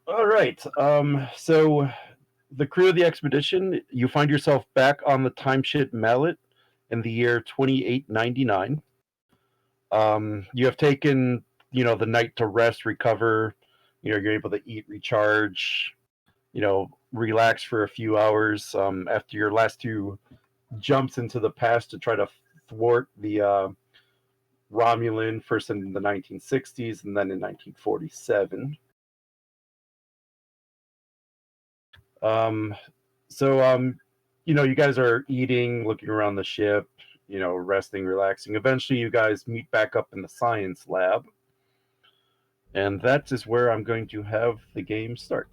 All right. So the crew of the expedition, you find yourself back on the timeship Mallet in the year 2899. You have taken, the night to rest, recover. You're able to eat, recharge, relax for a few hours after your last two jumps into the past to try to thwart the Romulan, first in the 1960s and then in 1947. Um, so you guys are eating, looking around the ship, resting, relaxing. Eventually, you guys meet back up in the science lab, and that is where I'm going to have the game start.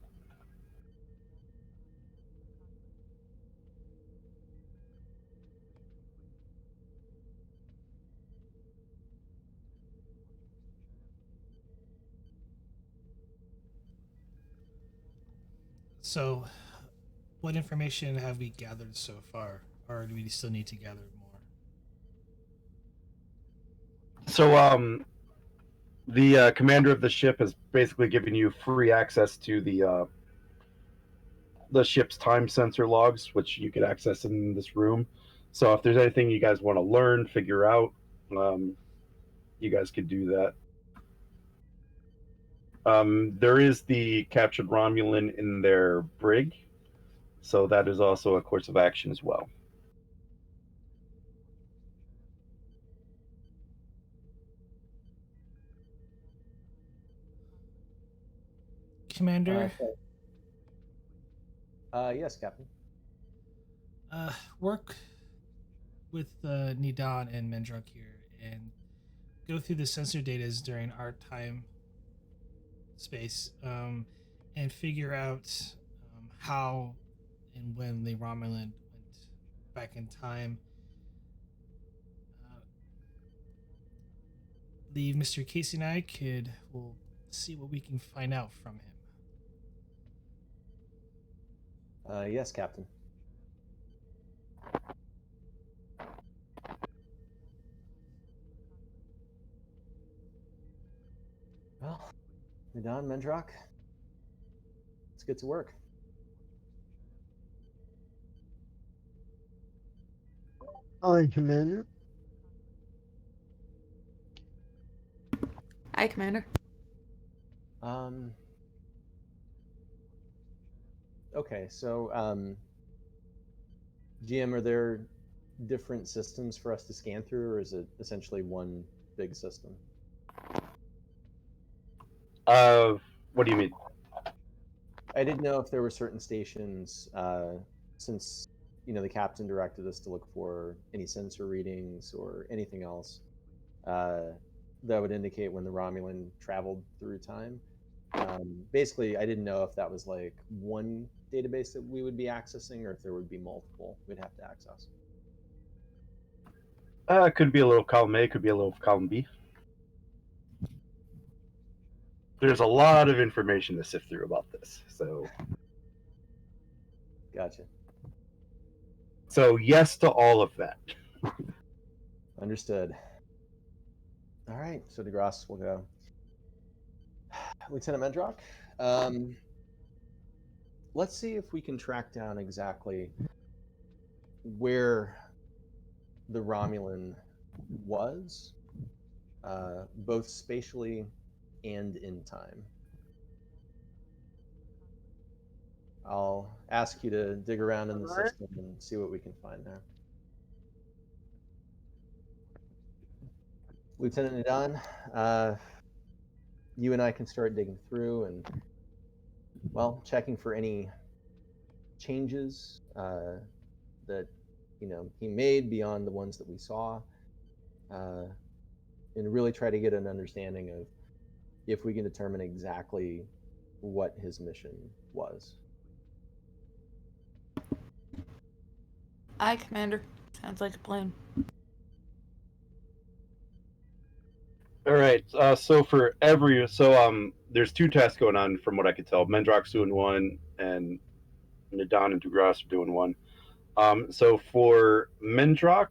So, what information have we gathered so far, or do we still need to gather more? So, the commander of the ship has basically given you free access to the ship's time sensor logs, which you could access in this room. So, if there's anything you guys want to learn, figure out, um, you guys could do that. There is the captured Romulan in their brig, so that is also a course of action as well. Commander, So, yes, Captain. work with Nidan and Mendruk here and go through the sensor data during our time space and figure out how and when the Romulan went back in time. Uh, leave Mr. Casey and I could we'll see what we can find out from him. Yes, Captain. Well, Nadon Mendrock, let's get to work. Hi, Commander. Hi, Commander. Um. Okay, so GM, are there different systems for us to scan through, or is it essentially one big system? Uh, what do you mean? I didn't know if there were certain stations, since the captain directed us to look for any sensor readings or anything else uh, that would indicate when the Romulan traveled through time. Basically, I didn't know if that was like one database that we would be accessing, or if there would be multiple we'd have to access. It could be a little column A, could be a little column B. There's a lot of information to sift through about this. Gotcha. So yes to all of that. Understood. All right, so DeGrasse will go. Lieutenant Mendrock, let's see if we can track down exactly where the Romulan was, both spatially and in time. I'll ask you to dig around in the Alright. system and see what we can find there. Lieutenant Nadan, you and I can start digging through and, well, checking for any changes that he made beyond the ones that we saw, and really try to get an understanding of if we can determine exactly what his mission was. Hi, Commander. Sounds like a plan. All right. There's two tasks going on from what I could tell. Mendrock's doing one, and Nadon and Dugras are doing one. So for Mendrock,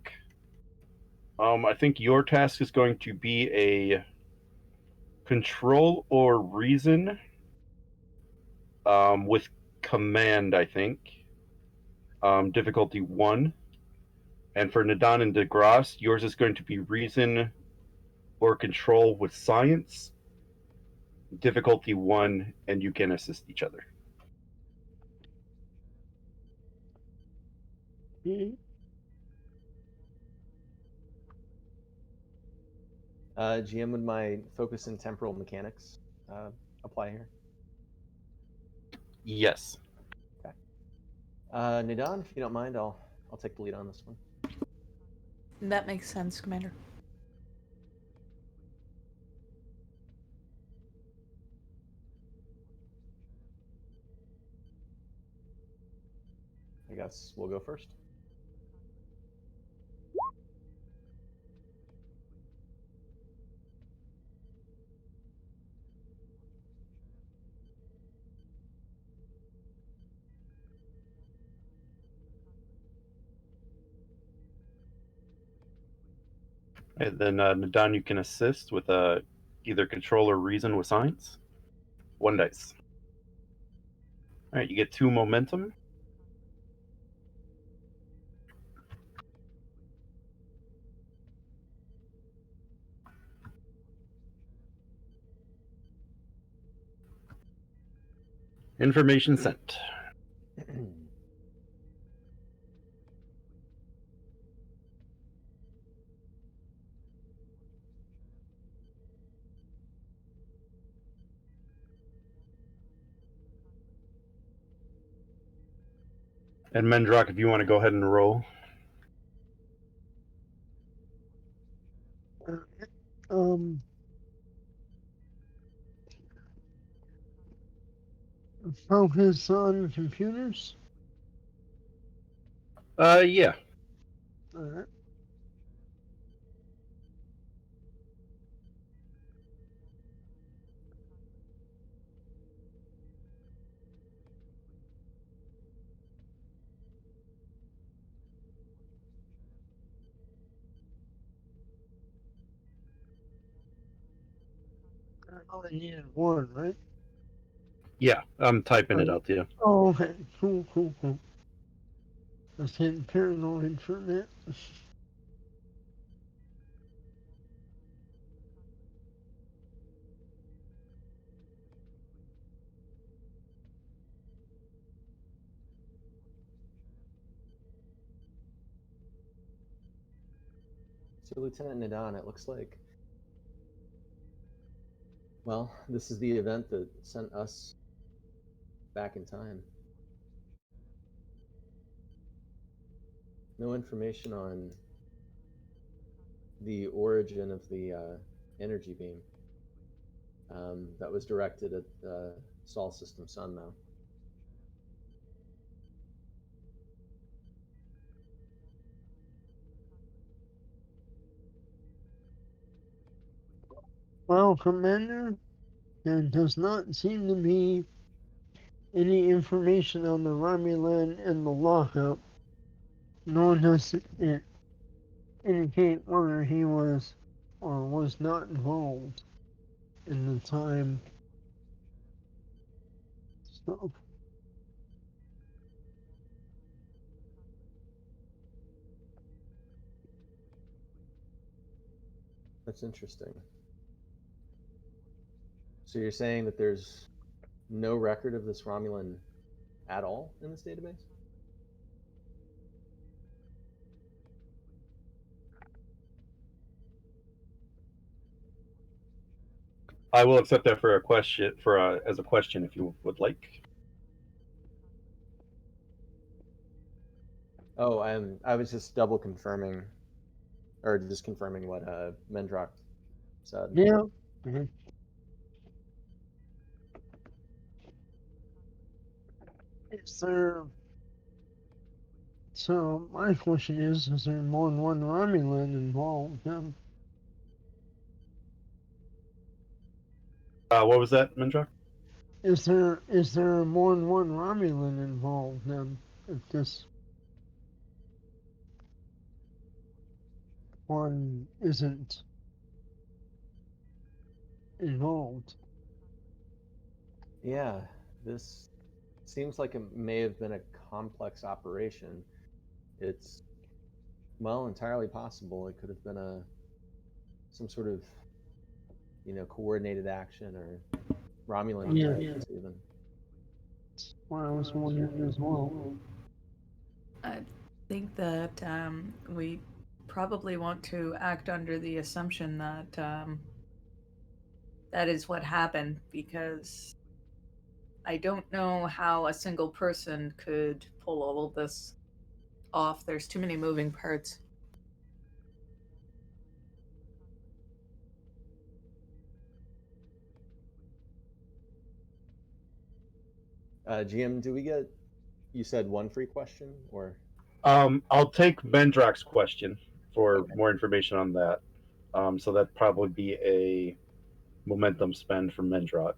I think your task is going to be a control or reason with command, I think. Difficulty 1. And for Nadon and DeGrasse, yours is going to be reason or control with science. Difficulty 1, and you can assist each other. Mhm. GM, would my focus in temporal mechanics apply here? Yes. Okay. Nidan, if you don't mind, I'll take the lead on this one. That makes sense, Commander. I guess we'll go first. And then Nadon, you can assist with either control or reason with science. 1 dice. All right, you get 2 momentum. Information sent. And Mendrock, if you want to go ahead and roll. Um, focus on computers. Yeah. All right. I only needed 1, right? Yeah, I'm typing it Oh. out to you. Oh, okay. Cool, cool, cool. I was getting paranoid for a minute. So, Lieutenant Nidan, it looks like, well, this is the event that sent us back in time. No information on the origin of the energy beam that was directed at the Sol system sun, though. Well, Commander, there does not seem to be any information on the Romulan and the lockup, nor does it indicate whether he was or was not involved in the time stuff. That's interesting. So you're saying that there's no record of this Romulan at all in this database? I will accept that for a question as a question if you would like. Oh, I was just double confirming, or just confirming what Mendrock said. Yeah. Mhm. Is there? So my question is there more than one Romulan involved? What was that, Mendrock? Is there more than one Romulan involved then? If this one isn't involved. Yeah, this seems like it may have been a complex operation. It's, well, entirely possible it could have been some sort of, coordinated action or Romulan Yeah. intelligence even. What I was wondering as well. I think that we probably want to act under the assumption that that is what happened, because I don't know how a single person could pull all of this off. There's too many moving parts. GM, do we get, you said one free question, or? I'll take Mendrak's question for Okay. more information on that. So that'd probably be a momentum spend for Mendrak.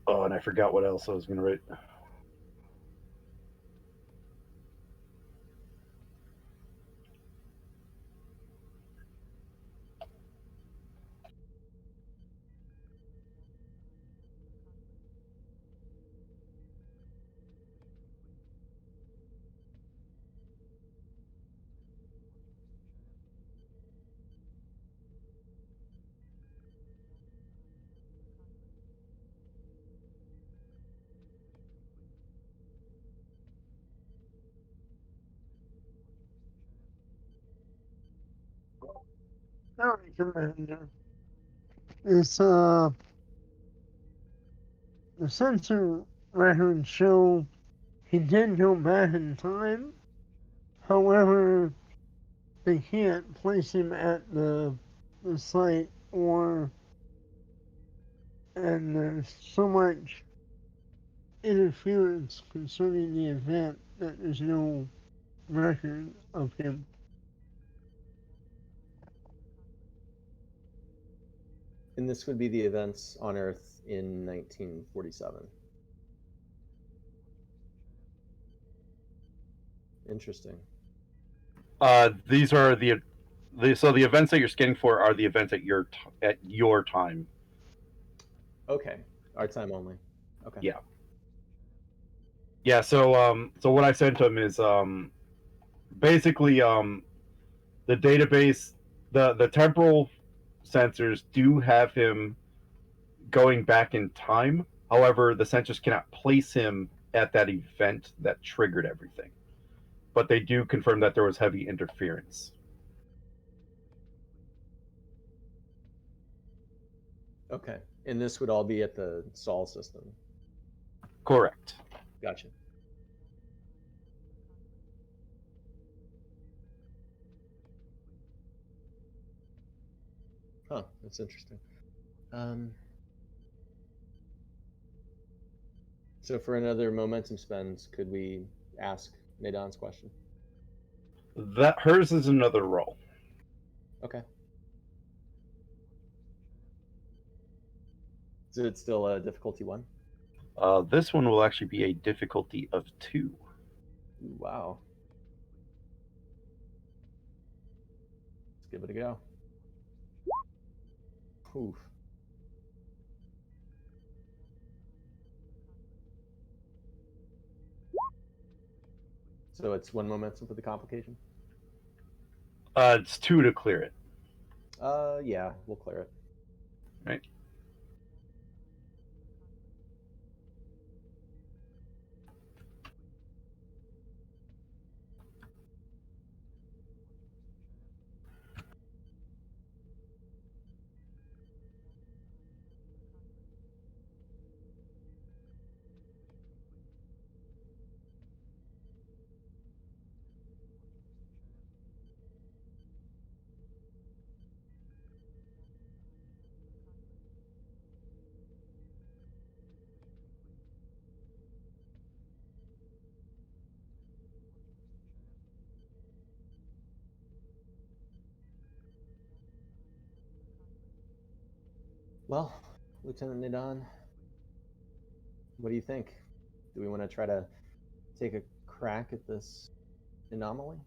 Oh, and I forgot what else I was going to write. Sorry, Commander. It's the sensor records show he did go back in time. However, they can't place him at the site, and there's so much interference concerning the event that there's no record of him. And this would be the events on Earth in 1947. Interesting. These are so the events that you're scanning for are the events at your time. Okay, our time only. Okay. Yeah. Yeah. So what I sent him is basically the database, the temporal sensors do have him going back in time. However, the sensors cannot place him at that event that triggered everything. But they do confirm that there was heavy interference. Okay, and this would all be at the Sol system. Correct. Gotcha. Huh, that's interesting. So for another momentum spend, could we ask Nadon's question? That hers is another roll. Okay. Is it still a difficulty 1? This one will actually be a difficulty of 2. Ooh, wow. Let's give it a go. Oof. So it's 1 momentum for the complication? It's 2 to clear it. Yeah, we'll clear it. Right. Well, Lieutenant Nadon, what do you think? Do we want to try to take a crack at this anomaly?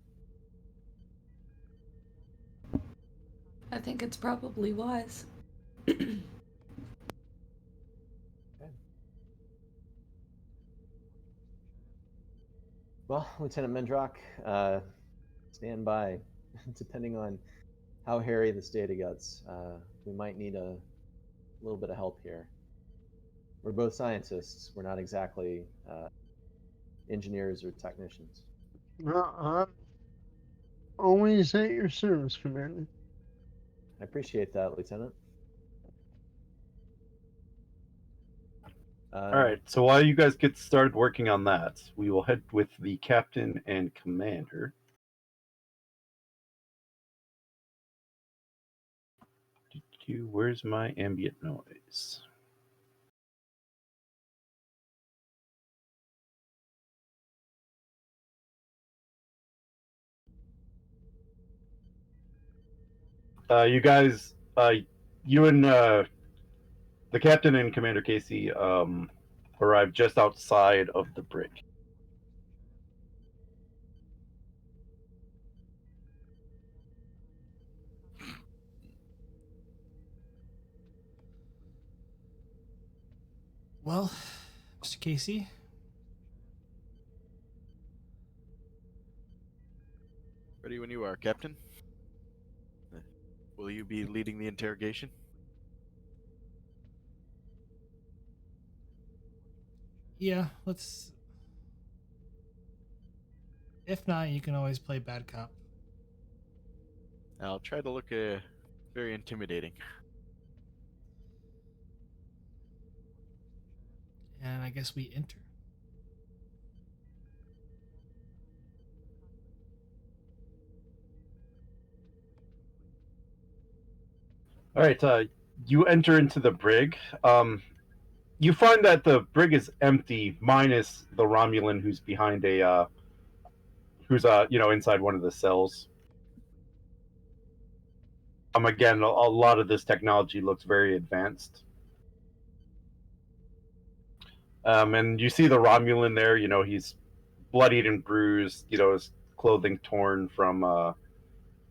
I think it's probably wise. Well, Lieutenant Mendrock, stand by. Depending on how hairy this data gets, we might need a little bit of help here. We're both scientists. We're not exactly engineers or technicians. I'm always at your service, Commander. I appreciate that, Lieutenant. All right. So while you guys get started working on that, we will head with the captain and commander. Where's my ambient noise? You guys, you and the captain and Commander Casey arrived just outside of the brig. Well, Mr. Casey, Ready when you are, Captain. Will you be leading the interrogation? yeah, let's. If not, you can always play bad cop. I'll try to look very intimidating. And I guess we enter. All right. You enter into the brig. You find that the brig is empty, minus the Romulan who's behind who's inside one of the cells. Again, a lot of this technology looks very advanced. And you see the Romulan there. He's bloodied and bruised. His clothing torn from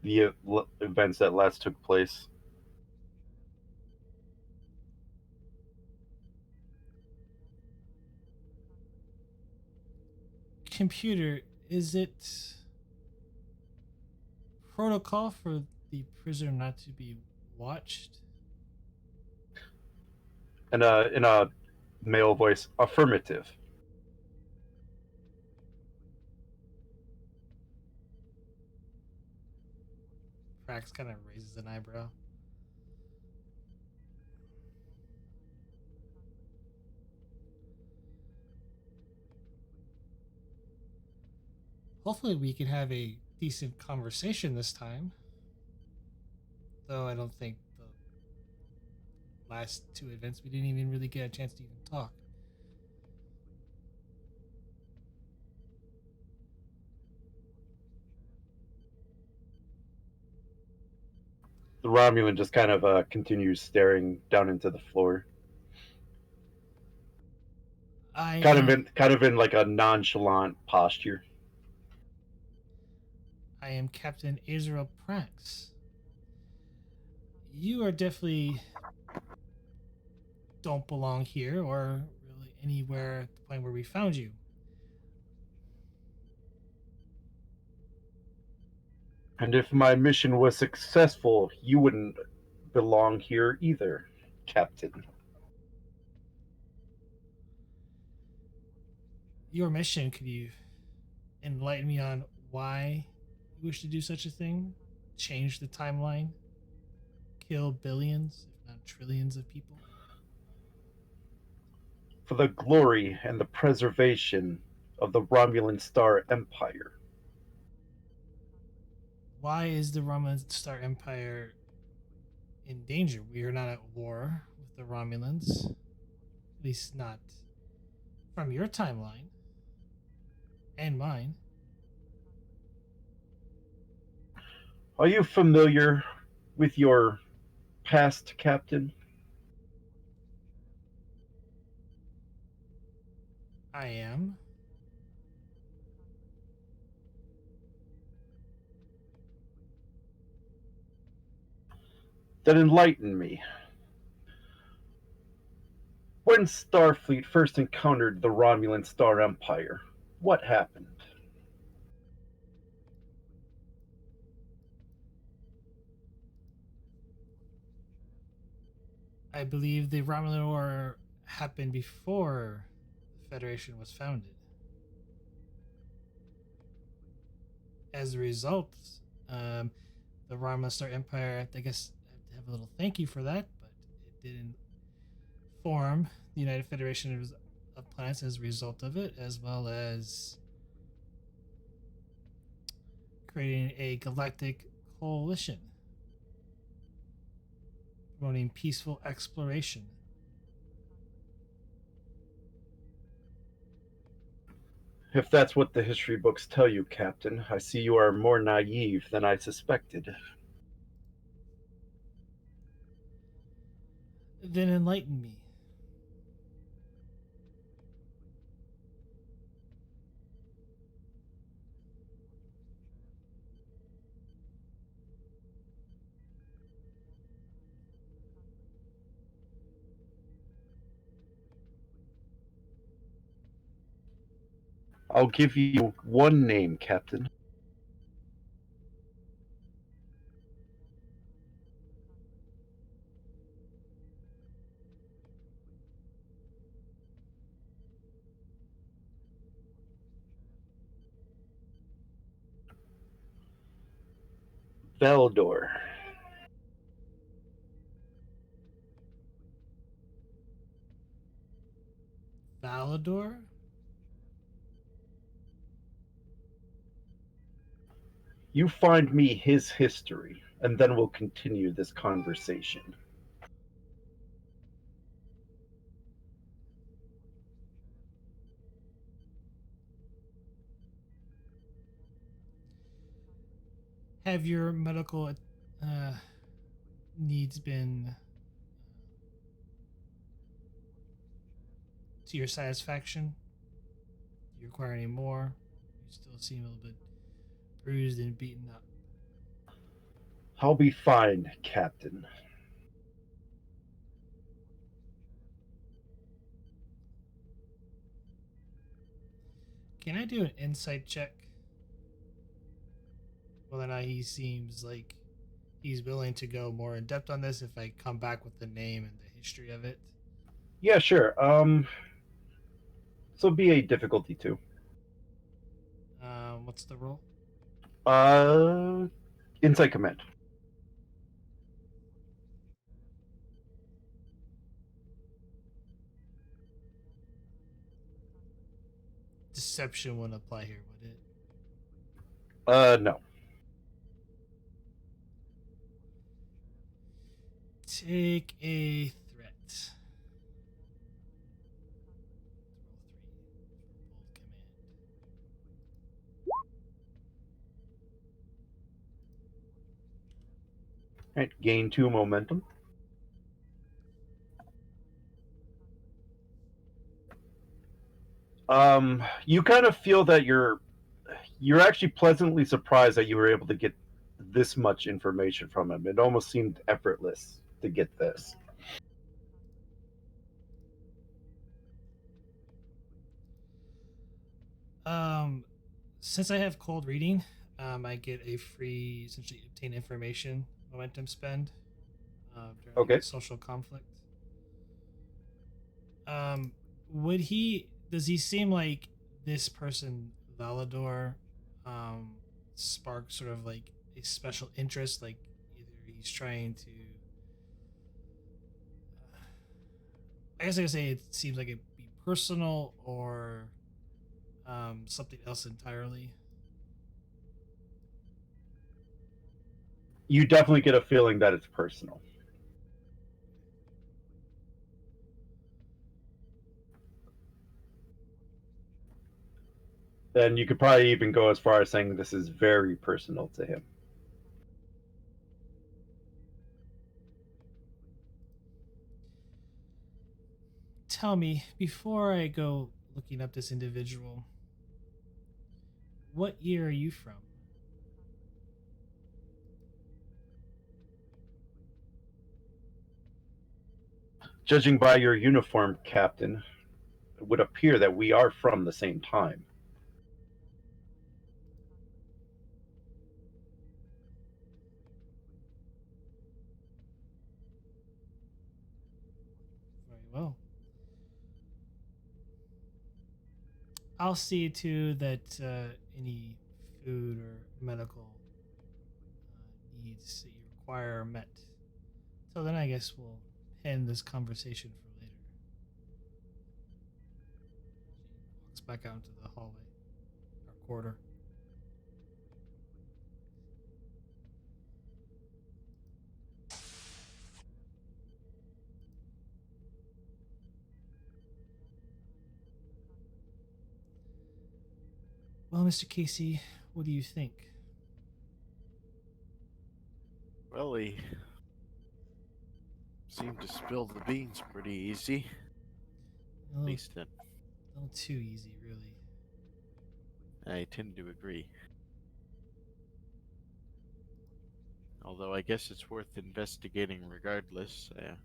the events that last took place. Computer, is it protocol for the prisoner not to be watched? And in a male voice, affirmative. Prax kind of raises an eyebrow. Hopefully we can have a decent conversation this time. Though I don't think the last two events we didn't even really get a chance to even talk. The Romulan just kind of continues staring down into the floor. Kind of in like a nonchalant posture. I am Captain Israel Prax. You are definitely don't belong here or really anywhere at the point where we found you. And if my mission was successful, you wouldn't belong here either, Captain. Your mission, could you enlighten me on why you wish to do such a thing? Change the timeline? Kill billions, if not trillions of people? For the glory and the preservation of the Romulan Star Empire. Why is the Romulan Star Empire in danger? We are not at war with the Romulans. At least not from your timeline and mine. Are you familiar with your past, Captain? I am. Then enlighten me. When Starfleet first encountered the Romulan Star Empire, what happened? I believe the Romulan War happened before the Federation was founded. As a result, um, the Romulan Star Empire, I guess I have to have a little thank you for that, but it didn't form the United Federation of Planets as a result of it, as well as creating a galactic coalition promoting peaceful exploration. If that's what the history books tell you, Captain, I see you are more naive than I suspected. Then enlighten me. I'll give you one name, Captain. Veldor. Valador? You find me his history, and then we'll continue this conversation. Have your medical uh, needs been to your satisfaction? Do you require any more? You still seem a little bit bruised and beaten up. I'll be fine, Captain. Can I do an insight check? Whether or not he seems like he's willing to go more in depth on this if I come back with the name and the history of it. Yeah, sure. So be a difficulty 2. What's the role? Uh, Insight Command. Deception wouldn't apply here, would it? No. Take a threat. Let's roll 3 for bold command. Right, gain 2 momentum. You kind of feel that you're actually pleasantly surprised that you were able to get this much information from him. It almost seemed effortless to get this. Um, since I have cold reading, I get a free essentially obtain information momentum spend during like, Okay. social conflict. Would he? Does he seem like this person Valador spark sort of like a special interest? Like either he's trying to. I guess I could say it seems like it be personal or something else entirely. You definitely get a feeling that it's personal. Then you could probably even go as far as saying this is very personal to him. Tell me, before I go looking up this individual, what year are you from? Judging by your uniform, Captain, it would appear that we are from the same time. Very well. I'll see to that any food or medical needs that you require are met. So then I guess we'll end this conversation for later. She walks back out into the hallway or corridor. Well, Mr. Casey, what do you think? Well, he seemed to spill the beans pretty easy. A At little, least little too easy, really. I tend to agree. Although I guess it's worth investigating regardless. I'm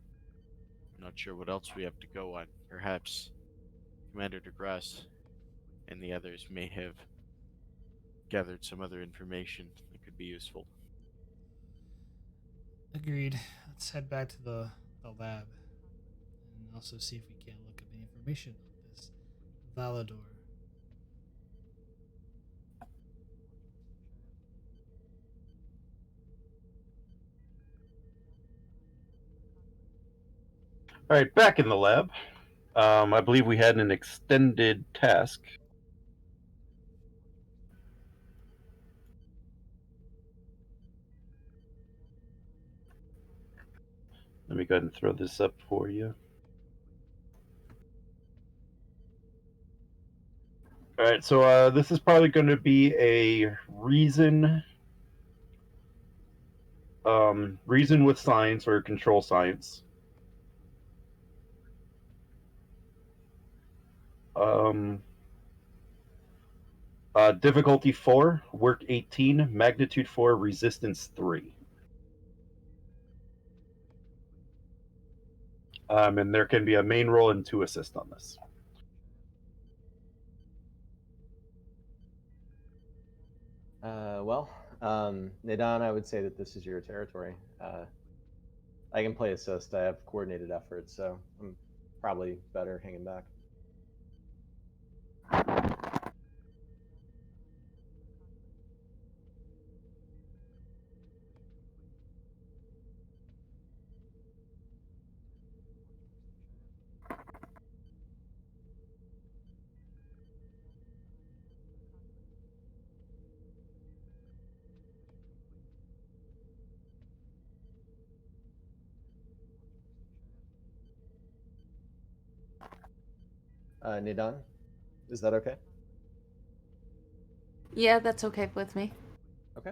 not sure what else we have to go on. Perhaps Commander DeGrasse and the others may have gathered some other information that could be useful. Agreed. Let's head back to the lab and also see if we can look up any information on this Valador. All right, back in the lab. I believe we had an extended task. Let me go ahead and throw this up for you. All right, so this is probably going to be a reason with science or control science. Difficulty 4, work 18, magnitude 4, resistance 3. And there can be a main role and 2 assist on this. Nadan, I would say that this is your territory. I can play assist. I have coordinated efforts, so I'm probably better hanging back. Nadan, is that okay? Yeah, that's okay with me. Okay.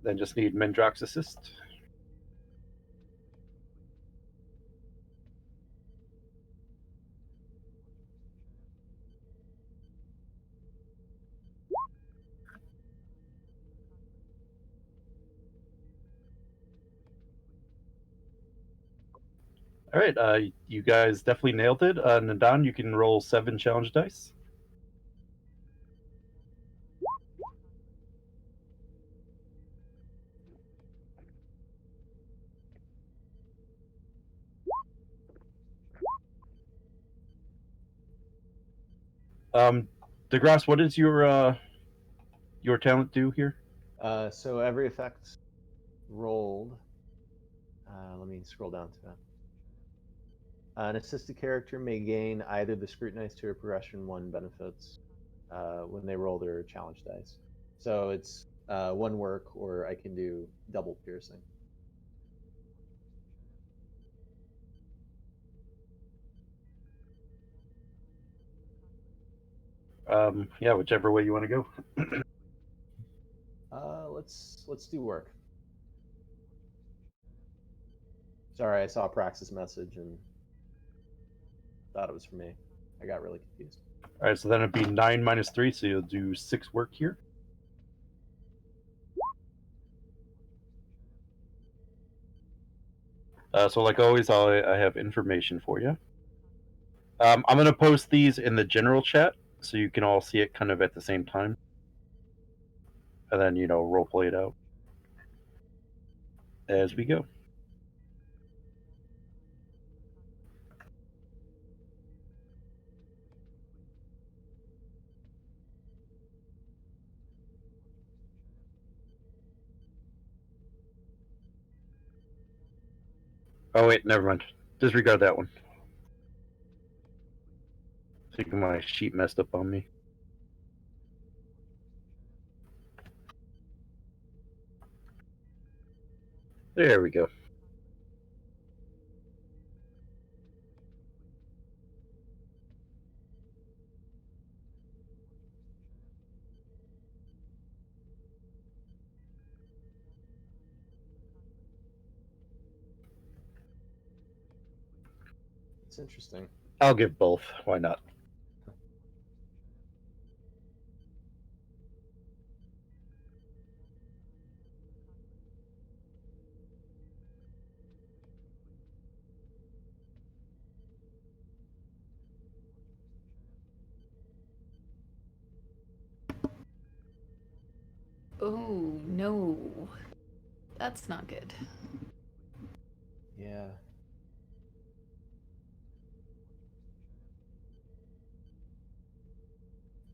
Then just need Mendrock's assist. All right, you guys definitely nailed it. Nadan, you can roll 7 challenge dice. DeGrasse, what does your talent do here? So every effect rolled. Let me scroll down to it. An assisted character may gain either the scrutinized 2 or progression 1 benefits when they roll their challenge dice. So it's one work, or I can do double piercing. Yeah, whichever way you want to go. Let's do work. Sorry, I saw a praxis message and thought it was for me. I got really confused. All right, so then it'd be 9 minus 3, so you'll do 6 work here. So like always, I have information for you. I'm going to post these in the general chat so you can all see it kind of at the same time. And then, role play it out as we go. Oh, wait, never mind. Disregard that one. I think my sheet messed up on me. There we go. It's interesting. I'll give both. Why not? Oh, no. That's not good. Yeah.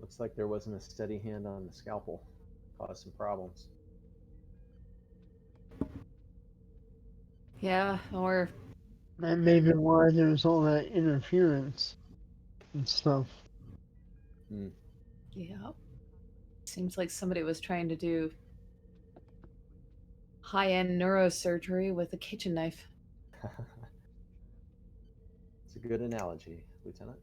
Looks like there wasn't a steady hand on the scalpel. Caused some problems. Yeah, or That may be why there's all that interference and stuff. yeah. Seems like somebody was trying to do high-end neurosurgery with a kitchen knife. It's a good analogy, Lieutenant.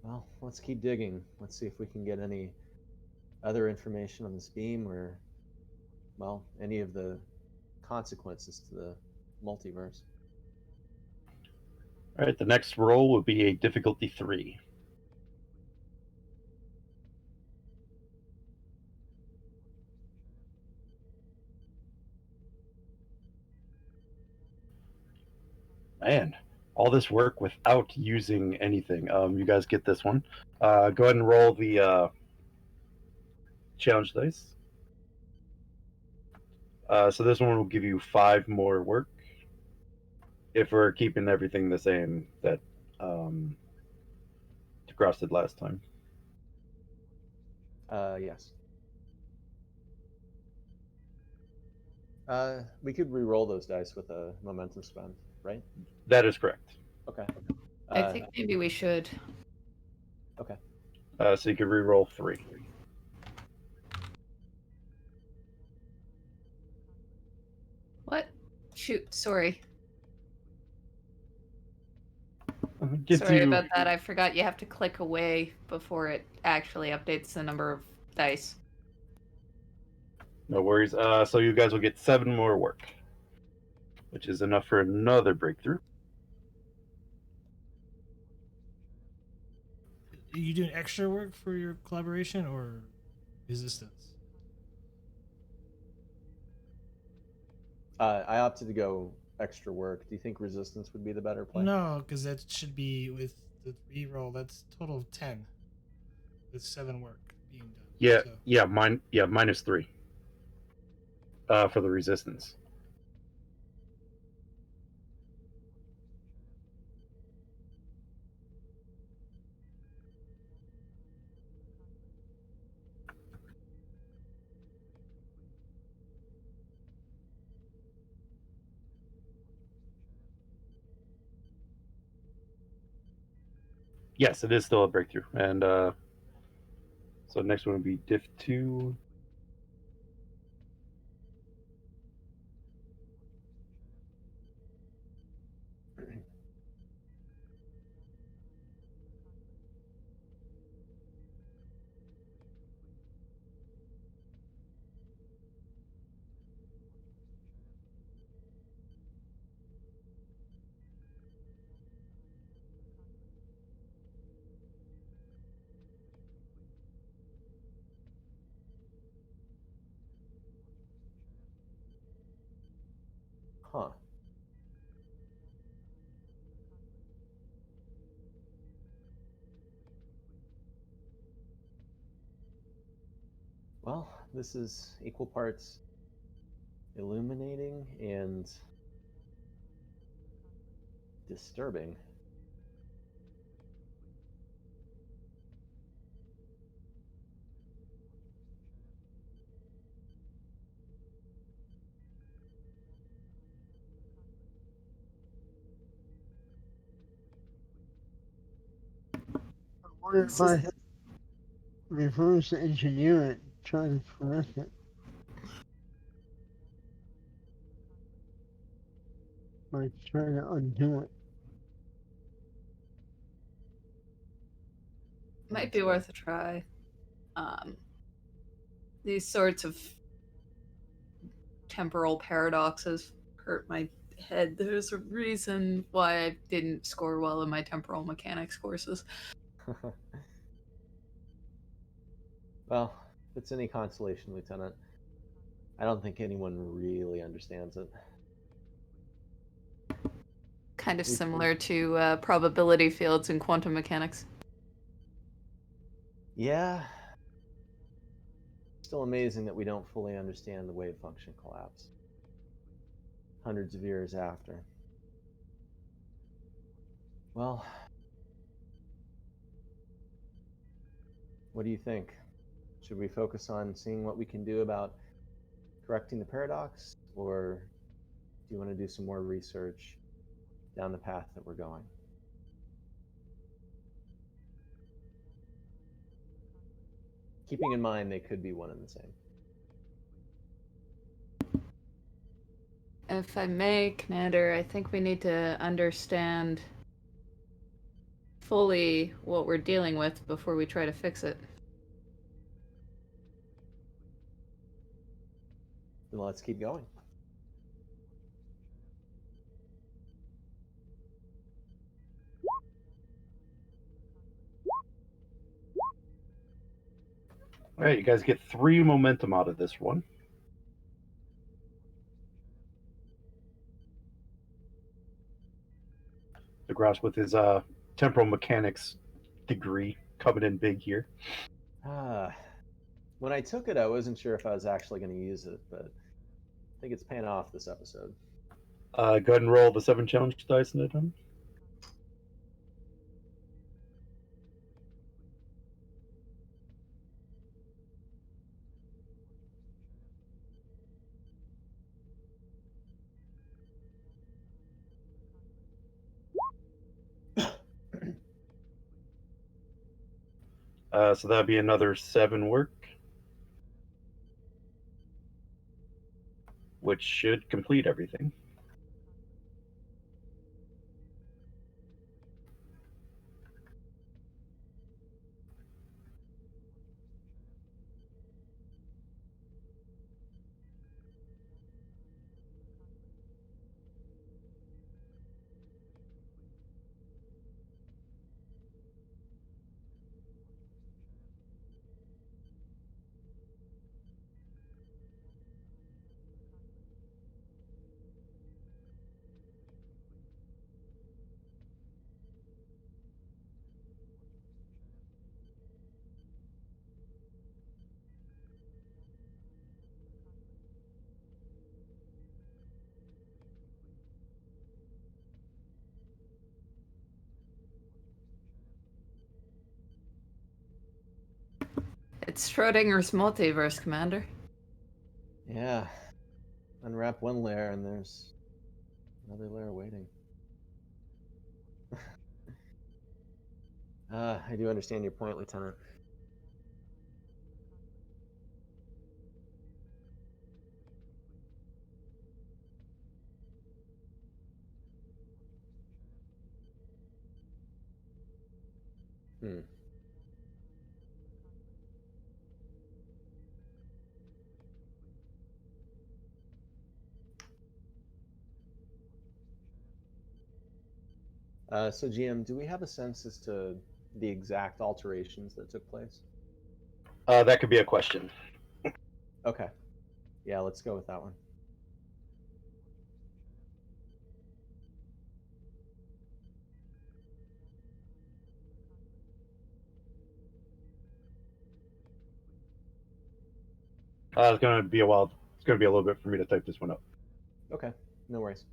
Well, let's keep digging. Let's see if we can get any other information on this beam or, well, any of the consequences to the multiverse. All right, the next roll will be a difficulty 3. Man, all this work without using anything. You guys get this one. Go ahead and roll the challenge dice. So this one will give you 5 more work if we're keeping everything the same that DeGrasse did last time. Yes. We could re-roll those dice with a momentum spend, right? That is correct. Okay. I think maybe we should. Okay. So you can re-roll 3. What? Shoot, sorry. Gets Sorry you... about that. I forgot you have to click away before it actually updates the number of dice. No worries. So you guys will get 7 more work, which is enough for another breakthrough. Are you doing extra work for your collaboration or resistance? I opted to go extra work. Do you think resistance would be the better play? No, because that should be with the reroll. That's total of 10 with 7 work being done. Yeah, So, yeah, minus 3 for the resistance. Yes, it is still a breakthrough, and So next one would be diff 2. Huh. Well, this is equal parts illuminating and disturbing. I wonder This if I is- could reverse engineer it, try to correct it. Like try to undo it. Might be worth a try. These sorts of temporal paradoxes hurt my head. There's a reason why I didn't score well in my temporal mechanics courses. Well, if it's any consolation, Lieutenant, I don't think anyone really understands it. Kind of We- similar to probability fields in quantum mechanics. Yeah. Still amazing that we don't fully understand the wave function collapse. Hundreds of years after. Well, what do you think? Should we focus on seeing what we can do about correcting the paradox, or do you want to do some more research down the path that we're going? Keeping in mind they could be one and the same. If I may, Commander, I think we need to understand fully what we're dealing with before we try to fix it. Then let's keep going. All right, you guys get 3 momentum out of this one. DeGrasse with his temporal mechanics degree coming in big here. When I took it, I wasn't sure if I was actually going to use it, but I think it's paying off this episode. Go ahead and roll the 7 challenge dice, Nathan. So that'd be another 7 work, which should complete everything. It's Schrodinger's multiverse, Commander. Yeah. Unwrap one layer and there's another layer waiting. I do understand your point, Lieutenant. Hmm. So GM, do we have a sense as to the exact alterations that took place? That could be a question. Okay. Yeah, let's go with that one. It's going to be a while. It's going to be a little bit for me to type this one up. Okay, no worries.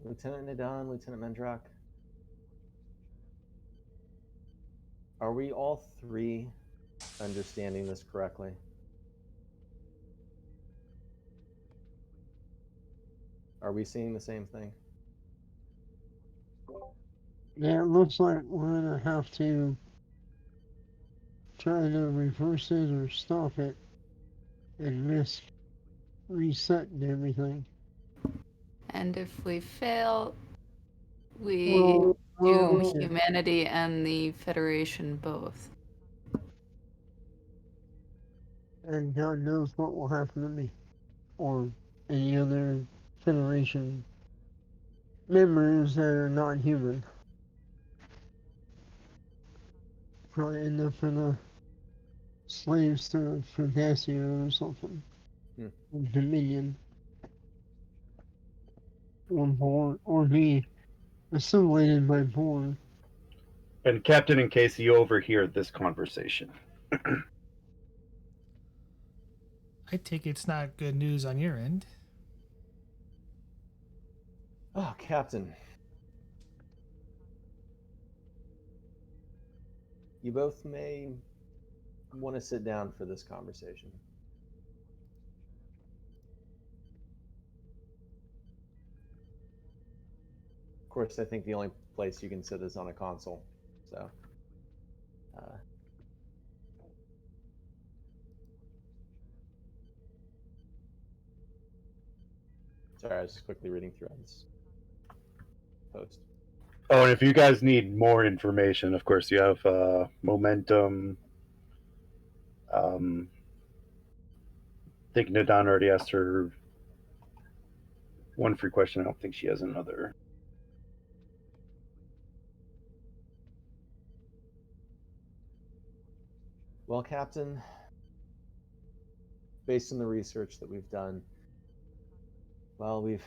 Lieutenant Nadon, Lieutenant Mendrock, are we all three understanding this correctly? Are we seeing the same thing? Yeah, it looks like we're gonna have to try to reverse it or stop it and risk resetting everything. And if we fail, we Well, doom yeah. humanity and the Federation both. And God knows what will happen to me or any other Federation members that are not human. Probably end up in the slaves to Fantasio or something. Hmm. Dominion. Or Born, or me assimilated by Born. And Captain, in case you overhear this conversation, I take it's not good news on your end. Oh, Captain. You both may want to sit down for this conversation. Of course, I think the only place you can sit is on a console. So, sorry, I was just quickly reading through this post. oh, and if you guys need more information, of course, you have Momentum. I think Nadon already asked her one free question. I don't think she has another. Well, Captain, based on the research that we've done, well, we've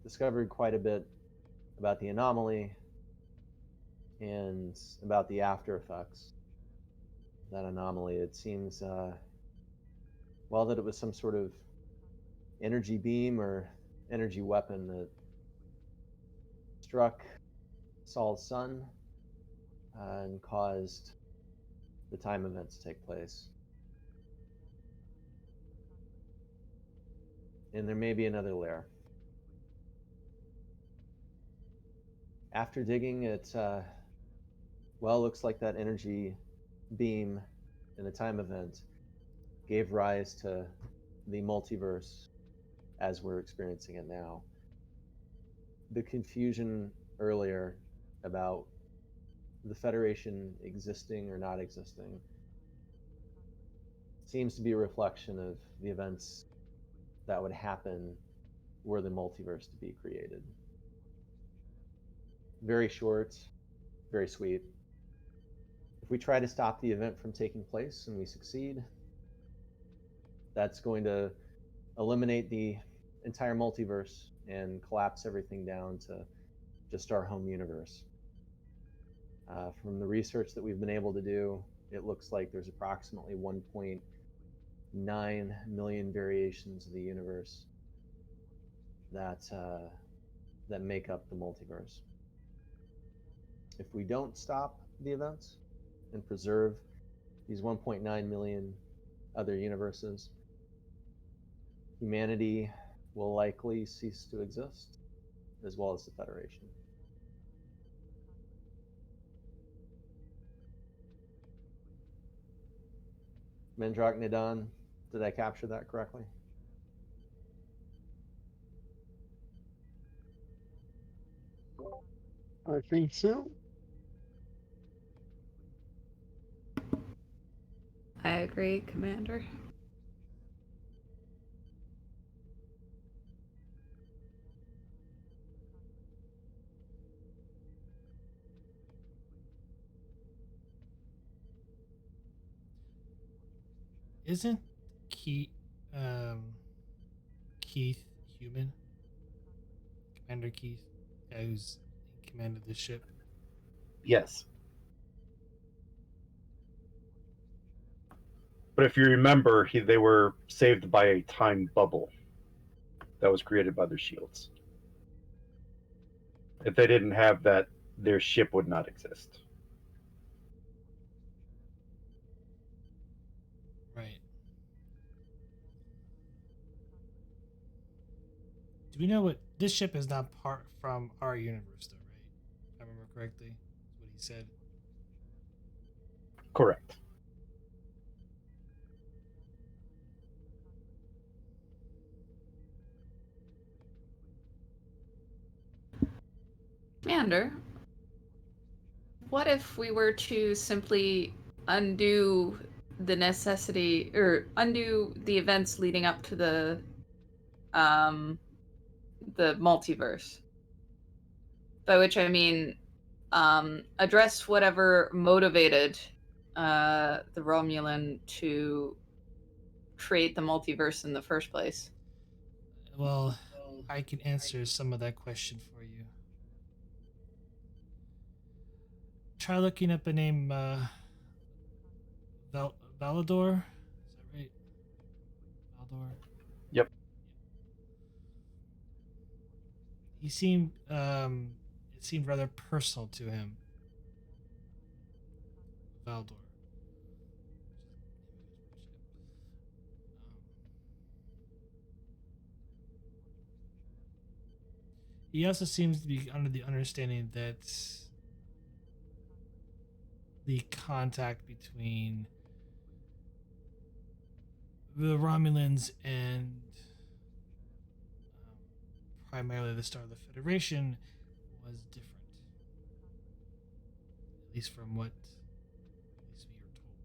discovered quite a bit about the anomaly and about the after effects of that anomaly. It seems, well, that it was some sort of energy beam or energy weapon that struck Saul's sun and caused the time event to take place. And there may be another layer. After digging at Well, it looks like that energy beam in a time event gave rise to the multiverse as we're experiencing it now. The confusion earlier about the Federation existing or not existing seems to be a reflection of the events that would happen were the multiverse to be created. Very short, very sweet. If we try to stop the event from taking place and we succeed, that's going to eliminate the entire multiverse and collapse everything down to just our home universe. From the research that we've been able to do, it looks like there's approximately 1.9 million variations of the universe that that make up the multiverse. If we don't stop the events and preserve these 1.9 million other universes, humanity will likely cease to exist, as well as the Federation. Mendrak Nidan, did I capture that correctly? I think so. I agree, Commander. Isn't Keith, Keith human? Commander Keith, guy who's in command of the ship. Yes. But if you remember, they were saved by a time bubble that was created by their shields. If they didn't have that, their ship would not exist. Right. Do we know what this ship is not part from our universe though, right? If I remember correctly, is what he said. Correct. Commander, what if we were to simply undo the necessity or undo the events leading up to the multiverse? By which I mean address whatever motivated the Romulan to create the multiverse in the first place. Well, I can answer some of that question for you. Try looking up a name, Valador. Is that right? Valdor. Yep. He seemed, it seemed rather personal to him. Valdor. He also seems to be under the understanding that the contact between the Romulans and primarily the Star of the Federation was different. At least from what at least we are told.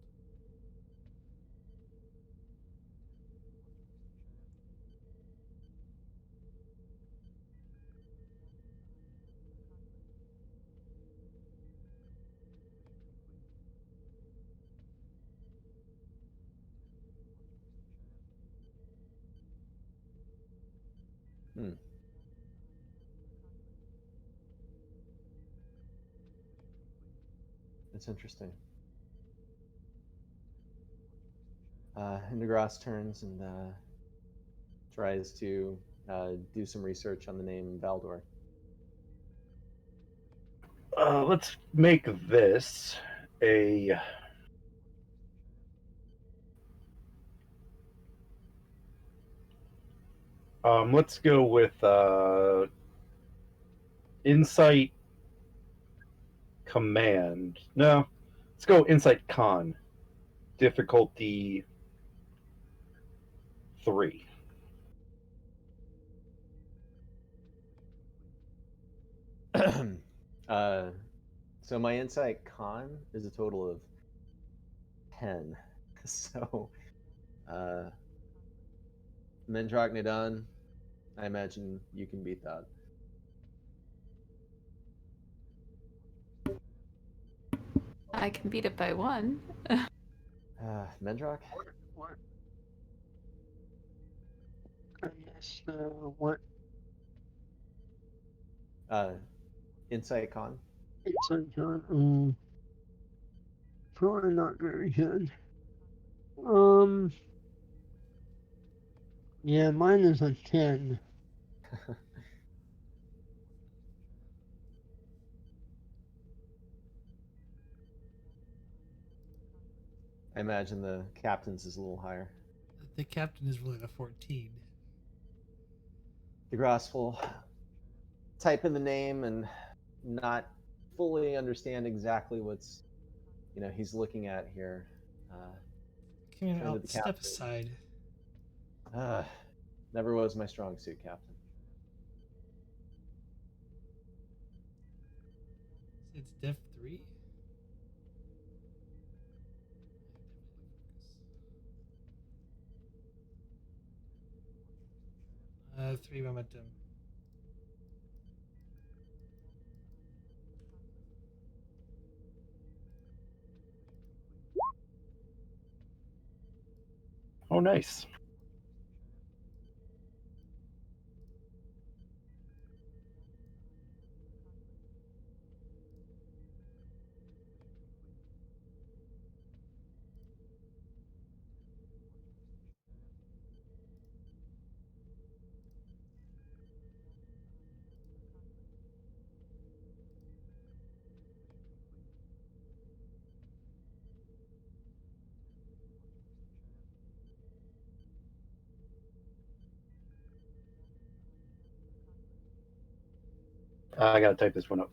It's interesting. Indegrass turns and tries to do some research on the name Valdor. Let's make this a let's go with insight command. No, let's go Insight Con. Difficulty 3. So my insight con is a total of 10. So, Mendrak Nidan, I imagine you can beat that. I can beat it by 1. Mendrak? What? I guess, what? Insight con? It's like, probably not very good. Yeah, mine is a 10. I imagine the captain's is a little higher. The captain is really the 14. DeGrasse will type in the name and not fully understand exactly what's he's looking at here. Come here, Turn to I'll the step captain. aside. Never was my strong suit, Captain. It's Div 3. 3 momentum. Oh, nice. I gotta type this one up.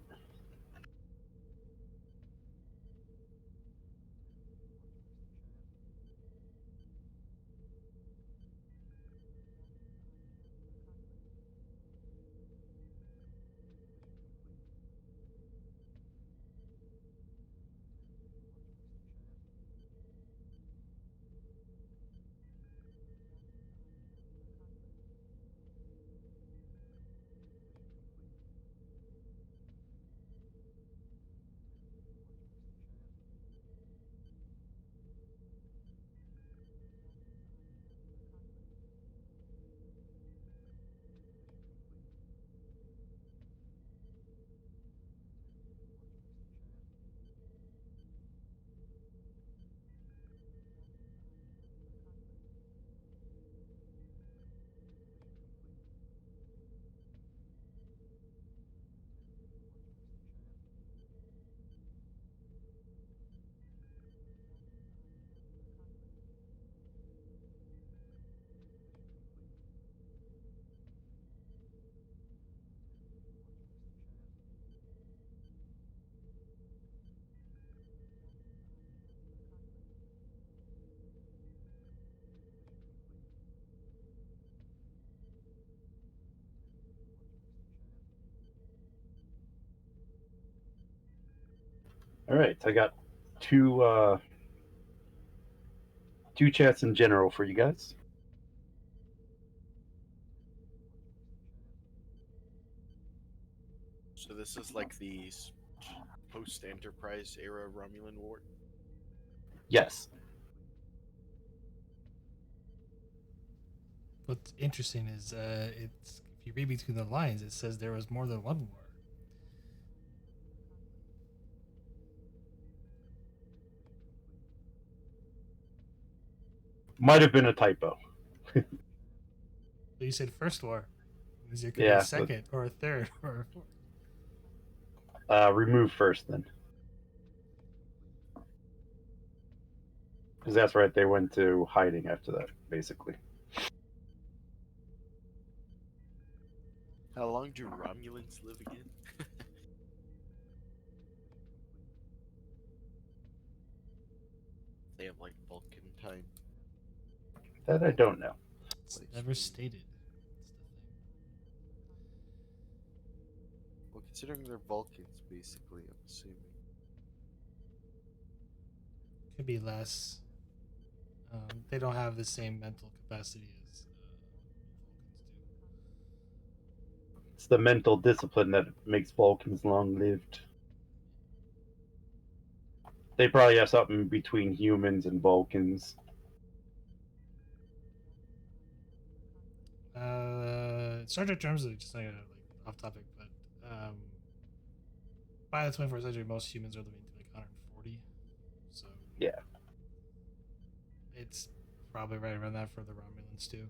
All right, I got two chats in general for you guys. So this is like the post-Enterprise era Romulan war. Yes. What's interesting is it's if you read between the lines, it says there was more than one war. Might have been a typo. But you said first war. Means there could be Yeah, a second or a third or a fourth. Remove first then. Because that's right, they went to hiding after that, basically. How long do Romulans live again? That I don't know. It's Place never we- stated. That's the thing. Well, considering they're Vulcans, basically, I'm assuming. Could be less. They don't have the same mental capacity as Vulcans It's the mental discipline that makes Vulcans long lived. They probably have something between humans and Vulcans. do. Star Trek terms are just like off topic, but by the 21st century, most humans are living to like 140. So Yeah. it's probably right around that for the Romulans too.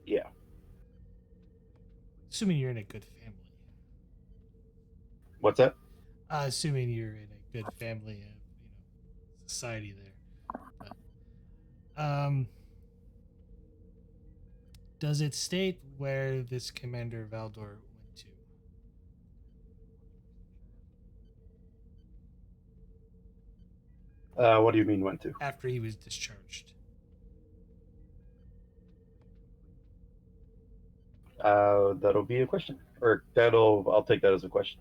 Yeah. Assuming you're in a good family. What's that? Assuming you're in a good family and society there. But does it state where this Commander Valdor went to? What do you mean went to? After he was discharged. That'll be a question, or I'll take that as a question.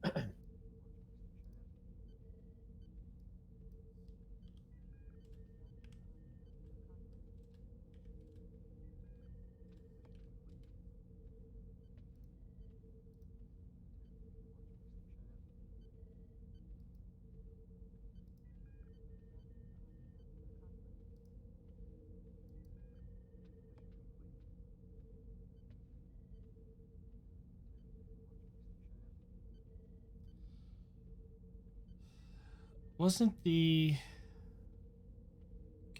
Momentum. Wasn't the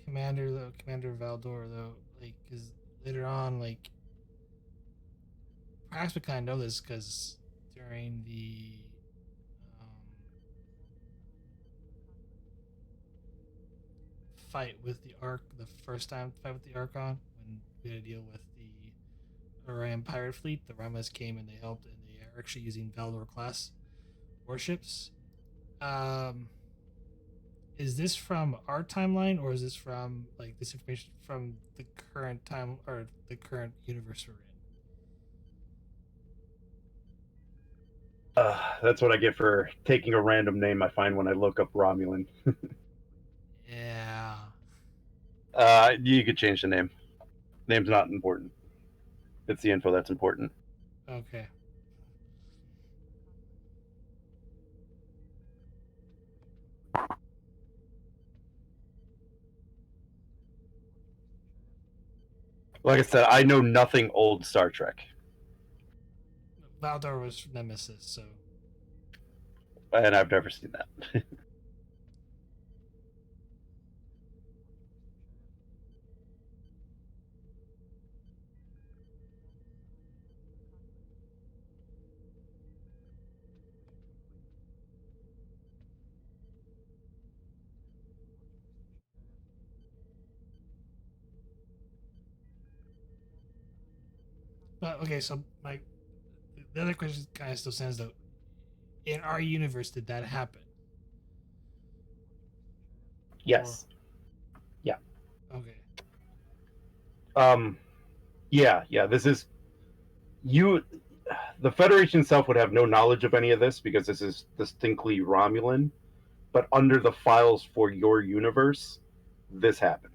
Commander Valdor though, like, because later on, like, perhaps we kind of know this because during the um, fight with the Ark, the first time fight with the Archon, when we had to deal with the Orion pirate fleet, the Romulans came and they helped, and they are actually using Valdor class warships. Um, is this from our timeline, or is this from like this information from the current time or the current universe we're in? That's what I get for taking a random name I find when I look up Romulan. Yeah. You could change the name. Name's not important. It's the info that's important. Okay. Like I said, I know nothing old Star Trek, Valdor was Nemesis, so and I've never seen that. but okay, so my the other question kind of still stands though. In our universe, did that happen? Yes. Yeah. Okay. Yeah. This is you. The Federation itself would have no knowledge of any of this because this is distinctly Romulan. But under the files for your universe, this happened.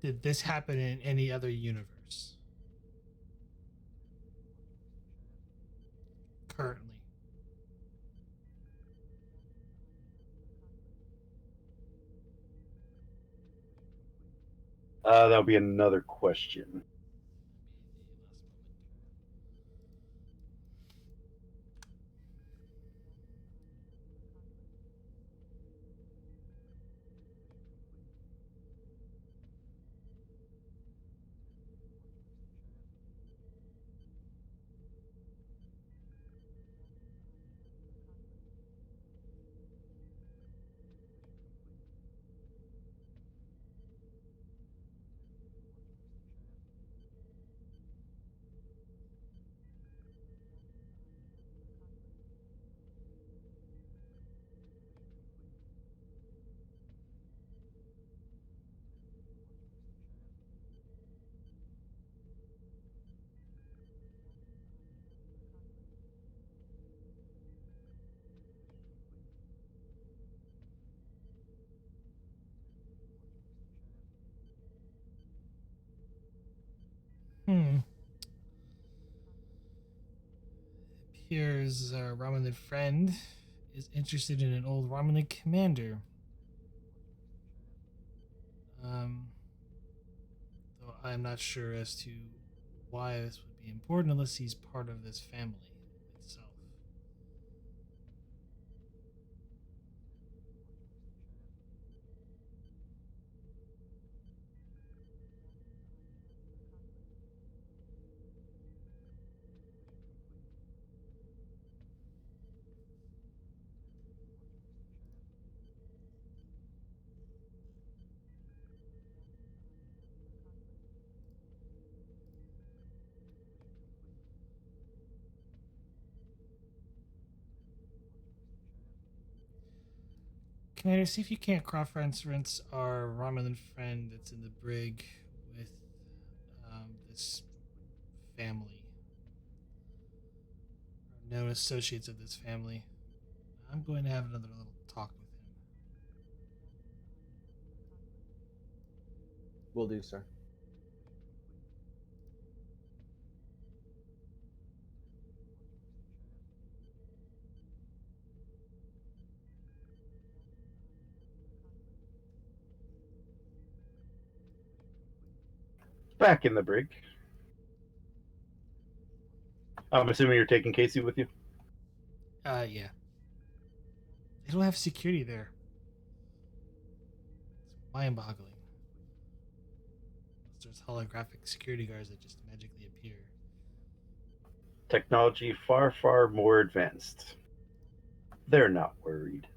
Did this happen in any other universe? currently. That'll be another question. Hmm. Appears our Romulan friend is interested in an old Romulan commander. Though I'm not sure as to why this would be important unless he's part of this family itself. Commander, see if you can't cross-reference our Romulan friend that's in the brig with this family, or known associates of this family. I'm going to have another little talk with him. Will do, sir. Back in the brig. I'm assuming you're taking Casey with you. Yeah. They don't have security there. It's mind-boggling. Unless there's holographic security guards that just magically appear. Technology far, far more advanced. They're not worried.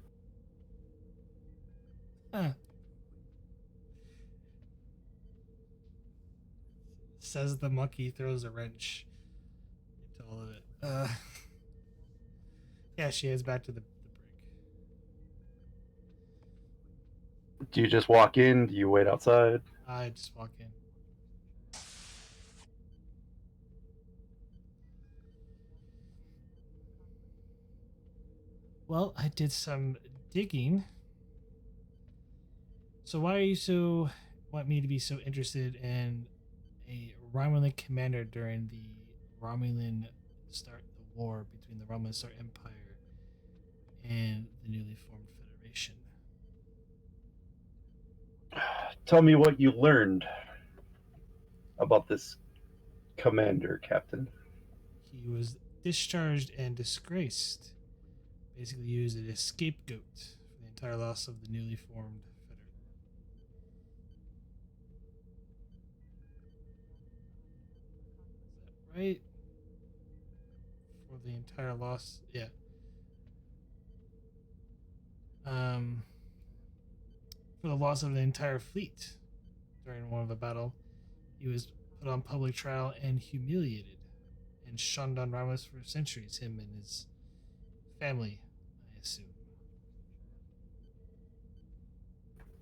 Huh. Says the monkey, throws a wrench into all of it. Yeah, she heads back to the brig. Do you just walk in? Do you wait outside? I just walk in. Well, I did some digging. So why are you so want me to be so interested in a Romulan commander during the Romulan start the war between the Romulan Star Empire and the newly formed Federation? Tell me what you learned about this commander, Captain. He was discharged and disgraced, basically used as a scapegoat for the entire loss of the newly formed Federation. Is that right? For the entire loss, yeah. For the loss of the entire fleet during one of the battle, he was put on public trial and humiliated, and shunned on Ramos for centuries. Him and his family, I assume.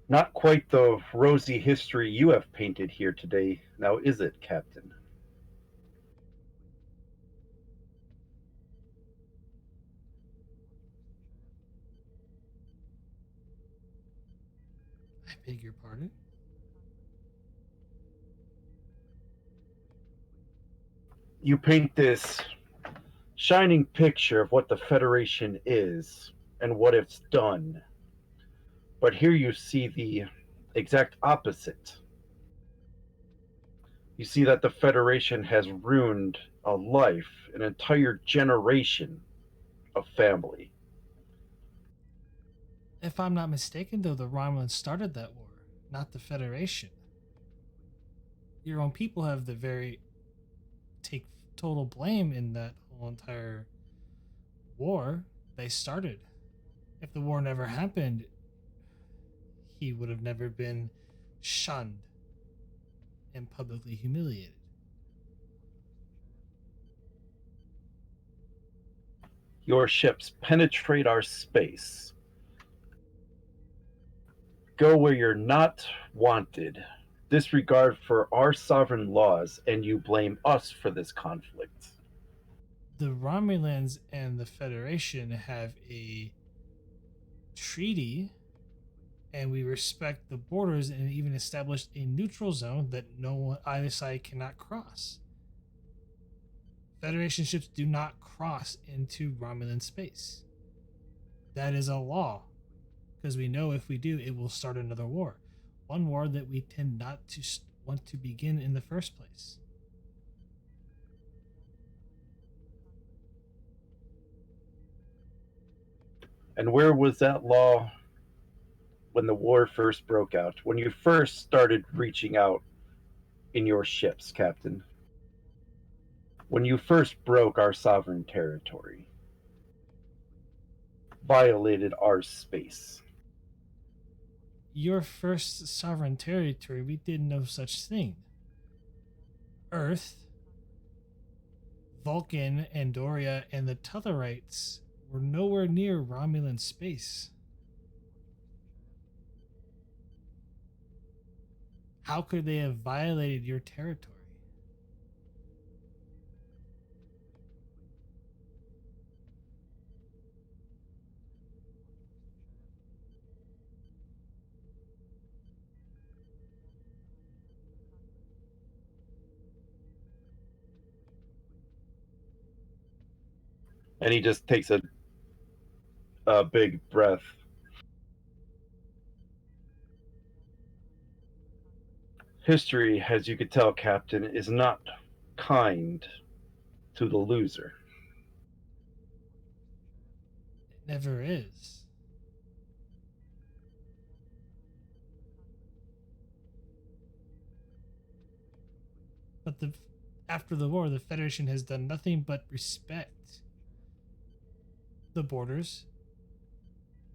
Not quite the rosy history you have painted here today, now is it, Captain? I beg your pardon. You paint this shining picture of what the Federation is and what it's done. But here you see the exact opposite. You see that the Federation has ruined a life, an entire generation of family. If I'm not mistaken, though, the Romulans started that war, not the Federation. Your own people have the very take total blame in that whole entire war. They started. If the war never happened, he would have never been shunned and publicly humiliated. Your ships penetrate our space. Go where you're not wanted. Disregard for our sovereign laws, and you blame us for this conflict. The Romulans and the Federation have a treaty, and we respect the borders and even established a neutral zone that no one either side cannot cross. Federation ships do not cross into Romulan space. That is a law, because we know if we do, it will start another war. One war that we tend not to want to begin in the first place. And where was that law when the war first broke out? When you first started reaching out in your ships, Captain? When you first broke our sovereign territory, violated our space. Your first sovereign territory, we did no such thing. Earth, Vulcan, Andoria, and the Tellarites were nowhere near Romulan space. How could they have violated your territory? And he just takes a big breath. History, as you could tell, Captain, is not kind to the loser. It never is. But after the war, the Federation has done nothing but respect the borders,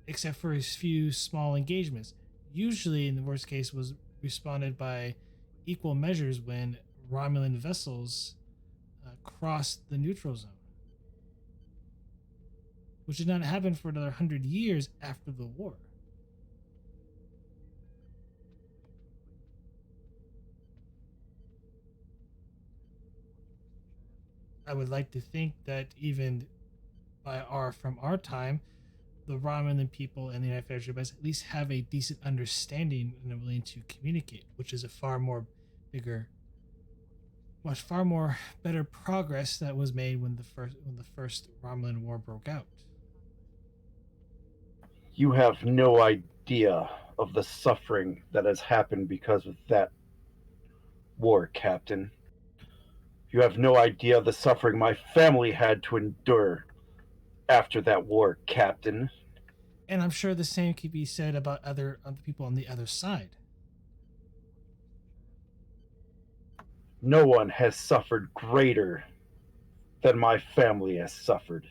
except for a few small engagements. Usually, in the worst case, was responded by equal measures when Romulan vessels crossed the neutral zone, which did not happen for another 100 years after the war. I would like to think that even from our time, the Romulan people and the United Federation at least have a decent understanding and are willing to communicate, which is a far more better progress that was made when the first Romulan War broke out. You have no idea of the suffering that has happened because of that war, Captain. You have no idea of the suffering my family had to endure after that war, Captain. And I'm sure the same could be said about other people on the other side. No one has suffered greater than my family has suffered.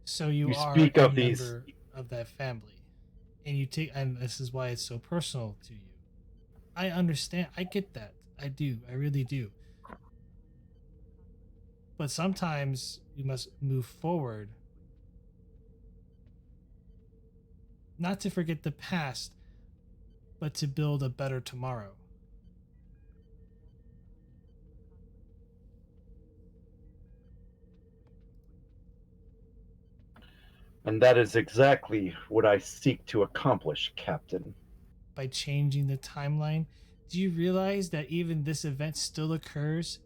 So you You are speak a of these. member of that family, and this is why it's so personal to you. I understand. I get that. I do. I really do. But sometimes you must move forward, not to forget the past, but to build a better tomorrow. And that is exactly what I seek to accomplish, Captain. By changing the timeline, do you realize that even this event still occurs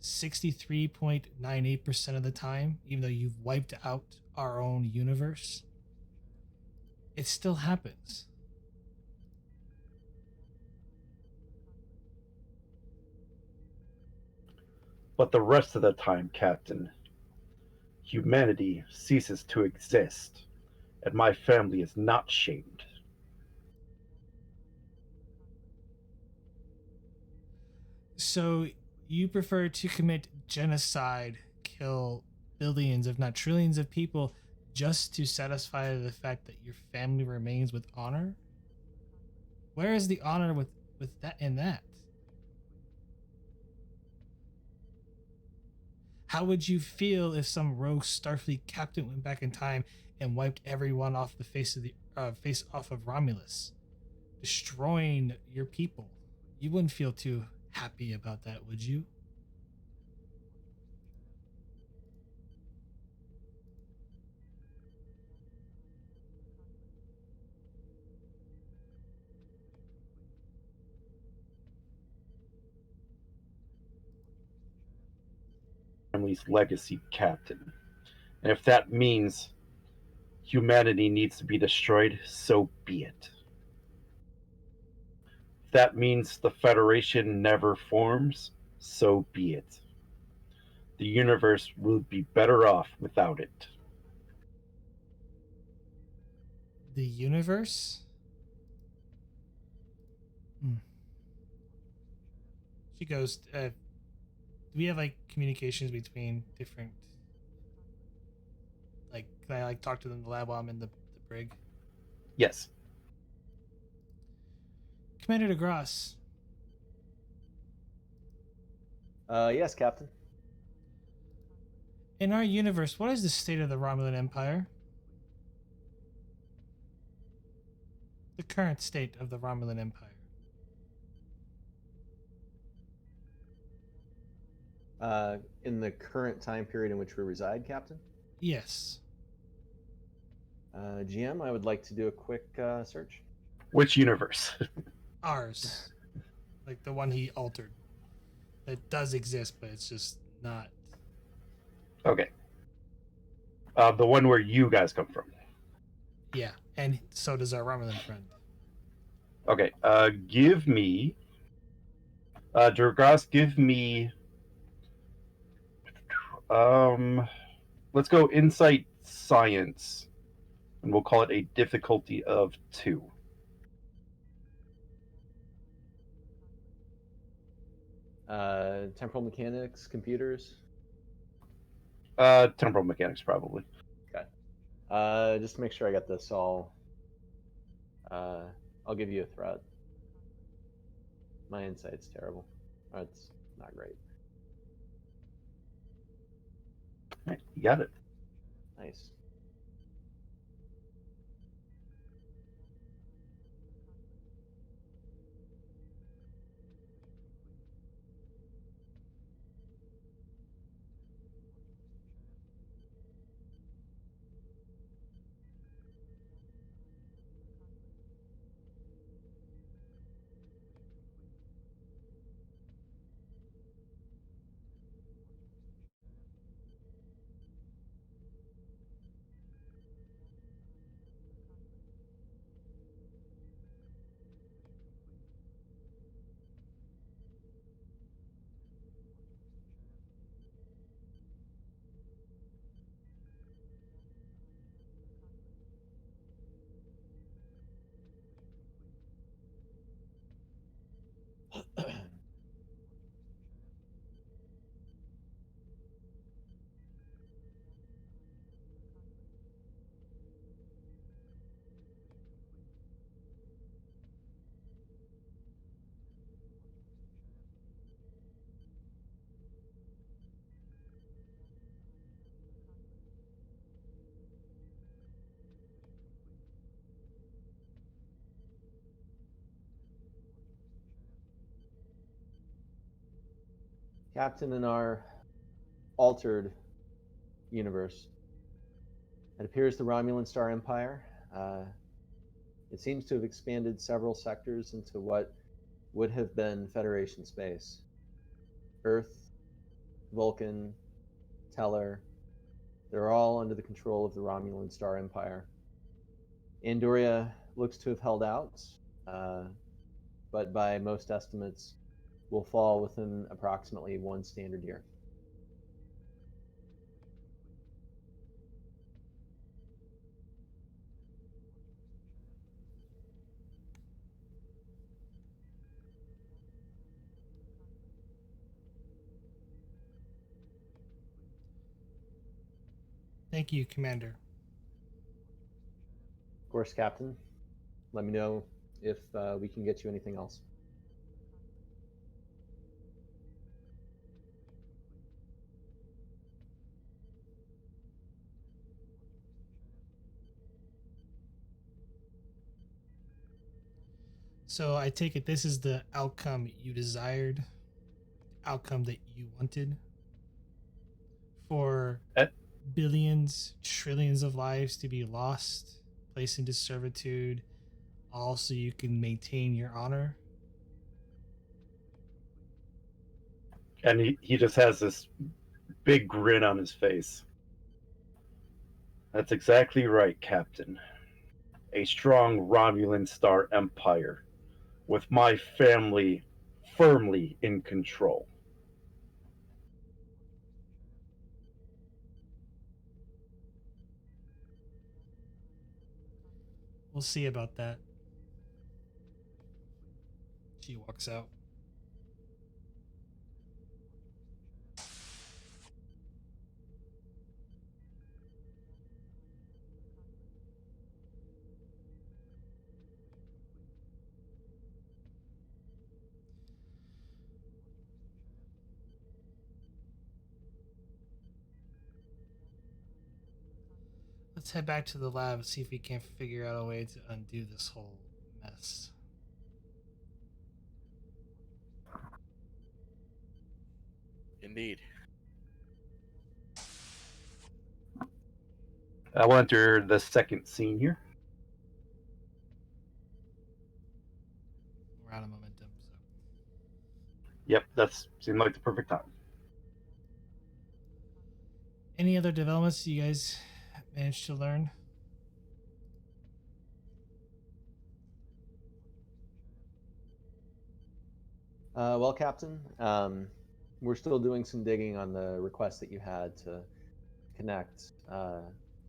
63.98% of the time, even though you've wiped out our own universe? It still happens. But the rest of the time, Captain, humanity ceases to exist, and my family is not shamed. So you prefer to commit genocide, kill billions, if not trillions of people just to satisfy the fact that your family remains with honor? Where is the honor with that in that? How would you feel if some rogue Starfleet captain went back in time and wiped everyone off the face of the face off of Romulus, destroying your people? You wouldn't feel too happy about that, would you? Family's legacy, Captain. And if that means humanity needs to be destroyed, so be it. If that means the Federation never forms, so be it. The universe will be better off without it. The universe? Hmm. She goes, do we have like communications between different, like, can I like talk to them in the lab while I'm in the brig? Yes. Commander DeGrasse, Yes, Captain. in our universe, what is the state of the Romulan Empire? The current state of the Romulan Empire. In the current time period in which we reside, Captain? Yes. GM, I would like to do a quick search. Which universe? Ours. Like the one he altered. That does exist, but it's just not. Okay. The one where you guys come from. Yeah. And so does our Romulan friend. Okay. Give me. Durgas, give me. Um, let's go insight science, and we'll call it a difficulty of 2. Temporal mechanics, computers. Temporal mechanics, probably. Okay. Just to make sure I got this all. I'll give you a threat. My insight's terrible. Oh, it's not great. Right, you got it. Nice. Captain, in our altered universe, It appears the Romulan Star Empire. It seems to have expanded several sectors into what would have been Federation space. Earth, Vulcan, Teller, they're all under the control of the Romulan Star Empire. Andoria looks to have held out, but by most estimates, will fall within approximately 1 standard year. Thank you, Commander. Of course, Captain. Let me know if we can get you anything else. So I take it this is the outcome you desired, outcome that you wanted for Eh, billions, trillions of lives to be lost, placed into servitude, all so you can maintain your honor. And he just has this big grin on his face. That's exactly right, Captain. A strong Romulan Star Empire, with my family firmly in control. We'll see about that. She walks out. Let's head back to the lab and see if we can figure out a way to undo this whole mess. Indeed. I will enter the second scene here. We're out of momentum, so Yep, that seemed like the perfect time. any other developments you guys managed to learn? Well, Captain, we're still doing some digging on the request that you had to connect the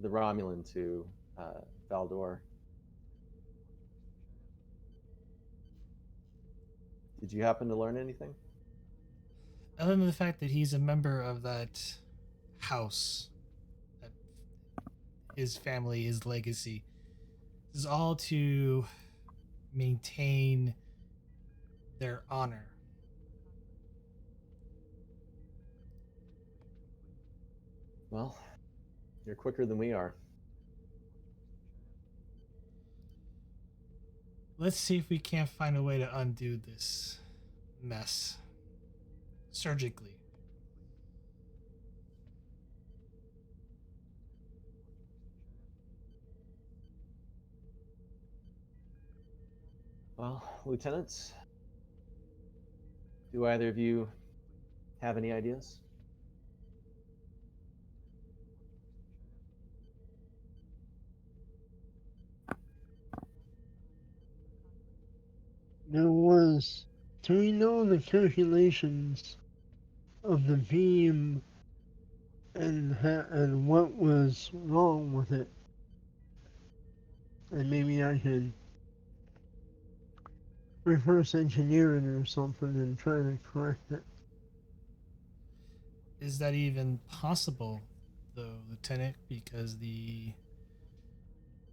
Romulan to Valdor. Did you happen to learn anything? Other than the fact that he's a member of that house, that his family, his legacy, this is all to maintain their honor. Well, you're quicker than we are. Let's see if we can't find a way to undo this mess surgically. Well, lieutenants, do either of you have any ideas? There was. Do we know the calculations of the beam and what was wrong with it? And maybe I could reverse engineer it or something and try to correct it. Is that even possible, though, Lieutenant? Because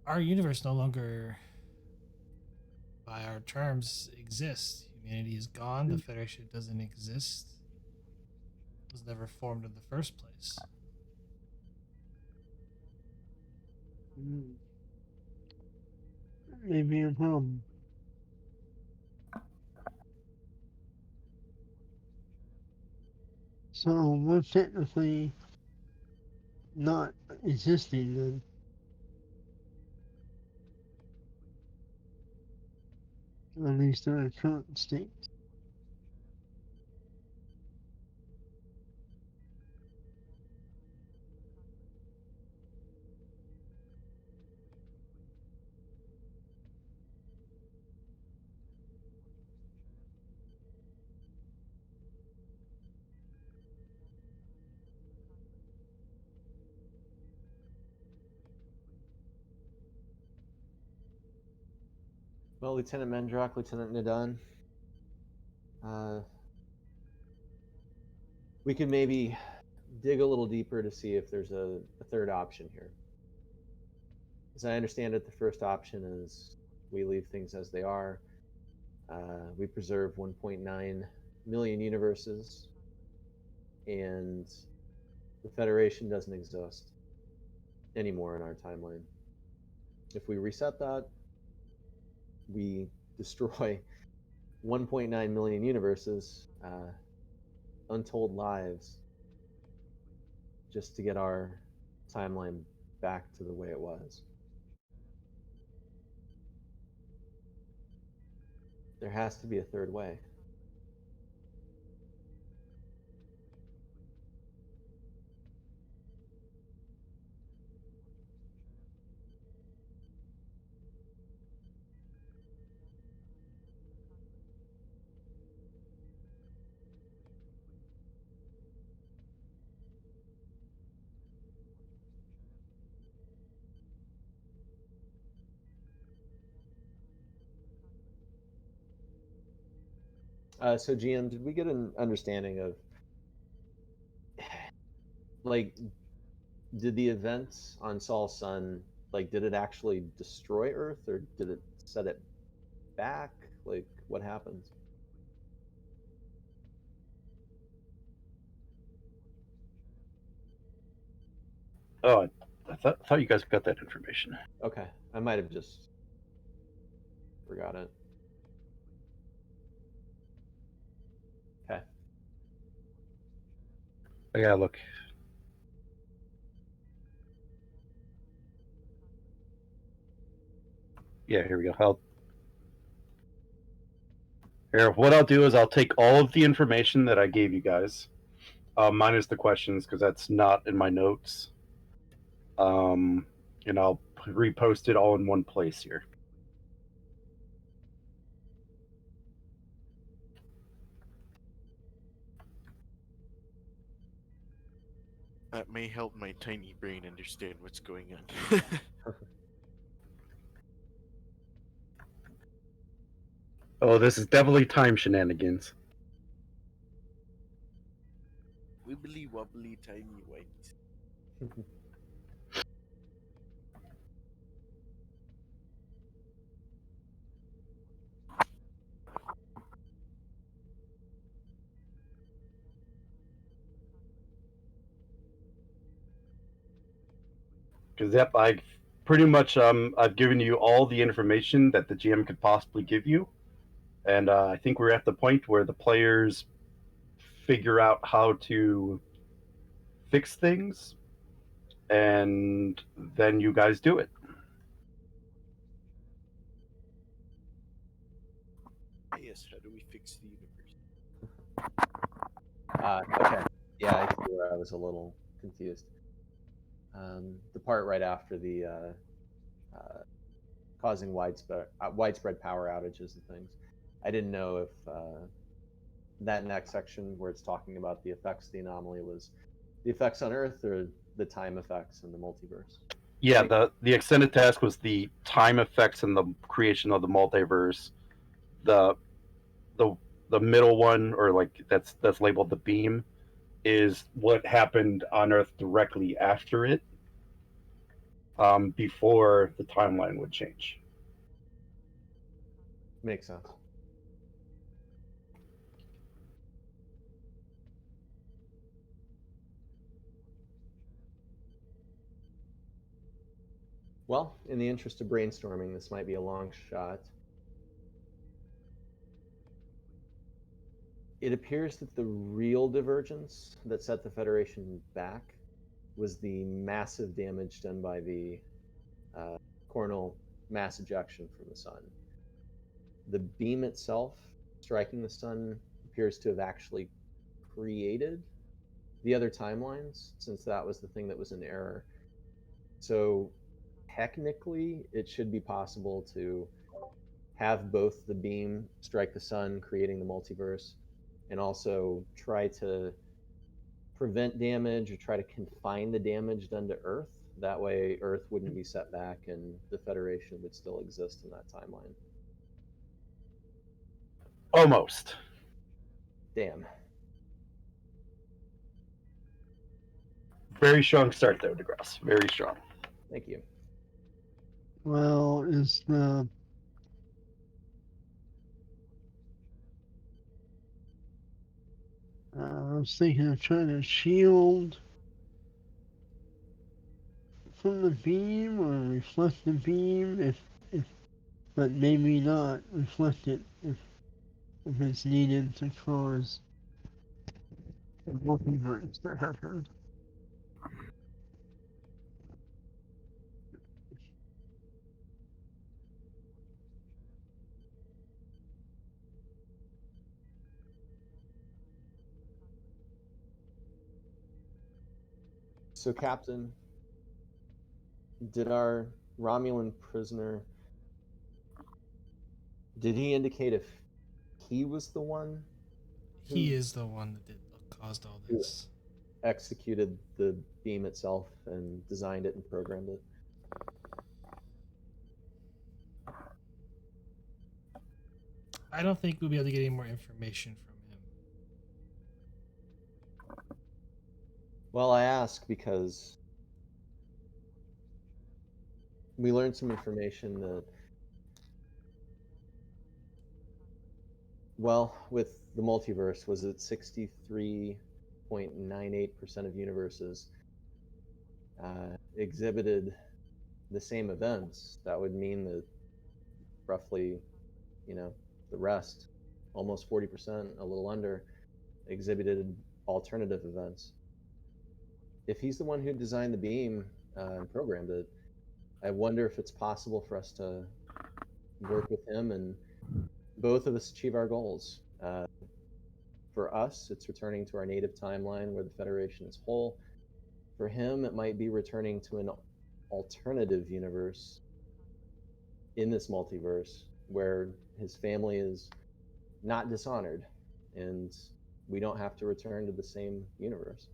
our universe no longer, by our terms, exists. Humanity is gone. The Federation doesn't exist. It was never formed in the first place. Maybe a problem. So we're technically not existing then. at least in our current state. Well, Lieutenant Mendrock, Lieutenant Nadon, we could maybe dig a little deeper to see if there's a third option here. As I understand it, the first option is we leave things as they are. We preserve 1.9 million universes, and the Federation doesn't exist anymore in our timeline. If we reset that, we destroy 1.9 million universes, untold lives, just to get our timeline back to the way it was. There has to be a third way. So GM, did we get an understanding of, like, did the events on Saul's Sun, like, did it actually destroy Earth, or did it set it back? Like, what happens? Oh, I thought you guys got that information. Okay, I might have just forgot it. Okay. I gotta look. Yeah, here we go. What I'll do is I'll take all of the information that I gave you guys, minus the questions because that's not in my notes, and I'll repost it all in one place here. That may help my tiny brain understand what's going on. Oh, this is definitely time shenanigans. Wibbly wobbly tiny white. Because yep, I pretty much I've given you all the information that the GM could possibly give you, and I think we're at the point where the players figure out how to fix things, and then you guys do it. Yes, how do we fix the universe? Okay. Yeah, I see where I was a little confused. The part right after the causing widespread power outages and things. I didn't know if that next section where it's talking about the effects of the anomaly was the effects on Earth or the time effects in the multiverse. Yeah, the extended task was the time effects and the creation of the multiverse. The the the middle one, or like that's labeled the beam, is what happened on Earth directly after it, before the timeline would change. Makes sense. Well, in the interest of brainstorming, this might be a long shot. It appears that the real divergence that set the Federation back was the massive damage done by the coronal mass ejection from the sun. the beam itself striking the sun appears to have actually created the other timelines, since that was the thing that was in error. So technically, it should be possible to have both the beam strike the sun, creating the multiverse, and also try to prevent damage or try to confine the damage done to Earth. That way, Earth wouldn't be set back and the Federation would still exist in that timeline. Almost. Damn. Very strong start, though, DeGrasse. Very strong. Thank you. Well, is the I was thinking of trying to shield from the beam or reflect the beam if but maybe not reflect it if it's needed to cause a multiverse to happen. So, Captain, did our Romulan prisoner, did he indicate if he was the one He is the one that caused all who this. executed the beam itself and designed it and programmed it? I don't think we'll be able to get any more information from him. Well, I ask because we learned some information that, well, with the multiverse, was it 63.98% of universes exhibited the same events? That would mean that roughly, the rest, almost 40%, a little under, exhibited alternative events. If he's the one who designed the beam and programmed it, I wonder if it's possible for us to work with him and both of us achieve our goals. For us, it's returning to our native timeline where the Federation is whole. For him, it might be returning to an alternative universe in this multiverse where his family is not dishonored and we don't have to return to the same universe.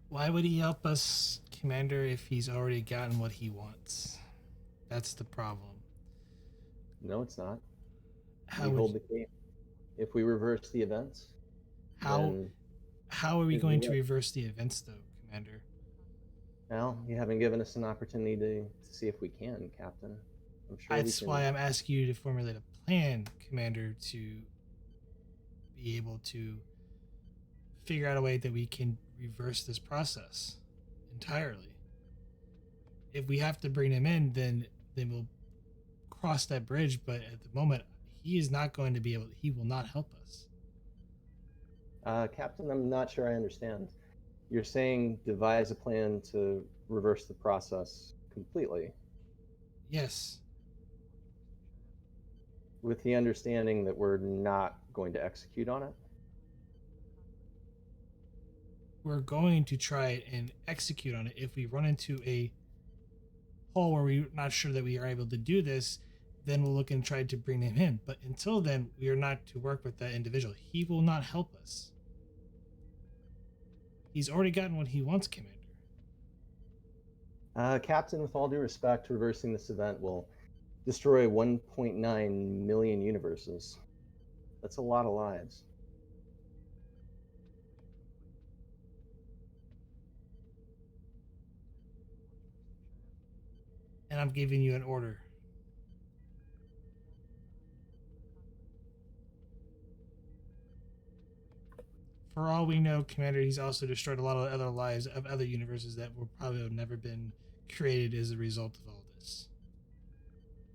Why would he help us, Commander, if he's already gotten what he wants? That's the problem. No, it's not. How We would hold the key. If we reverse the events, how then how are we here's going the to way. reverse the events, though, Commander? Well, you haven't given us an opportunity to see if we can, Captain. I'm sure we That's can. why I'm asking you to formulate a plan, Commander, to be able to figure out a way that we can reverse this process entirely. If we have to bring him in, then we'll cross that bridge. But at the moment, he is not going to be able. He will not help us. Captain, I'm not sure I understand. You're saying devise a plan to reverse the process completely, Yes, with the understanding that we're not going to execute on it? we're going to try it and execute on it. If we run into a hole where we're not sure that we are able to do this, then we'll look and try to bring him in. But until then, we are not to work with that individual. He will not help us. He's already gotten what he wants, Commander. Captain, with all due respect, reversing this event will destroy 1.9 million universes. That's a lot of lives. And I'm giving you an order. For all we know, Commander, he's also destroyed a lot of other lives of other universes that will probably have never been created as a result of all this.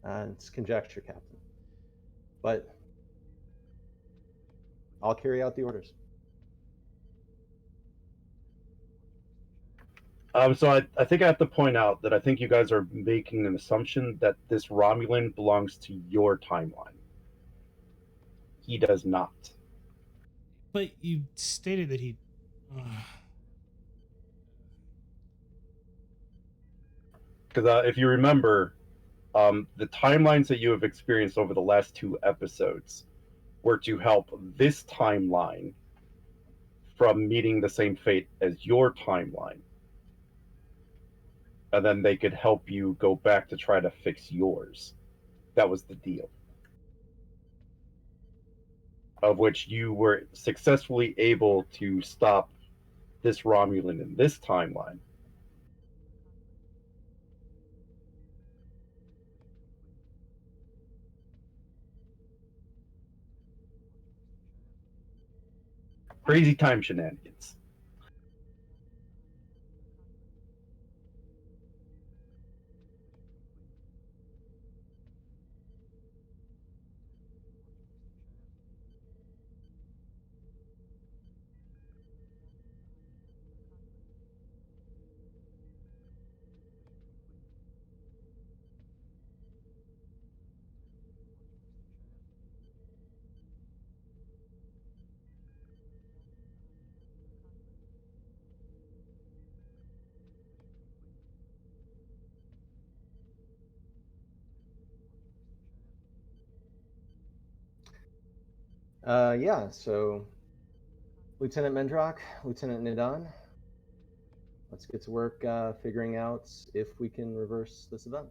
It's conjecture, Captain. But I'll carry out the orders. So I think I have to point out that I think you guys are making an assumption that this Romulan belongs to your timeline. He does not. But you stated that he. Because if you remember, the timelines that you have experienced over the last 2 episodes were to help this timeline from meeting the same fate as your timeline. And then they could help you go back to try to fix yours. That was the deal. Of which you were successfully able to stop this Romulan in this timeline. Crazy time shenanigans. Yeah, so Lieutenant Mendrock, Lieutenant Nidan, let's get to work figuring out if we can reverse this event.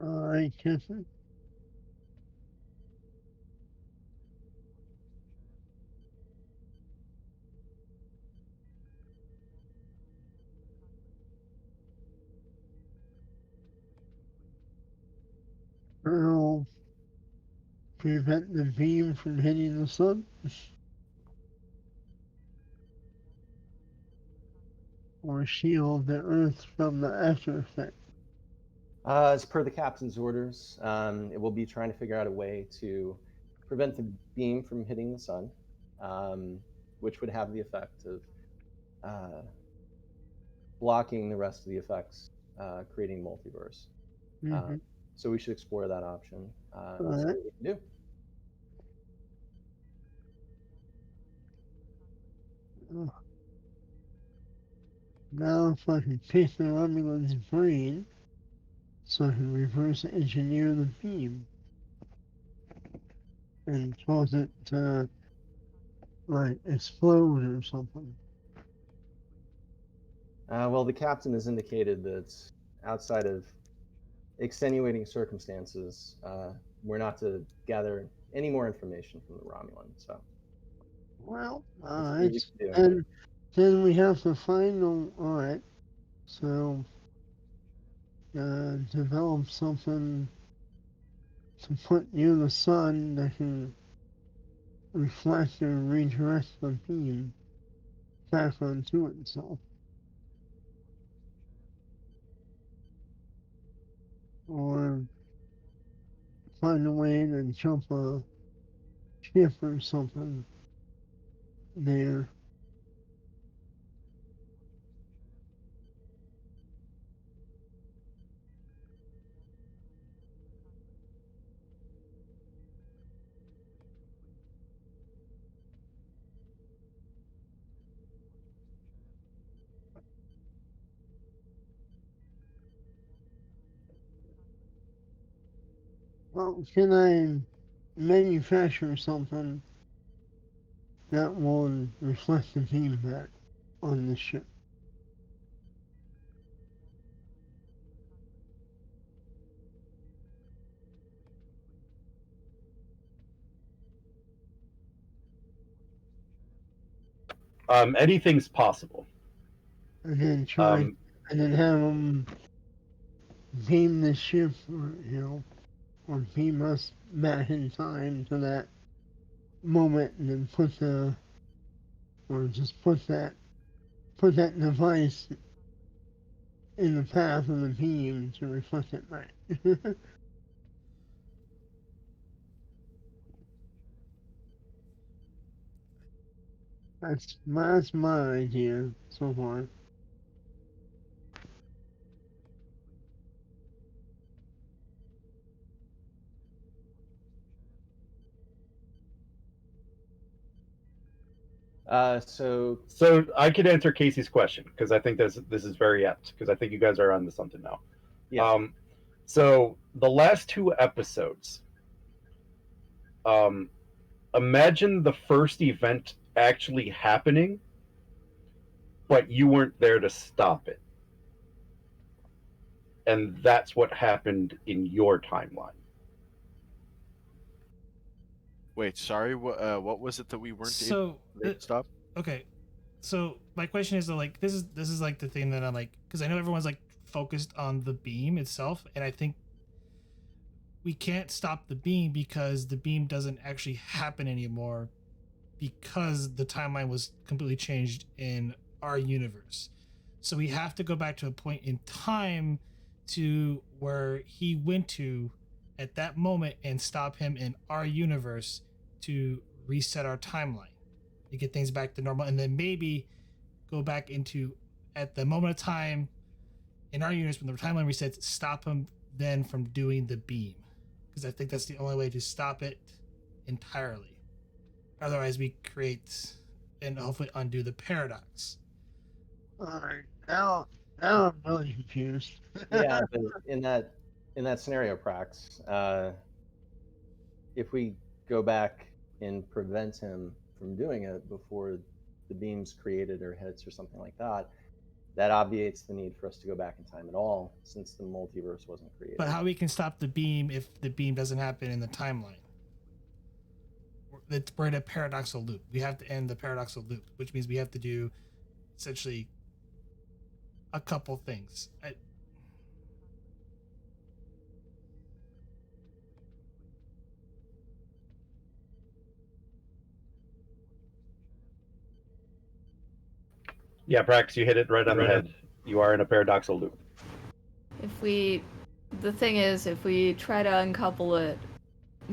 Alright, Captain. I'll prevent the beam from hitting the sun. Or shield the Earth from the after effect. As per the captain's orders, it will be trying to figure out a way to prevent the beam from hitting the sun, which would have the effect of blocking the rest of the effects, creating multiverse. Mm-hmm. So we should explore that option and see Alright. what we can do. Now if I can pick the Romulan's brain, so I can reverse engineer the beam and cause it to like explode or something. Well, the captain has indicated that outside of extenuating circumstances, we're not to gather any more information from the Romulan. So Well, let's see what we alright. can do. And then we have to find them. Alright. So develop something to put near the sun that can reflect and redirect the beam back onto itself. Or find a way to jump a ship or something there. Well, can I manufacture something that will reflect the beam back on the ship? Anything's possible. And then try, and then have them beam the ship, or beam us back in time to that moment, and then put that device in the path of the beam to reflect it back. That's my idea so far. So So I could answer Casey's question because I think this is very apt because I think you guys are onto something now. yeah, So the last two episodes, um, imagine the first event actually happening, but you weren't there to stop it, and that's what happened in your timeline. Wait, sorry. What was it that we weren't able So to stop? okay, so my question is like this is like the thing that I'm like, because I know everyone's like focused on the beam itself, and I think we can't stop the beam because the beam doesn't actually happen anymore because the timeline was completely changed in our universe. So we have to go back to a point in time to where he went to at that moment and stop him in our universe to reset our timeline to get things back to normal, and then maybe go back into at the moment of time in our universe when the timeline resets, stop him then from doing the beam, because I think that's the only way to stop it entirely. Otherwise, we create and hopefully undo the paradox. Alright, now I'm really confused. yeah. But in that scenario, Prax, if we go back and prevent him from doing it before the beam's created or hits or something like that, that obviates the need for us to go back in time at all, since the multiverse wasn't created. But how we can stop the beam if the beam doesn't happen in the timeline? We're in a paradoxical loop. We have to end the paradoxical loop, which means we have to do essentially a couple things. Yeah, Prax, you hit it right on the head. You are in a paradoxical loop. The thing is, if we try to uncouple it,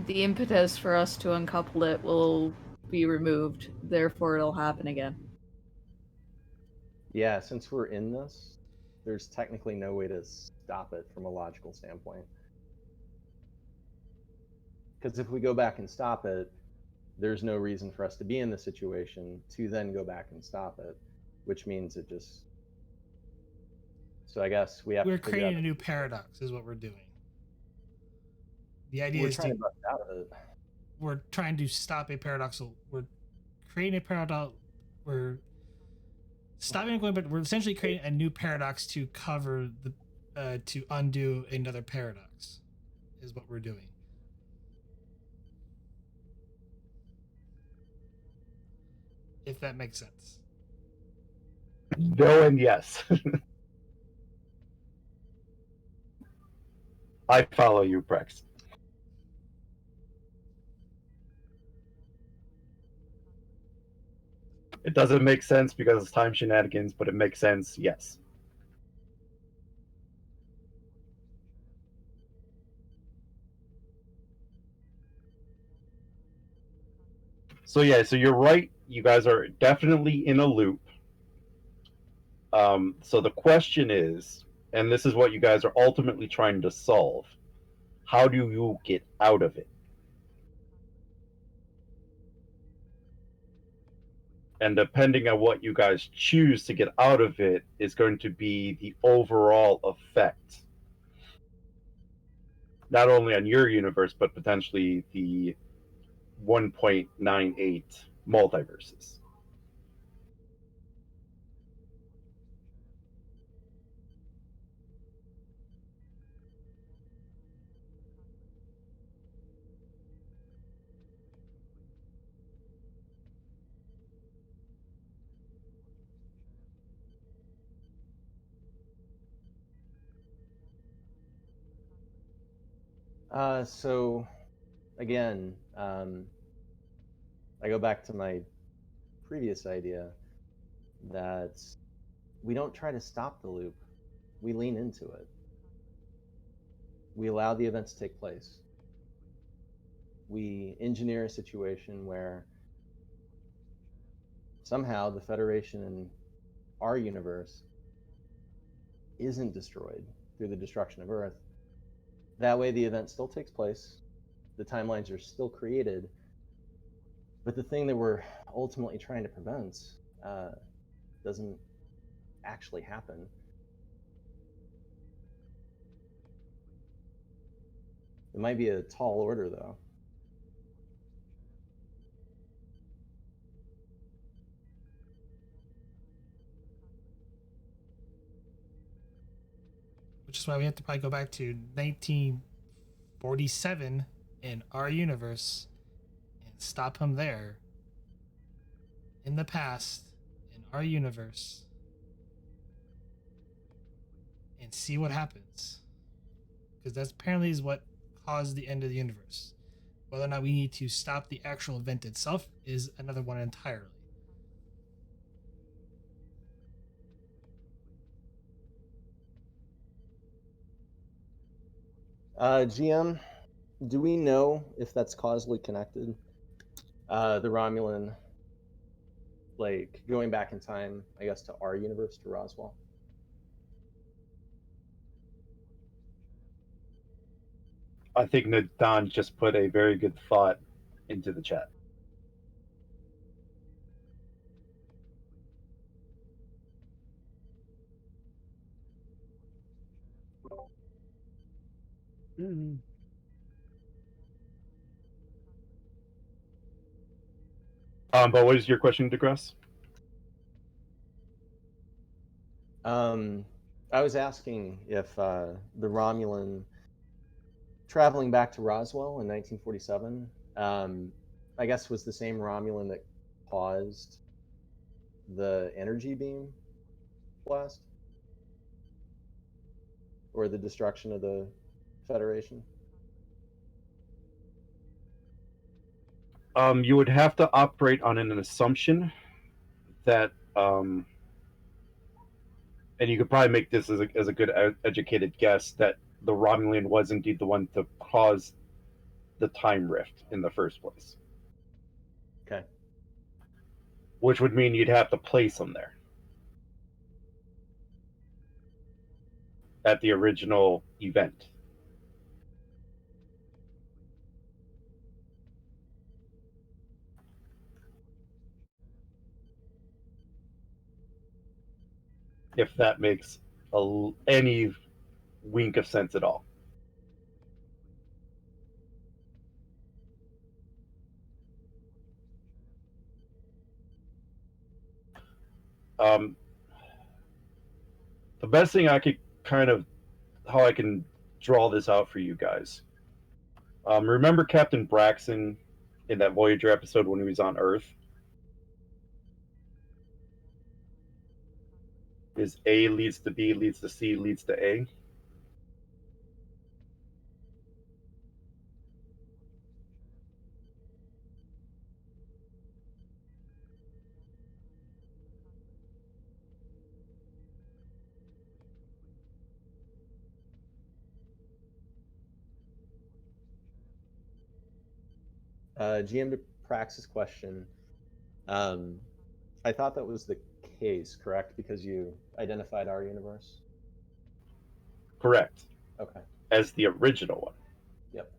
the impetus for us to uncouple it will be removed. Therefore, it'll happen again. Yeah, since we're in this, there's technically no way to stop it from a logical standpoint. Because if we go back and stop it, there's no reason for us to be in the situation to then go back and stop it, which means it just. So I guess we have We're to figure creating out a new paradox, is what we're doing. The idea we're is trying to bust out of it. we're trying to stop a paradoxical. We're creating a paradox. We're stopping it going, but we're essentially creating a new paradox to cover the to undo another paradox, is what we're doing. If that makes sense. No and yes. I follow you, Prex. It doesn't make sense because it's time shenanigans, but it makes sense, yes. So yeah, so you're right. You guys are definitely in a loop. So the question is, and this is what you guys are ultimately trying to solve, how do you get out of it? And depending on what you guys choose to get out of it is going to be the overall effect. Not only on your universe, but potentially the 1.98 multiverses. So again, I go back to my previous idea that we don't try to stop the loop, we lean into it. We allow the events to take place. We engineer a situation where somehow the Federation in our universe isn't destroyed through the destruction of Earth. That way, the event still takes place, the timelines are still created, but the thing that we're ultimately trying to prevent doesn't actually happen. It might be a tall order, though. Which is why we have to probably go back to 1947 in our universe and stop him there. In the past, in our universe, and see what happens. Because that's apparently is what caused the end of the universe. Whether or not we need to stop the actual event itself is another one entirely. GM, do we know if that's causally connected? The Romulan, like going back in time, I guess, to our universe, to Roswell? I think that Don just put a very good thought into the chat. Mm. But what is your question, DeGrasse? I was asking if the Romulan traveling back to Roswell in 1947, I guess, was the same Romulan that caused the energy beam blast or the destruction of the Federation. You would have to operate on an assumption that, and you could probably make this as a good educated guess, that the Romulan was indeed the one to cause the time rift in the first place. Okay. Which would mean you'd have to place him there at the original event. If that makes any wink of sense at all. Um, the best thing I could how I can draw this out for you guys. Remember Captain Braxton in that Voyager episode when he was on Earth? Is A leads to B, leads to C, leads to A. GM to Praxis question. I thought that was the case, correct? Because you identified our universe? Correct. Okay. As the original one. Yep.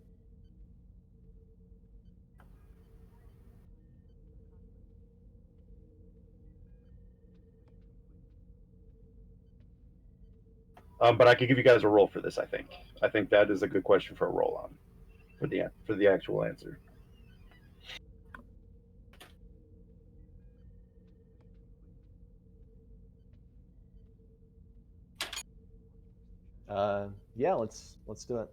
But I could give you guys a roll for this. I think that is a good question for a roll on for the actual answer. Yeah, let's do it.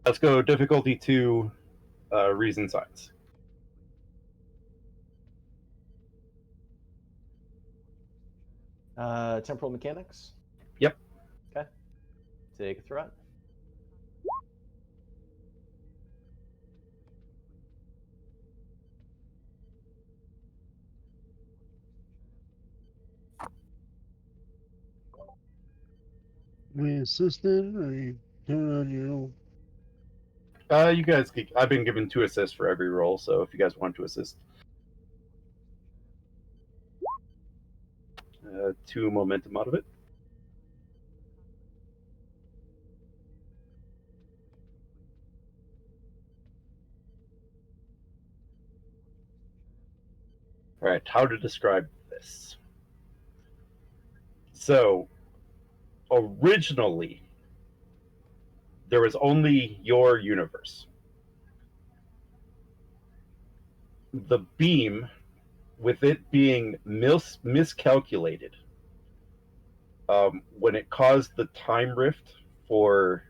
Let's go difficulty 2, reason science. Temporal mechanics? Yep. Okay. take a threat. My assistant, I turn on your own. You guys, I've been given 2 assists for every roll, so if you guys want to assist, 2 momentum out of it. All right, how to describe this? So, originally, there was only your universe. The beam, with it being miscalculated, when it caused the time rift for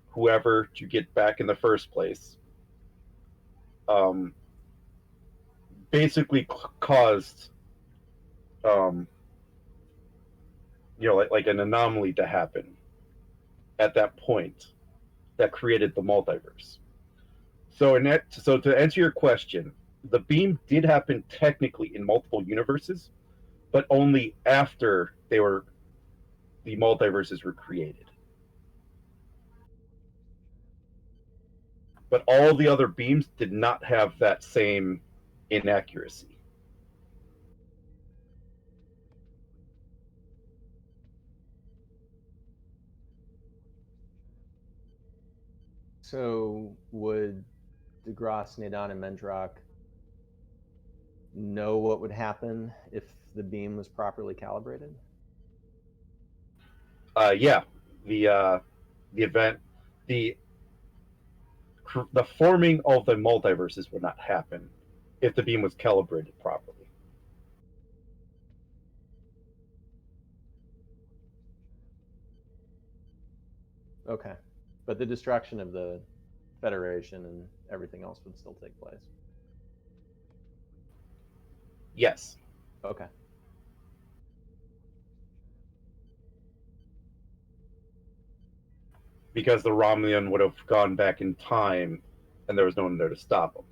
whoever to get back in the first place, um, basically caused like an anomaly to happen at that point that created the multiverse. So to answer your question, the beam did happen technically in multiple universes, but only after the multiverses were created. But all the other beams did not have that same inaccuracy. So would DeGrasse, Nadon, and Mendrock know what would happen if the beam was properly calibrated? Yeah, the event, the the forming of the multiverses would not happen if the beam was calibrated properly. Okay. But the destruction of the Federation and everything else would still take place. Yes. Okay. Because the Romulan would have gone back in time and there was no one there to stop them.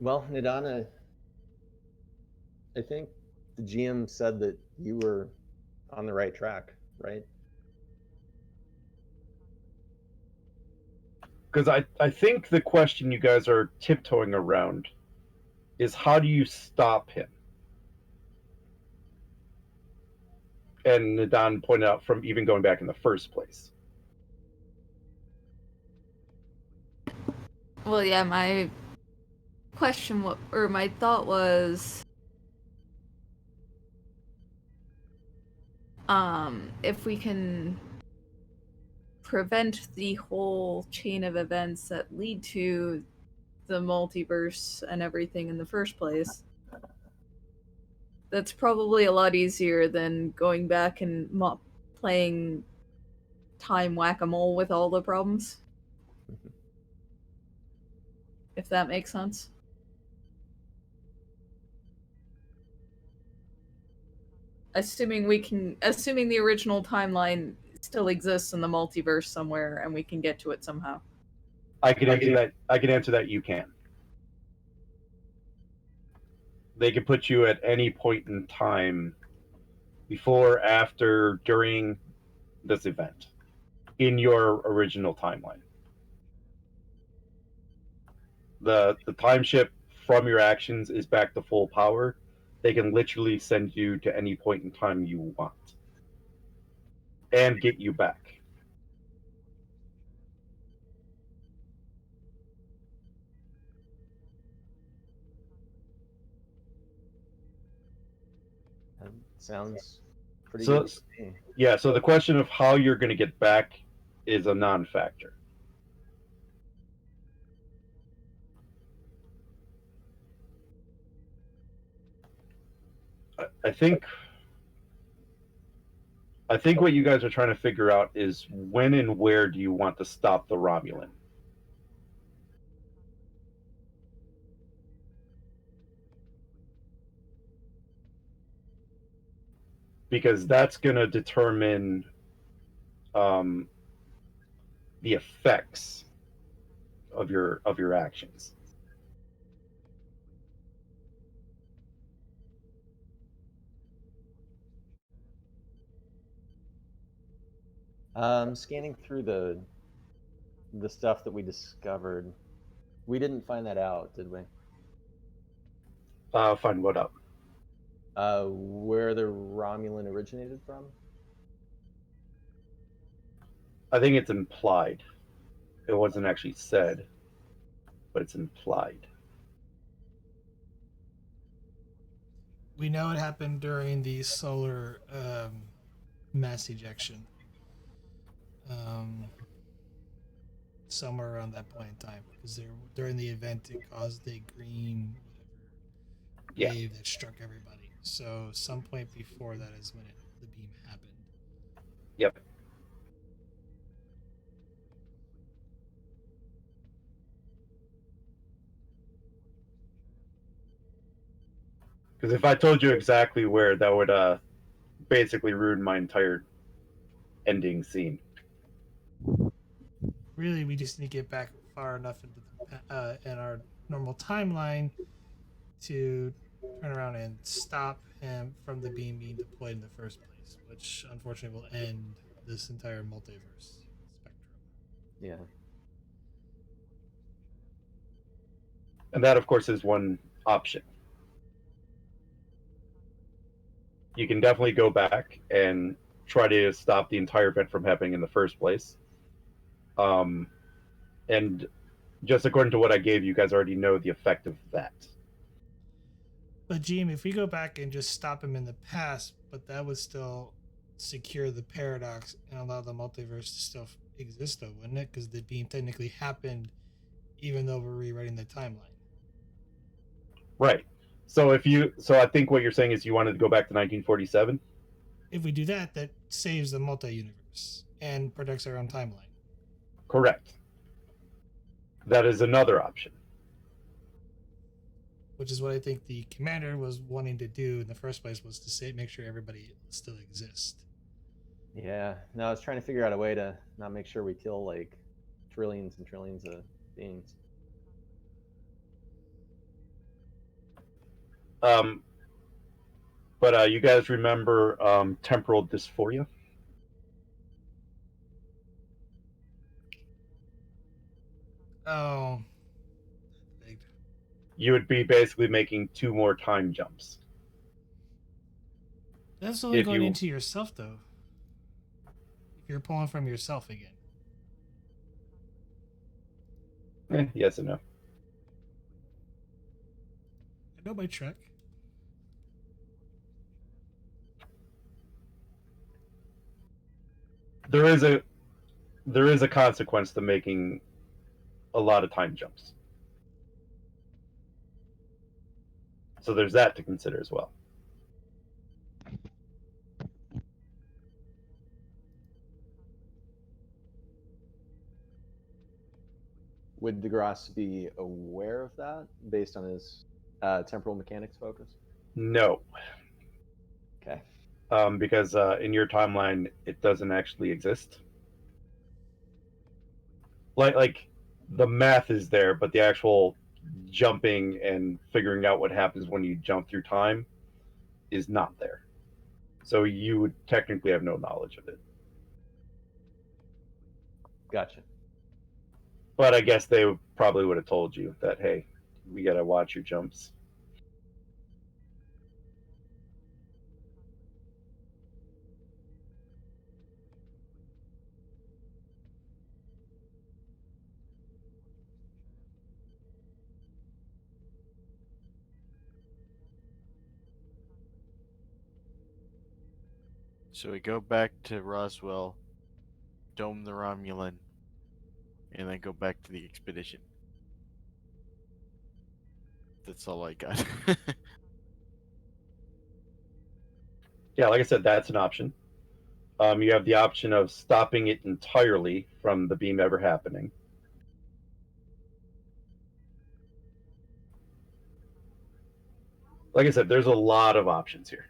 Well, Nidana, I think the GM said that you were on the right track, right? Because I think the question you guys are tiptoeing around is how do you stop him? And Nadan pointed out from even going back in the first place. Well, yeah, my question or my thought was if we can prevent the whole chain of events that lead to the multiverse and everything in the first place, that's probably a lot easier than going back and playing time whack-a-mole with all the problems. If that makes sense. Assuming the original timeline still exists in the multiverse somewhere and we can get to it somehow. I can answer that you can. They can put you at any point in time before, after, during this event in your original timeline. The time ship from your actions is back to full power. They can literally send you to any point in time you want and get you back. That sounds pretty So, good to me. yeah, so the question of how you're going to get back is a non-factor. I think I think what you guys are trying to figure out is when and where do you want to stop the Romulan? Because that's going to determine um, the effects of your actions. Scanning through the stuff that we discovered, we didn't find that out, did we? Find what up? Where the Romulan originated from? I think it's implied. It wasn't actually said, but it's implied. We know it happened during the solar mass ejection. Somewhere around that point in time, because during the event it caused a green whatever wave that struck everybody. So some point before that is when the beam happened. Yep. Because if I told you exactly where, that would basically ruin my entire ending scene. Really, we just need to get back far enough into in our normal timeline to turn around and stop him from the beam being deployed in the first place, which unfortunately will end this entire multiverse spectrum. Yeah. And that, of course, is one option. You can definitely go back and try to stop the entire event from happening in the first place. And just according to what I gave you guys already know the effect of that. But Jim, if we go back and just stop him in the past, but that would still secure the paradox and allow the multiverse to still exist, though, wouldn't it? Because the beam technically happened, even though we're rewriting the timeline. Right. So I think what you're saying is you wanted to go back to 1947. If we do that, that saves the multi-universe and protects our own timeline. Correct. That is another option. Which is what I think the commander was wanting to do in the first place, was to make sure everybody still exists. Yeah. No, I was trying to figure out a way to not make sure we kill like trillions and trillions of beings. But you guys remember temporal dysphoria? Oh, you would be basically making 2 more time jumps. That's only going into yourself, though. If you're pulling from yourself again. Yes and no. I know my trick. There is a consequence to making a lot of time jumps. So there's that to consider as well. Would DeGrasse be aware of that based on his temporal mechanics focus? No. Okay. Because in your timeline, it doesn't actually exist. Like the math is there, but the actual jumping and figuring out what happens when you jump through time is not there. So you would technically have no knowledge of it. Gotcha. But I guess they probably would have told you that, hey, we got to watch your jumps. So we go back to Roswell, dome the Romulan, and then go back to the expedition. That's all I got. Yeah, like I said, that's an option. You have the option of stopping it entirely from the beam ever happening. Like I said, there's a lot of options here,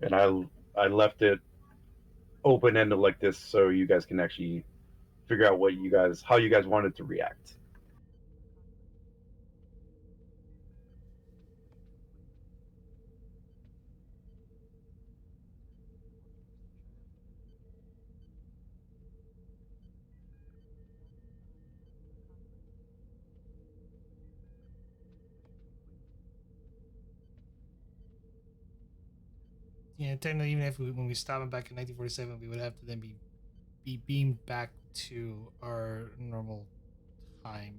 and I left it open ended like this so you guys can actually figure out how you guys wanted to react. Yeah, technically, even if when we stop him back in 1947, we would have to then be beamed back to our normal timeline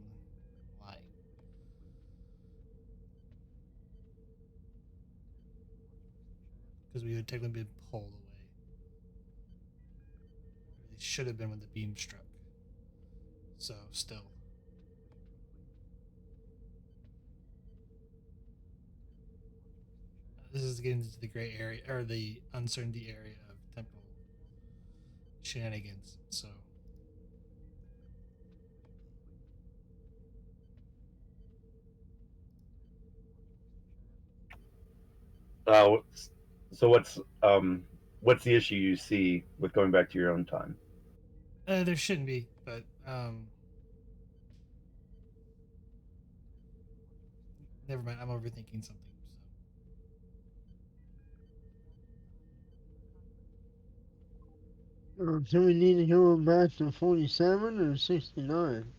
because we would technically been pulled away. Or they should have been when the beam struck. So still. This is getting into the gray area or the uncertainty area of temporal shenanigans. So Uh, so what's the issue you see with going back to your own time? there shouldn't be, but never mind. I'm overthinking something. So we need to go back to 47 or 69?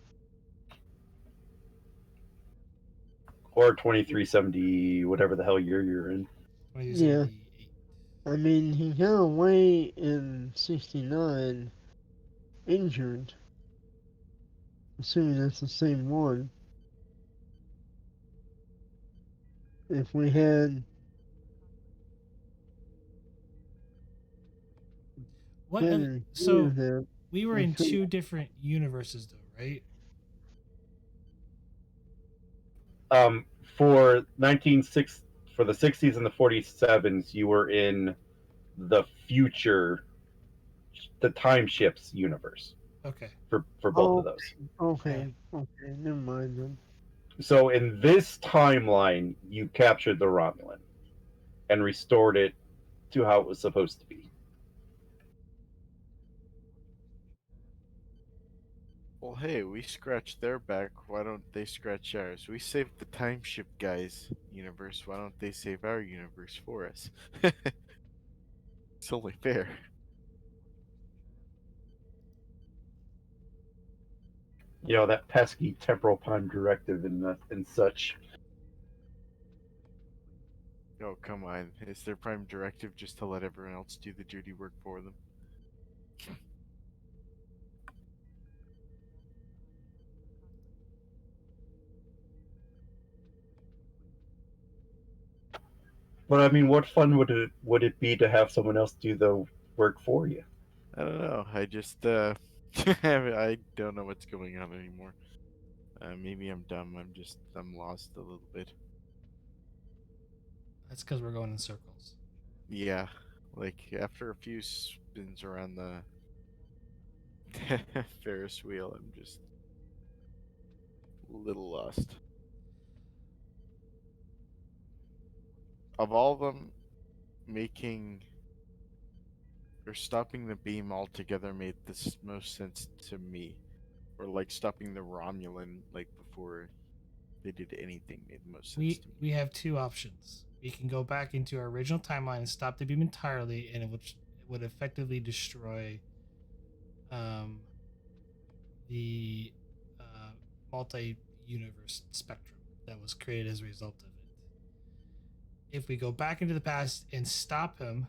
Or 2370, whatever the hell year you're in. 2278. I mean, he got away in 69 injured. Assuming that's the same one. If we had What? better So that, we were we in could. two different universes, though, right? For 196 for the 60s and the 47s, you were in the future, the time ships universe Okay. for both of those. Okay, never mind then. So in this timeline, you captured the Romulan and restored it to how it was supposed to be. Well, hey, we scratched their back. Why don't they scratch ours? We saved the time ship guys' universe. Why don't they save our universe for us? It's only fair. You know, that pesky temporal time directive and such. Oh, come on. Is their prime directive just to let everyone else do the dirty work for them? But I mean, what fun would it be to have someone else do the work for you? I don't know. I just, I don't know what's going on anymore. Maybe I'm dumb. I'm lost a little bit. That's because we're going in circles. Yeah, like after a few spins around the Ferris wheel, I'm just a little lost. Of all of them, making or stopping the beam altogether made the most sense to me. Or like stopping the Romulan like before they did anything made the most sense to me. We have two options. We can go back into our original timeline and stop the beam entirely, and it would effectively destroy the multi-universe spectrum that was created as a result of it. If we go back into the past and stop him,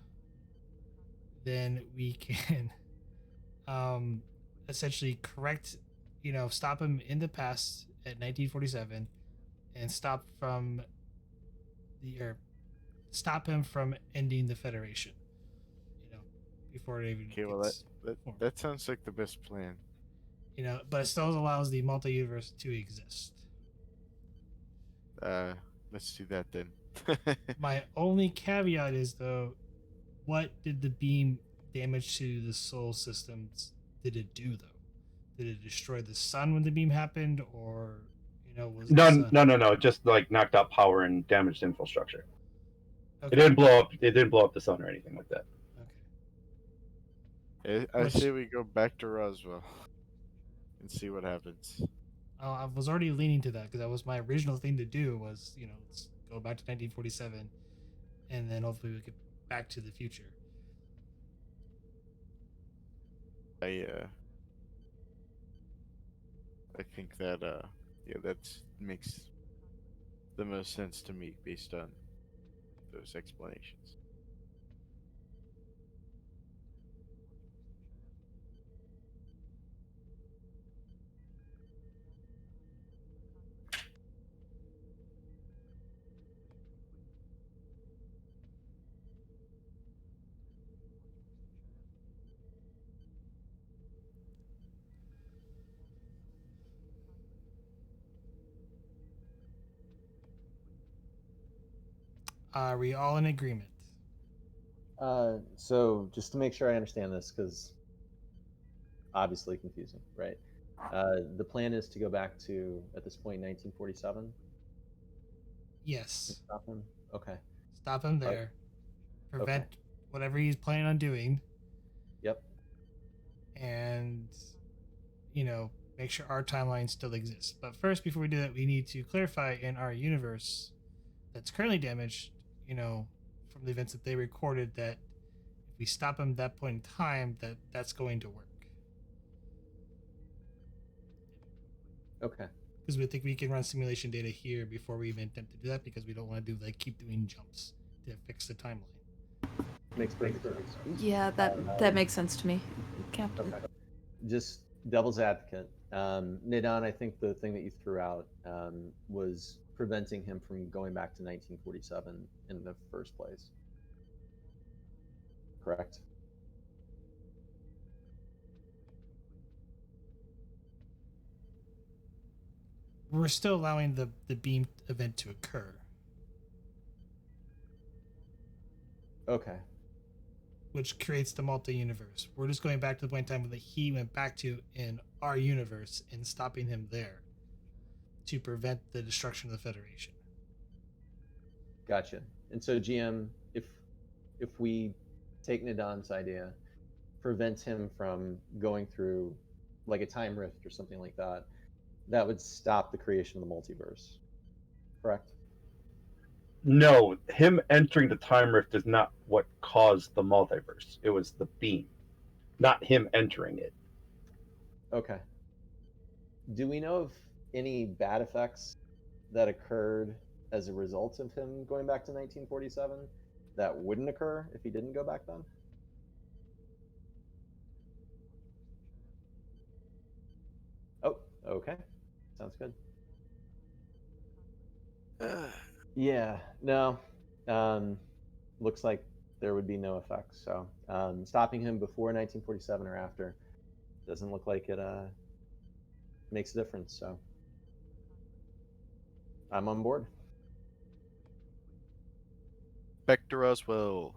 then we can essentially correct, stop him in the past at 1947 and stop him from ending the Federation, before it even Okay, well gets that formed. that sounds like the best plan. But it still allows the multi-universe to exist. Uh, let's do that then. My only caveat is, though, what did the beam damage to the solar systems did it do though? Did it destroy the sun when the beam happened, or was the No, sun? no. Just like knocked out power and damaged infrastructure. Okay. It didn't blow up. It didn't blow up the sun or anything like that. Okay. I Which- say we go back to Roswell and see what happens. I was already leaning to that because that was my original thing to do. Was let's go back to 1947, and then hopefully we get back to the future. I think that that makes the most sense to me based on those explanations. Are we all in agreement? So just to make sure I understand this, because obviously confusing, right? The plan is to go back to, at this point, 1947. Yes. Stop him. Okay. Stop him there. Prevent whatever he's planning on doing. Yep. And make sure our timeline still exists. But first, before we do that, we need to clarify in our universe that's currently damaged, from the events that they recorded, that if we stop them at that point in time, that's going to work. Okay. Because we think we can run simulation data here before we even attempt to do that, because we don't want to keep doing jumps to fix the timeline. Makes perfect sense. Yeah, that makes sense to me, Captain. Okay. Just devil's advocate. Nidan, I think the thing that you threw out was preventing him from going back to 1947 in the first place. Correct? We're still allowing the beam event to occur. Okay. Which creates the multi-universe. We're just going back to the point in time that he went back to in our universe and stopping him there to prevent the destruction of the Federation. Gotcha. And so, GM, if we take Nidan's idea, prevent him from going through like a time rift or something like that, that would stop the creation of the multiverse. Correct? No, him entering the time rift is not what caused the multiverse. It was the beam, not him entering it. Okay. Do we know of any bad effects that occurred as a result of him going back to 1947 that wouldn't occur if he didn't go back then? Oh, okay. Sounds good. Yeah, no. Looks like there would be no effects. So stopping him before 1947 or after doesn't look like it makes a difference. So I'm on board. Back to Roswell.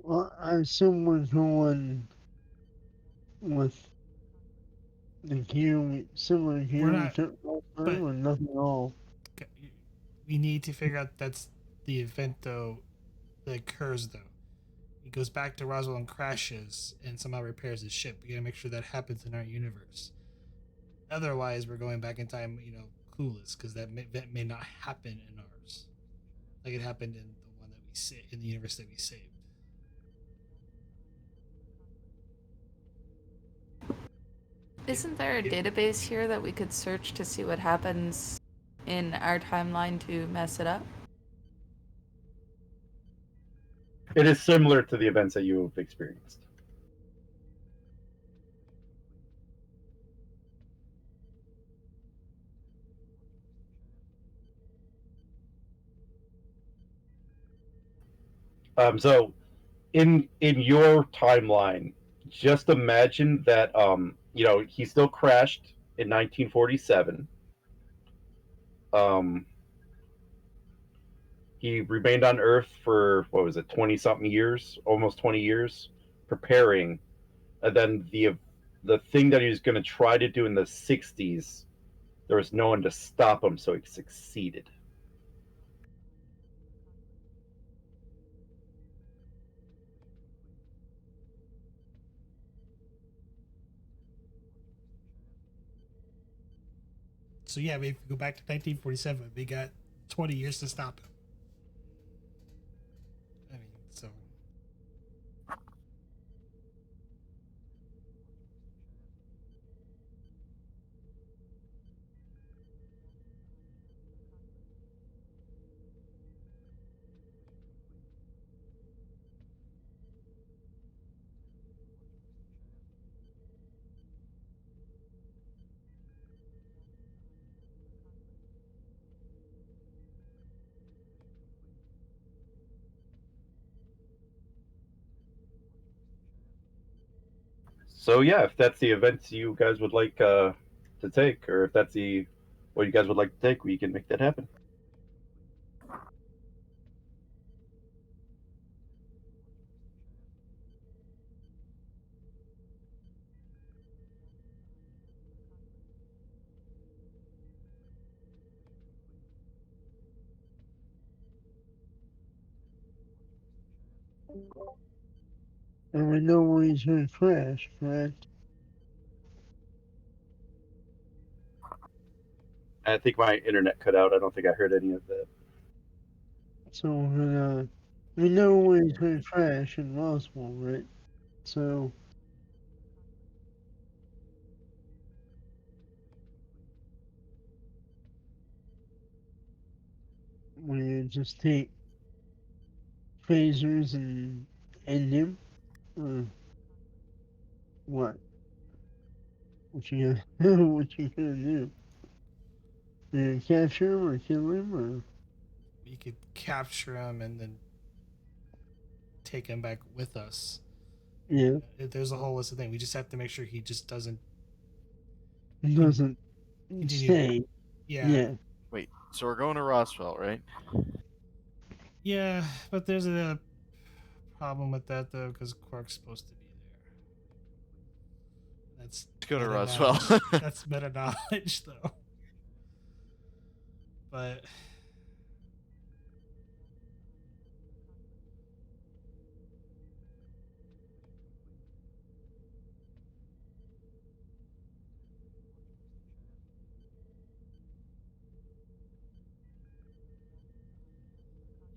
Well, I assume we're going with the gear, similar gear We're we not, took last but- time, or nothing at all. We need to figure out that's the event though that occurs though. He goes back to Roswell and crashes and somehow repairs his ship. We gotta make sure that happens in our universe. Otherwise, we're going back in time, clueless, because that event may not happen in ours, like it happened in the one that we in the universe that we saved. Isn't there a database here that we could search to see what happens in our timeline to mess it up? It is similar to the events that you have experienced. So in your timeline, just imagine that he still crashed in 1947. Um, he remained on Earth for what was it, 20 something years, almost 20 years, preparing, and then the thing that he was going to try to do in the 60s, there was no one to stop him, so he succeeded. So yeah, if we go back to 1947, we got 20 years to stop him. I mean, so So yeah, if that's the events you guys would like to take, or if that's the what you guys would like to take, we can make that happen. And we know where he's going to crash, correct? I think my internet cut out. I don't think I heard any of that. So we know where he's going to crash in Roswell, right? So we just take phasers and end him, or what? What you gonna what you gonna do? You gonna capture him or kill him or? we could capture him and then take him back with us. Yeah, There's a whole list of things. We just have to make sure he just doesn't he doesn't continue. stay. Yeah. Yeah, Wait, so we're going to Roswell, right? Yeah, but there's a problem with that though, because Quark's supposed to be there. That's Let's go to meta Roswell. knowledge. That's meta knowledge though. But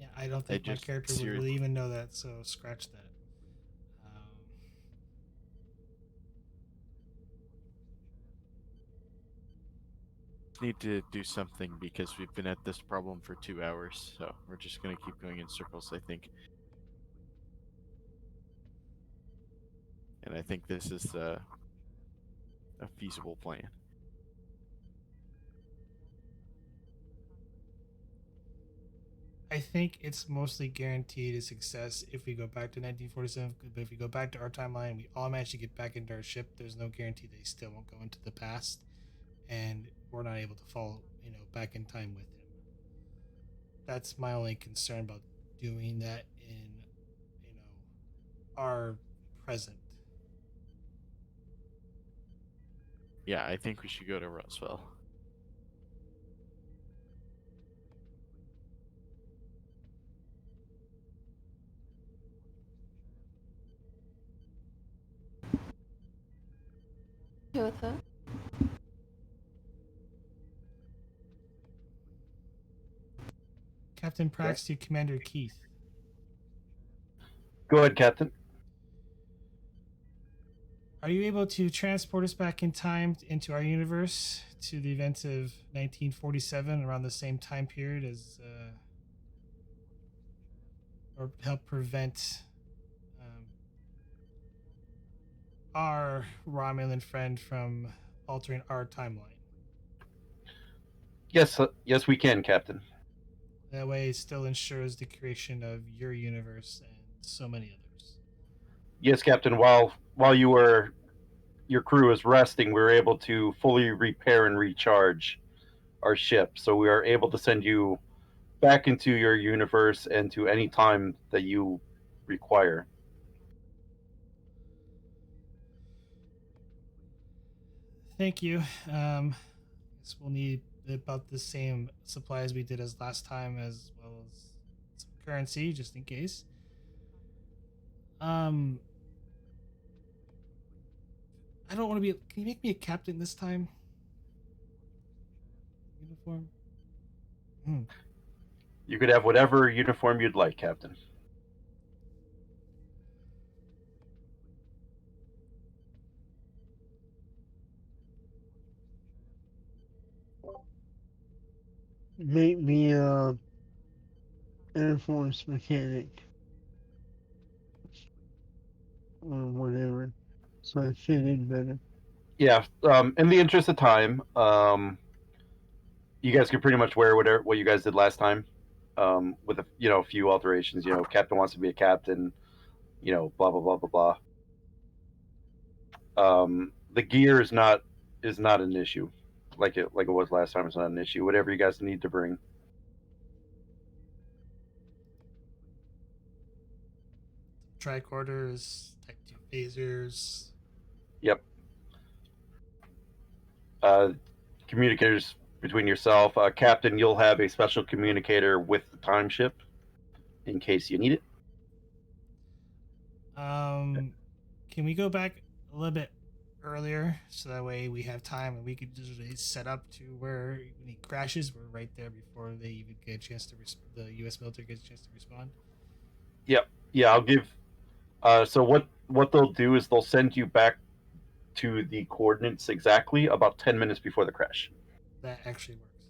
yeah, I don't think my just character would really even know that, so scratch that. need to do something because we've been at this problem for 2 hours, so we're just gonna keep going in circles, I think. And I think this is a feasible plan. I think it's mostly guaranteed a success if we go back to 1947. But if we go back to our timeline, we all manage to get back into our ship. There's no guarantee they still won't go into the past, and we're not able to fall, back in time with him. That's my only concern about doing that in, our present. Yeah, I think we should go to Roswell. Okay with that? Captain Prax to Commander Keith. Go ahead, Captain. Are you able to transport us back in time into our universe to the events of 1947, around the same time period as, or help prevent our Romulan friend from altering our timeline? Yes, yes, we can, Captain. That way, it still ensures the creation of your universe and so many others. Yes, Captain. While your crew was resting, we were able to fully repair and recharge our ship, so we are able to send you back into your universe and to any time that you require. Thank you. Guess we'll need about the same supplies we did as last time, as well as some currency, just in case. Um, I don't want to be. Can you make me a captain this time? Uniform. You could have whatever uniform you'd like, Captain. Make me a Air Force mechanic or whatever, so I fit in better. Yeah. In the interest of time, you guys can pretty much wear whatever what you guys did last time, with a few alterations. Captain wants to be a captain. Blah blah blah blah blah. The gear is not an issue, like it was last time. It's not an issue. Whatever you guys need to bring. Tricorders, Type 2 phasers. Yep. Uh, Communicators between yourself, Captain. You'll have a special communicator with the time ship in case you need it. Can we go back a little bit earlier so that way we have time and we could just set up to where when he crashes, we're right there before they even get a chance to the U.S. military gets a chance to respond. Yep. Yeah, I'll give. So what they'll do is they'll send you back to the coordinates exactly about 10 minutes before the crash. That actually works.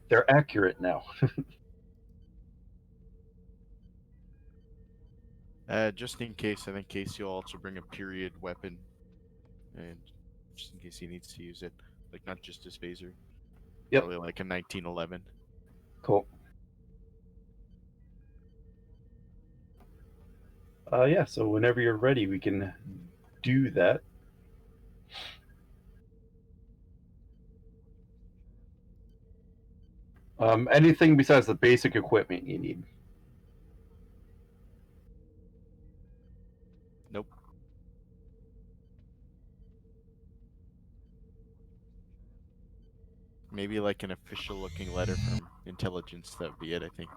They're accurate now. Just in case, I think Casey will also bring a period weapon, and just in case he needs to use it, like not just his phaser. Yep. Probably like a 1911. Cool. Yeah. So whenever you're ready, we can do that. Anything besides the basic equipment you need. Nope. Maybe like an official-looking letter from intelligence. That would be it, I think.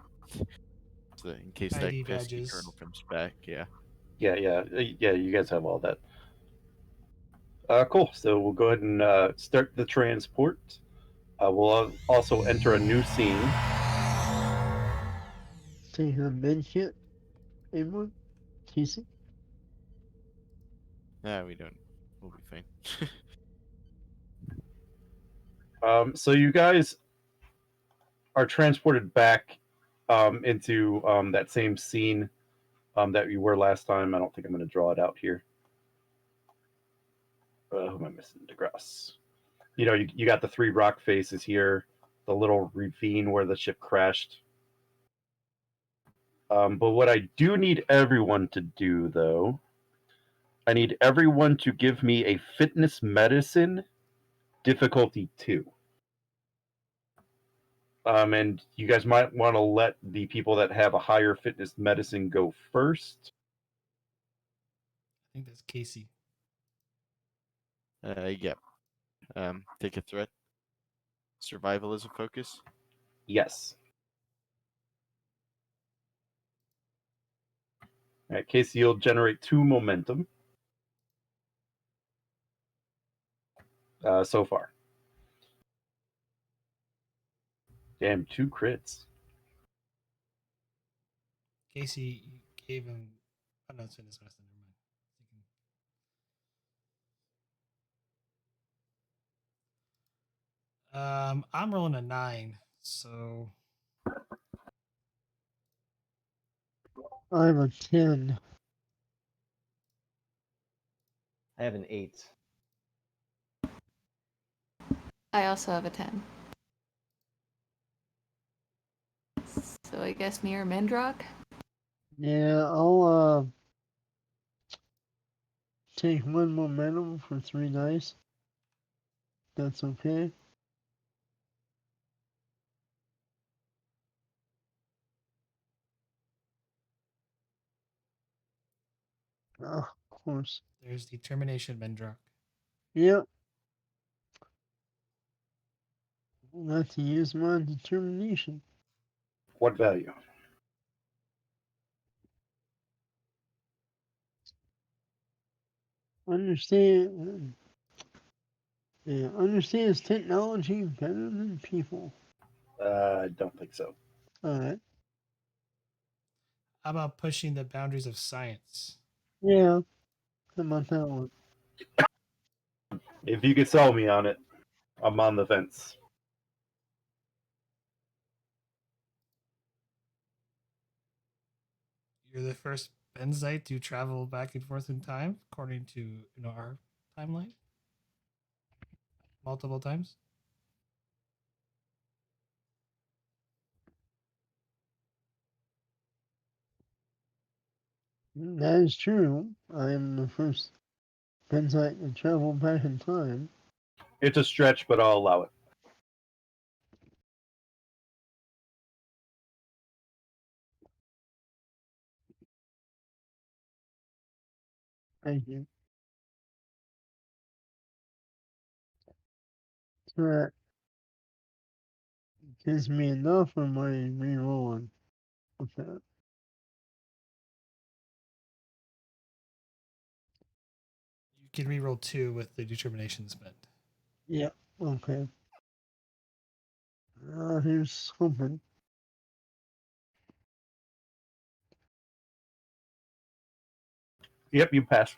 So in case that ID pesky badges. colonel comes back, yeah. Yeah. You guys have all that. Cool. So we'll go ahead and start the transport. We'll also enter a new scene. Take a med kit, anyone? Casey? Nah, we don't. We'll be fine. So you guys are transported back into that same scene that you were last time. I don't think I'm going to draw it out here. Who am I missing? DeGrasse. You got the three rock faces here, the little ravine where the ship crashed. But what I do need everyone to do, though, I need everyone to give me a fitness medicine difficulty 2. And you guys might want to let the people that have a higher fitness medicine go first. I think that's Casey. Yeah. Take a threat. Survival is a focus. Yes. All right, Casey, you'll generate 2 momentum so far. Damn, 2 crits. Casey, you gave him. Oh no, it's in his medicine. Never mind. I'm rolling a 9, so I have a 10. I have an 8. I also have a 10. So I guess me or Mendrock? Yeah, I'll take one momentum for 3 dice. That's okay. Of course. There's determination, Mendrock. Yep. Not to use my determination. What value? Understand. Yeah, understands technology better than people. I don't think so. Alright. How about pushing the boundaries of science? Yeah. How about that one? If you could sell me on it, I'm on the fence. You're the first Benzite to travel back and forth in time, according to our timeline. Multiple times. That is true. I am the first Benzite to travel back in time. It's a stretch, but I'll allow it. Thank you. So that gives me enough for my rerolling with that. You can reroll 2 with the determination spent. Yep. Okay. Here's hoping. Yep, you pass.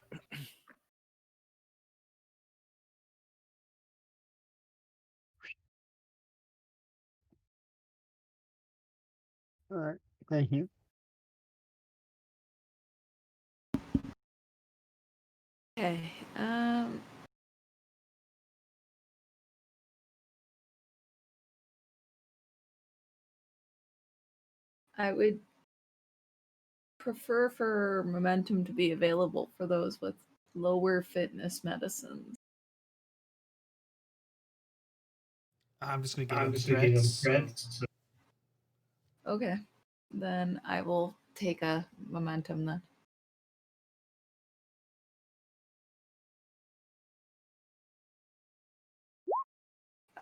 Alright. Thank you. Okay. I would prefer for momentum to be available for those with lower fitness medicines. I'm just going to give him threats. So Okay. Then I will take a momentum then.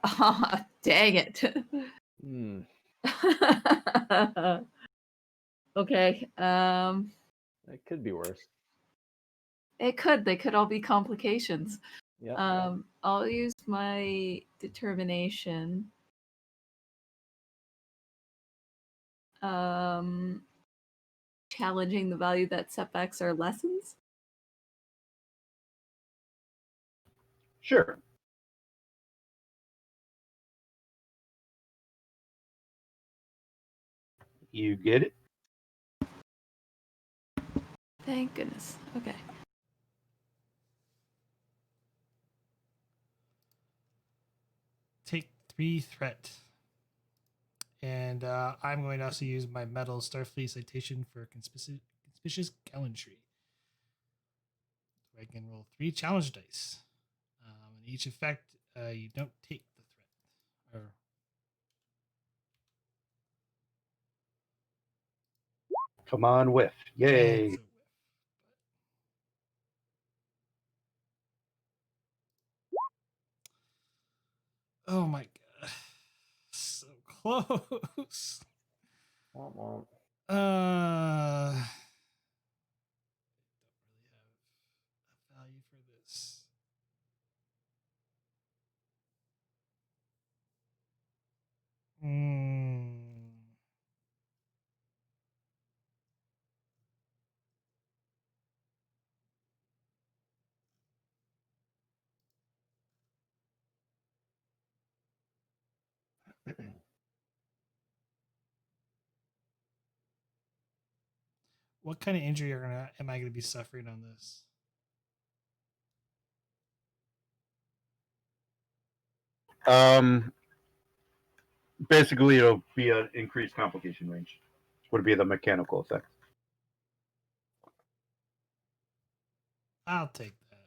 Ah, dang it. Hmm. Okay. It could be worse. It could. They could all be complications. Yeah. I'll use my determination. Challenging the value that setbacks are lessons. Sure. You get it? Thank goodness. Okay. take 3 threat. And I'm going to also use my metal Starfleet citation for conspicuous gallantry. So I can roll 3 challenge dice. And each effect, you don't take the threat. Come on, whiff. Yay. It's a whiff. Oh my god. So close. Womp womp. Don't really have a value for this. What kind of injury am I going to be suffering on this? Basically, it'll be an increased complication range. Would be the mechanical effect. I'll take that.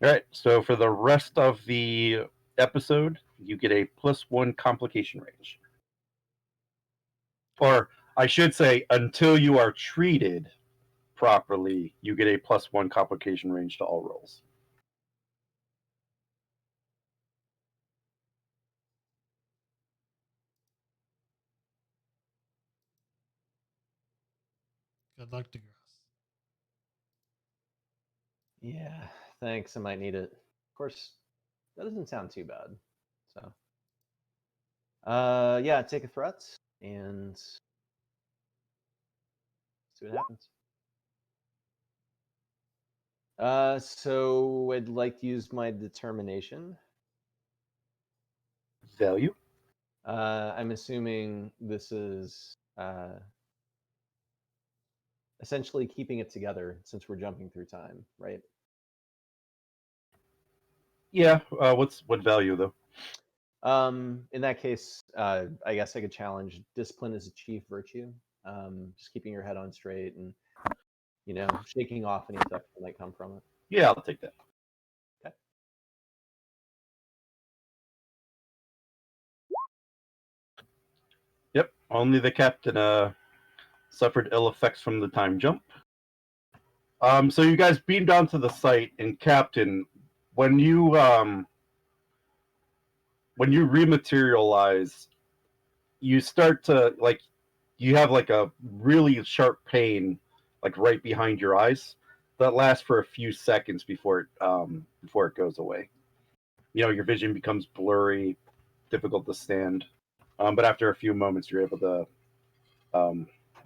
All right. So for the rest of the episode, you get a +1 complication range. Or I should say, until you are treated properly, you get a +1 complication range to all rolls. Good luck, DeGrasse. Yeah, thanks. I might need it. Of course, that doesn't sound too bad. So, yeah, take a threat and see what happens. So I'd like to use my determination. Value. I'm assuming this is essentially keeping it together since we're jumping through time, right? Yeah. What value though? In that case, I guess I could challenge discipline as a chief virtue. Just keeping your head on straight and shaking off any effects that might come from it. Yeah, I'll take that. Okay. Yep. Only the captain suffered ill effects from the time jump. So you guys beam down to the site, and Captain, when you rematerialize, you start to you have like a really sharp pain like right behind your eyes that lasts for a few seconds before it goes away. Your vision becomes blurry, difficult to stand. But after a few moments, you're able to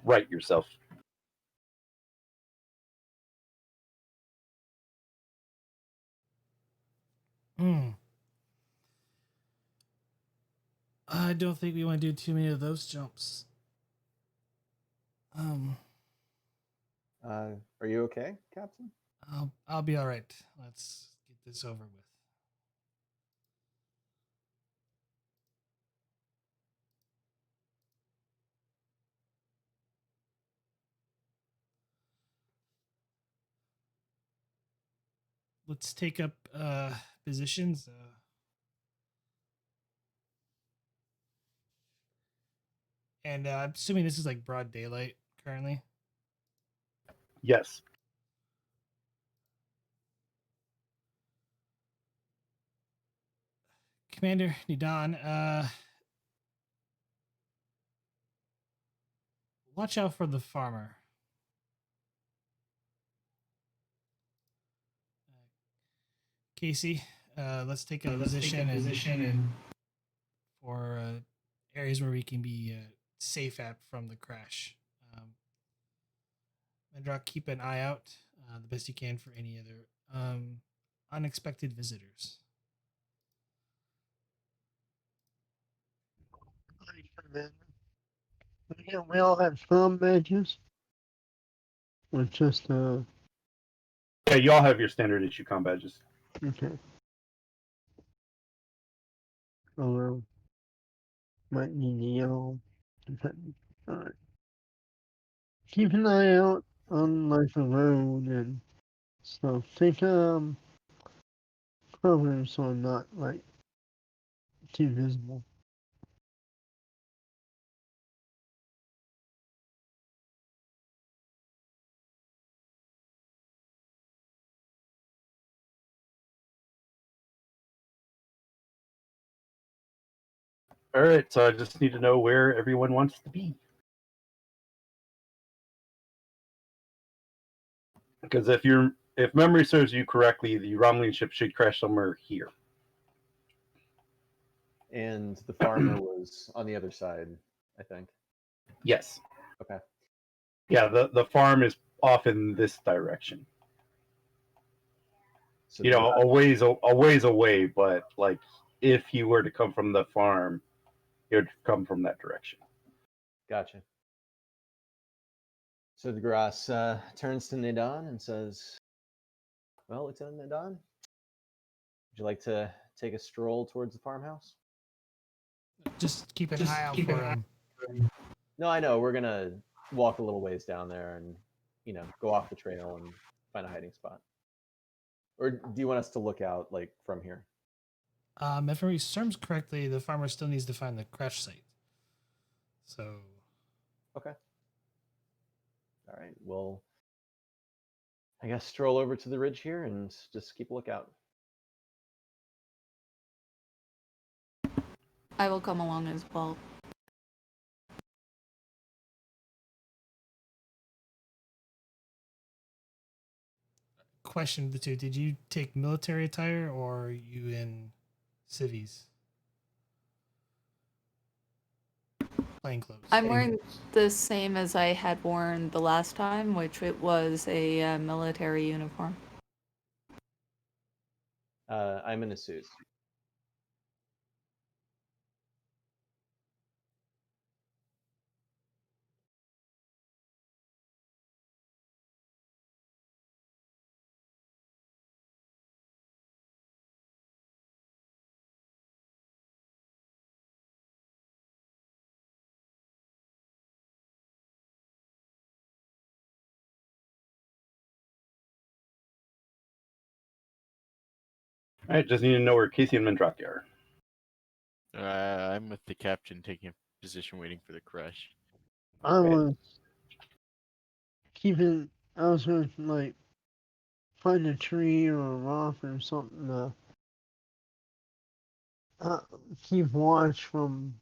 right yourself. I don't think we want to do too many of those jumps. Are you okay, Captain? I'll be all right. Let's get this over with. Let's take up positions. And I'm assuming this is like broad daylight currently. Yes. Commander Nidan, watch out for the farmer. Casey, let's take a position and for areas where we can be safe at from the crash. Mendrock, keep an eye out the best you can for any other unexpected visitors. Yeah, we all have some badges. Or just Yeah, you all have your standard issue comm badges. okay. Although might need the yellow. Alright. Keep an eye out on like the road and stuff. Take cover so I'm not like too visible. All right, so I just need to know where everyone wants to be. Because if memory serves you correctly, the Romulan ship should crash somewhere here. And the farmer was on the other side, I think. Yes. Okay. Yeah, the farm is off in this direction. So A ways away, but like if you were to come from the farm, it would come from that direction. Gotcha. So the grass turns to Nidan and says, "Well, Lieutenant Nidan, would you like to take a stroll towards the farmhouse? Just keep an eye out for him. No, I know. We're gonna walk a little ways down there and, go off the trail and find a hiding spot. Or do you want us to look out like from here? If memory serves correctly, the farmer still needs to find the crash site. So. Okay. All right. Well, I guess stroll over to the ridge here and just keep a lookout. I will come along as well. Question the two: did you take military attire, or are you in civvies? Plain clothes. I'm wearing the same as I had worn the last time, which it was a military uniform. I'm in a suit. All right, just need to know where Casey and Mandrake are. I'm with the captain, taking a position, waiting for the crash. I was keeping. I was going to like find a tree or a rock or something to keep watch from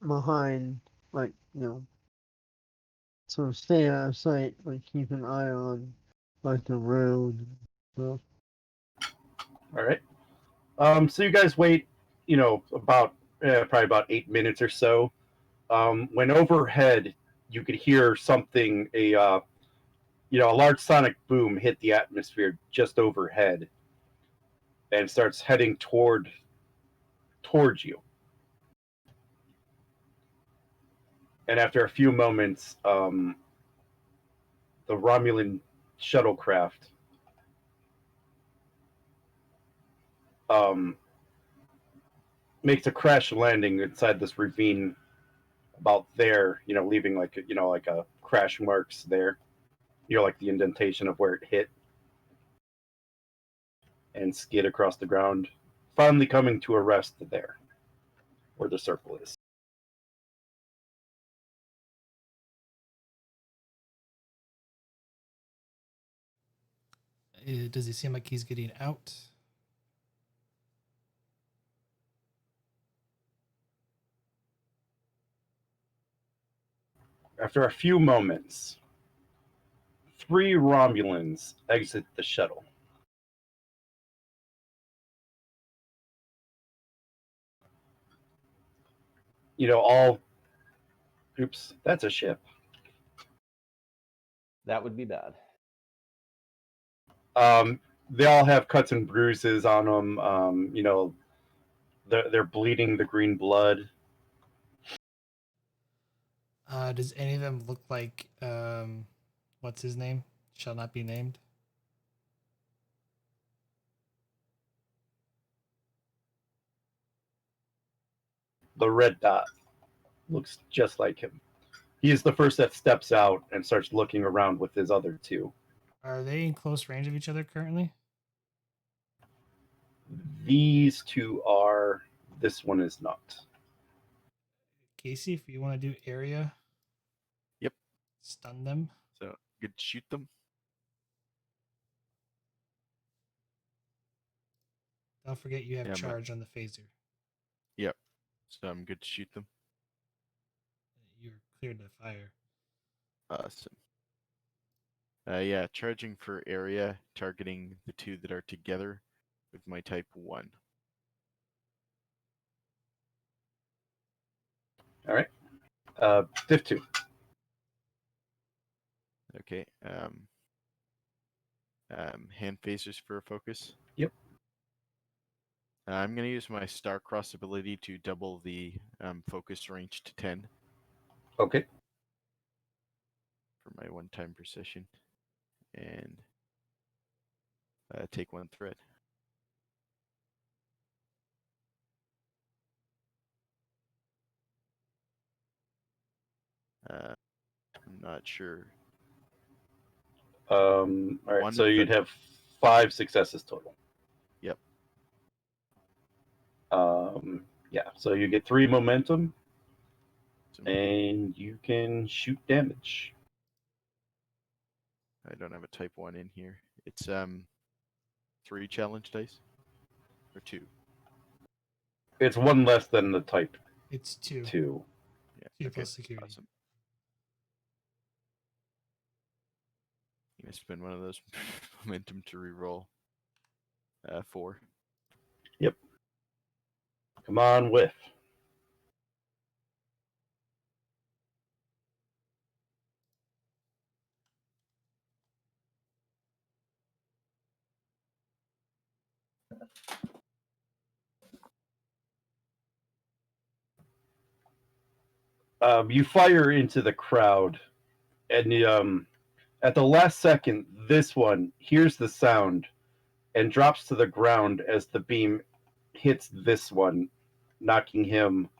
behind, like so stay out of sight, like keep an eye on like the road and stuff. All right. So you guys wait, about probably about 8 minutes or so. When overhead, you could hear something, a large sonic boom hit the atmosphere just overhead, and starts heading towards you. And after a few moments, the Romulan shuttlecraft makes a crash landing inside this ravine about there, leaving like a crash marks there, like the indentation of where it hit, and skid across the ground, finally coming to a rest there, where the circle is. Does it seem like he's getting out? After a few moments, 3 Romulans exit the shuttle. All. Oops, that's a ship. That would be bad. They all have cuts and bruises on them. They're bleeding the green blood. Does any of them look like what's his name? Shall not be named. The red dot looks just like him. He is the first that steps out and starts looking around with his other 2. Are they in close range of each other currently? These 2 are. This one is not. Casey, if you want to do area. Yep. Stun them. So good to shoot them. Don't forget you have charge on the phaser. Yep. So I'm good to shoot them. You're cleared to fire. Awesome. Yeah, charging for area, targeting the 2 that are together with my type 1. All right. Div 2. Okay. Hand phasers for a focus. Yep. I'm going to use my Star-Cross ability to double the focus range to 10. Okay. For my one-time precision. And take 1 threat. I'm not sure. All right, One so of you'd the- have 5 successes total. Yep. Yeah, so you get 3 momentum, So and you can shoot damage. I don't have a type 1 in here. It's 3 challenge dice or 2. It's 1 less than the type It's 2. 2. Yeah. 2 Okay. plus security. Awesome. I'm gonna spend one of those momentum to reroll. 4. Come on, whiff. You fire into the crowd, and at the last second, this one hears the sound and drops to the ground as the beam hits this one, knocking him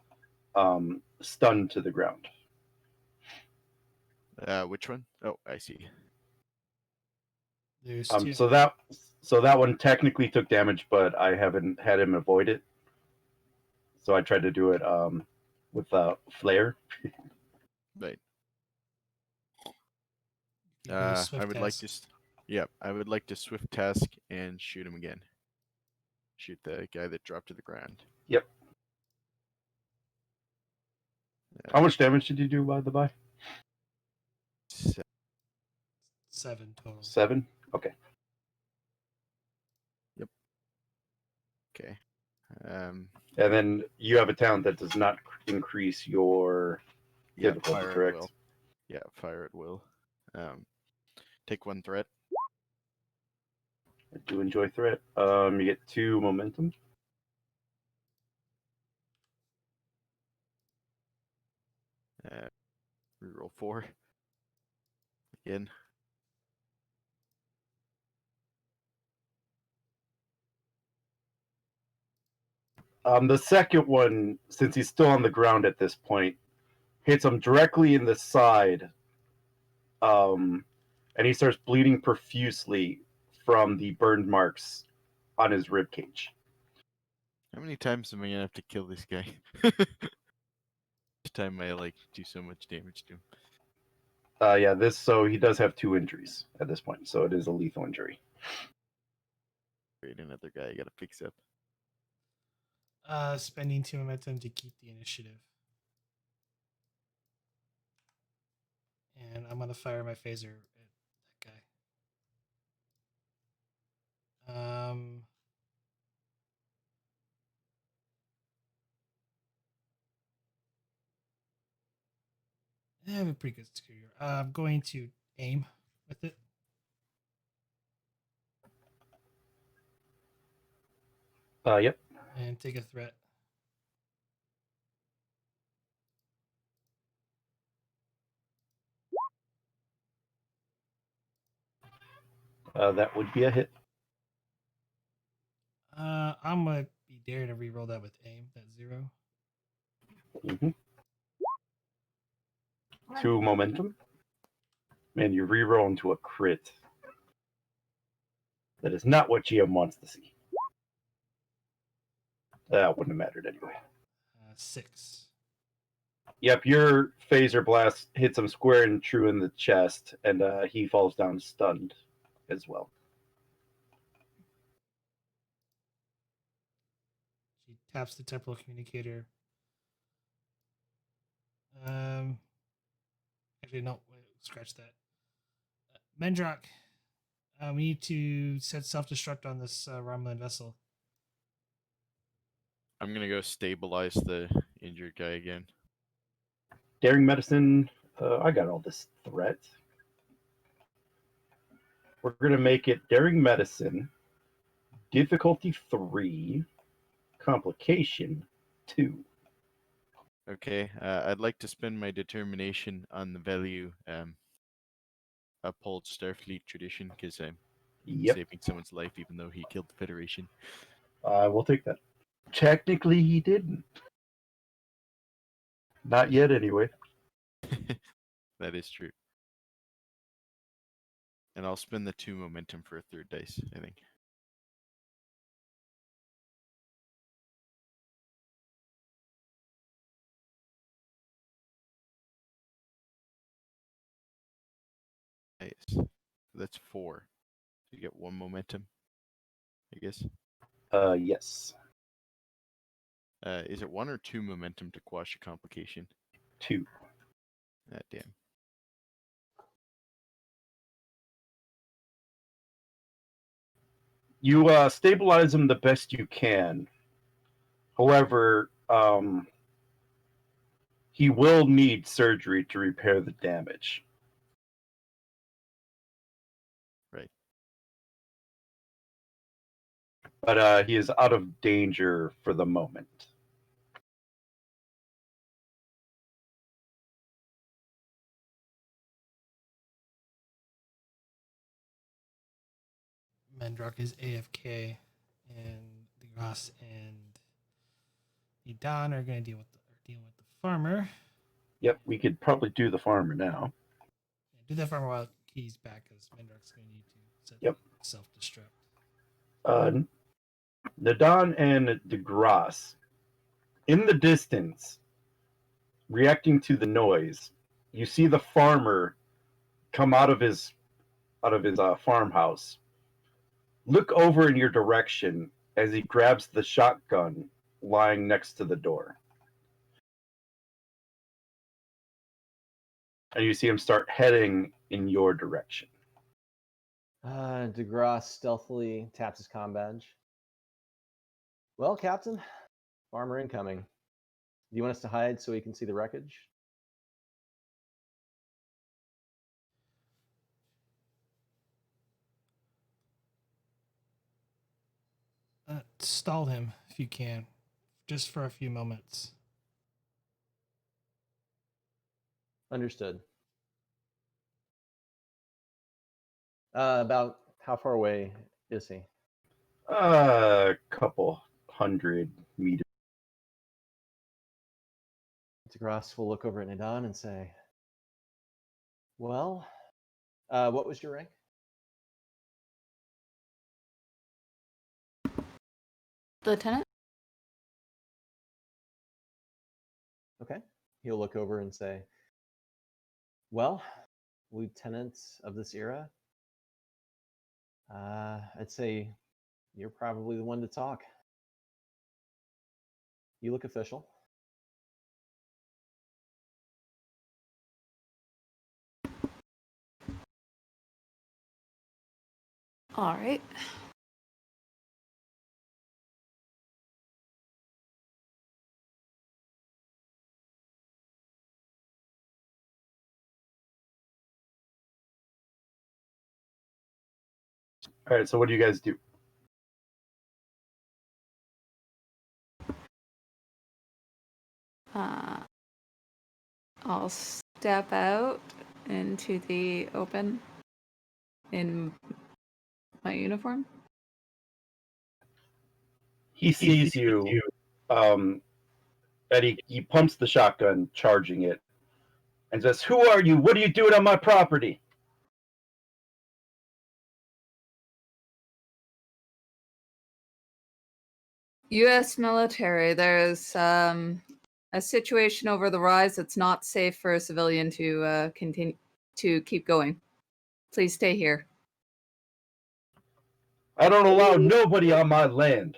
stunned to the ground. Which one? Oh, I see. There's 2. So that one technically took damage, but I haven't had him avoid it. So I tried to do it with flare. Right. You can do a swift I would like task. to. Yeah, I would like to swift task and shoot him again. Shoot the guy that dropped to the ground. Yep. How much damage did you do, by the by? 7 total. 7? Okay. Okay. And then you have a talent that does not increase your Yeah, difficulty, fire correct? at will. Yeah, fire at will. Take 1 threat. I do enjoy threat. You get 2 momentum. Reroll 4. Again. The second one, since he's still on the ground at this point, hits him directly in the side, and he starts bleeding profusely from the burned marks on his rib cage. How many times am I gonna have to kill this guy? Each time I do so much damage to him. So he does have 2 injuries at this point, so it is a lethal injury. Great, another guy I gotta fix up. Spending 2 momentum to keep the initiative. And I'm gonna fire my phaser at that guy. I have a pretty good security. I'm going to aim with it. Yep. And take a threat. That would be a hit. I'm gonna be daring to re-roll that with aim. That's 0. Mm-hmm. 2 momentum. Man, you reroll into a crit. That is not what GM wants to see. That wouldn't have mattered anyway. 6. Yep, your phaser blast hits him square and true in the chest, and he falls down stunned as well. She taps the temporal communicator. Actually, no. Wait, scratch that. Mendrock, we need to set self-destruct on this Romulan vessel. I'm gonna go stabilize the injured guy again. Daring medicine. I got all this threat. We're gonna make it daring medicine. Difficulty 3. Complication 2. Okay, I'd like to spend my determination on the value uphold Starfleet tradition because I'm Yep. saving someone's life even though he killed the Federation. I will take that. Technically, he didn't. Not yet, anyway. That is true. And I'll spend the 2 momentum for a third dice, I think. Nice. That's 4. So you get 1 momentum, I guess. Yes. Is it 1 or 2 momentum to quash a complication? 2. Damn. You stabilize him the best you can. However, he will need surgery to repair the damage. Right. But he is out of danger for the moment. Mendrock is AFK, and the Ross and the Don are going to dealing with the farmer. Yep, we could probably do the farmer now. Yeah, do that farmer while he's back, because Mendrock's going to need to set Yep. self-destruct. Nadon and DeGrasse, in the distance, reacting to the noise, you see the farmer come out of his farmhouse. Look over in your direction as he grabs the shotgun lying next to the door. And you see him start heading in your direction. DeGrasse stealthily taps his comm badge. Well, Captain, farmer incoming. Do you want us to hide so we can see the wreckage? Stall him if you can, just for a few moments. Understood. About how far away is he? A couple 100 meters. DeGrasse will look over at Nadon and say, well, what was your rank? Lieutenant? Okay. He'll look over and say, well, lieutenant of this era, I'd say you're probably the one to talk. You look official. All right. All right, so what do you guys do? I'll step out into the open in my uniform. He sees you, and he pumps the shotgun, charging it, and says, "Who are you? What are you doing on my property?" U.S. military. There's a situation over the rise that's not safe for a civilian to continue to keep going. Please stay here. I don't allow nobody on my land.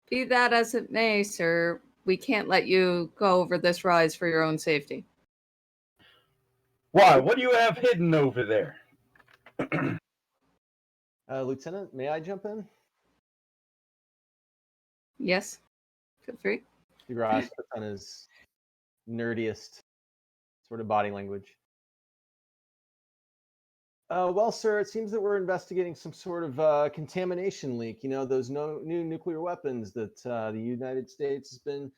Be that as it may, sir, we can't let you go over this rise for your own safety. Why? What do you have hidden over there? Lieutenant, may I jump in? Yes, feel free. DeGrasse puts on his nerdiest sort of body language. Well, sir, it seems that we're investigating some sort of contamination leak. You know, those new nuclear weapons that the United States has been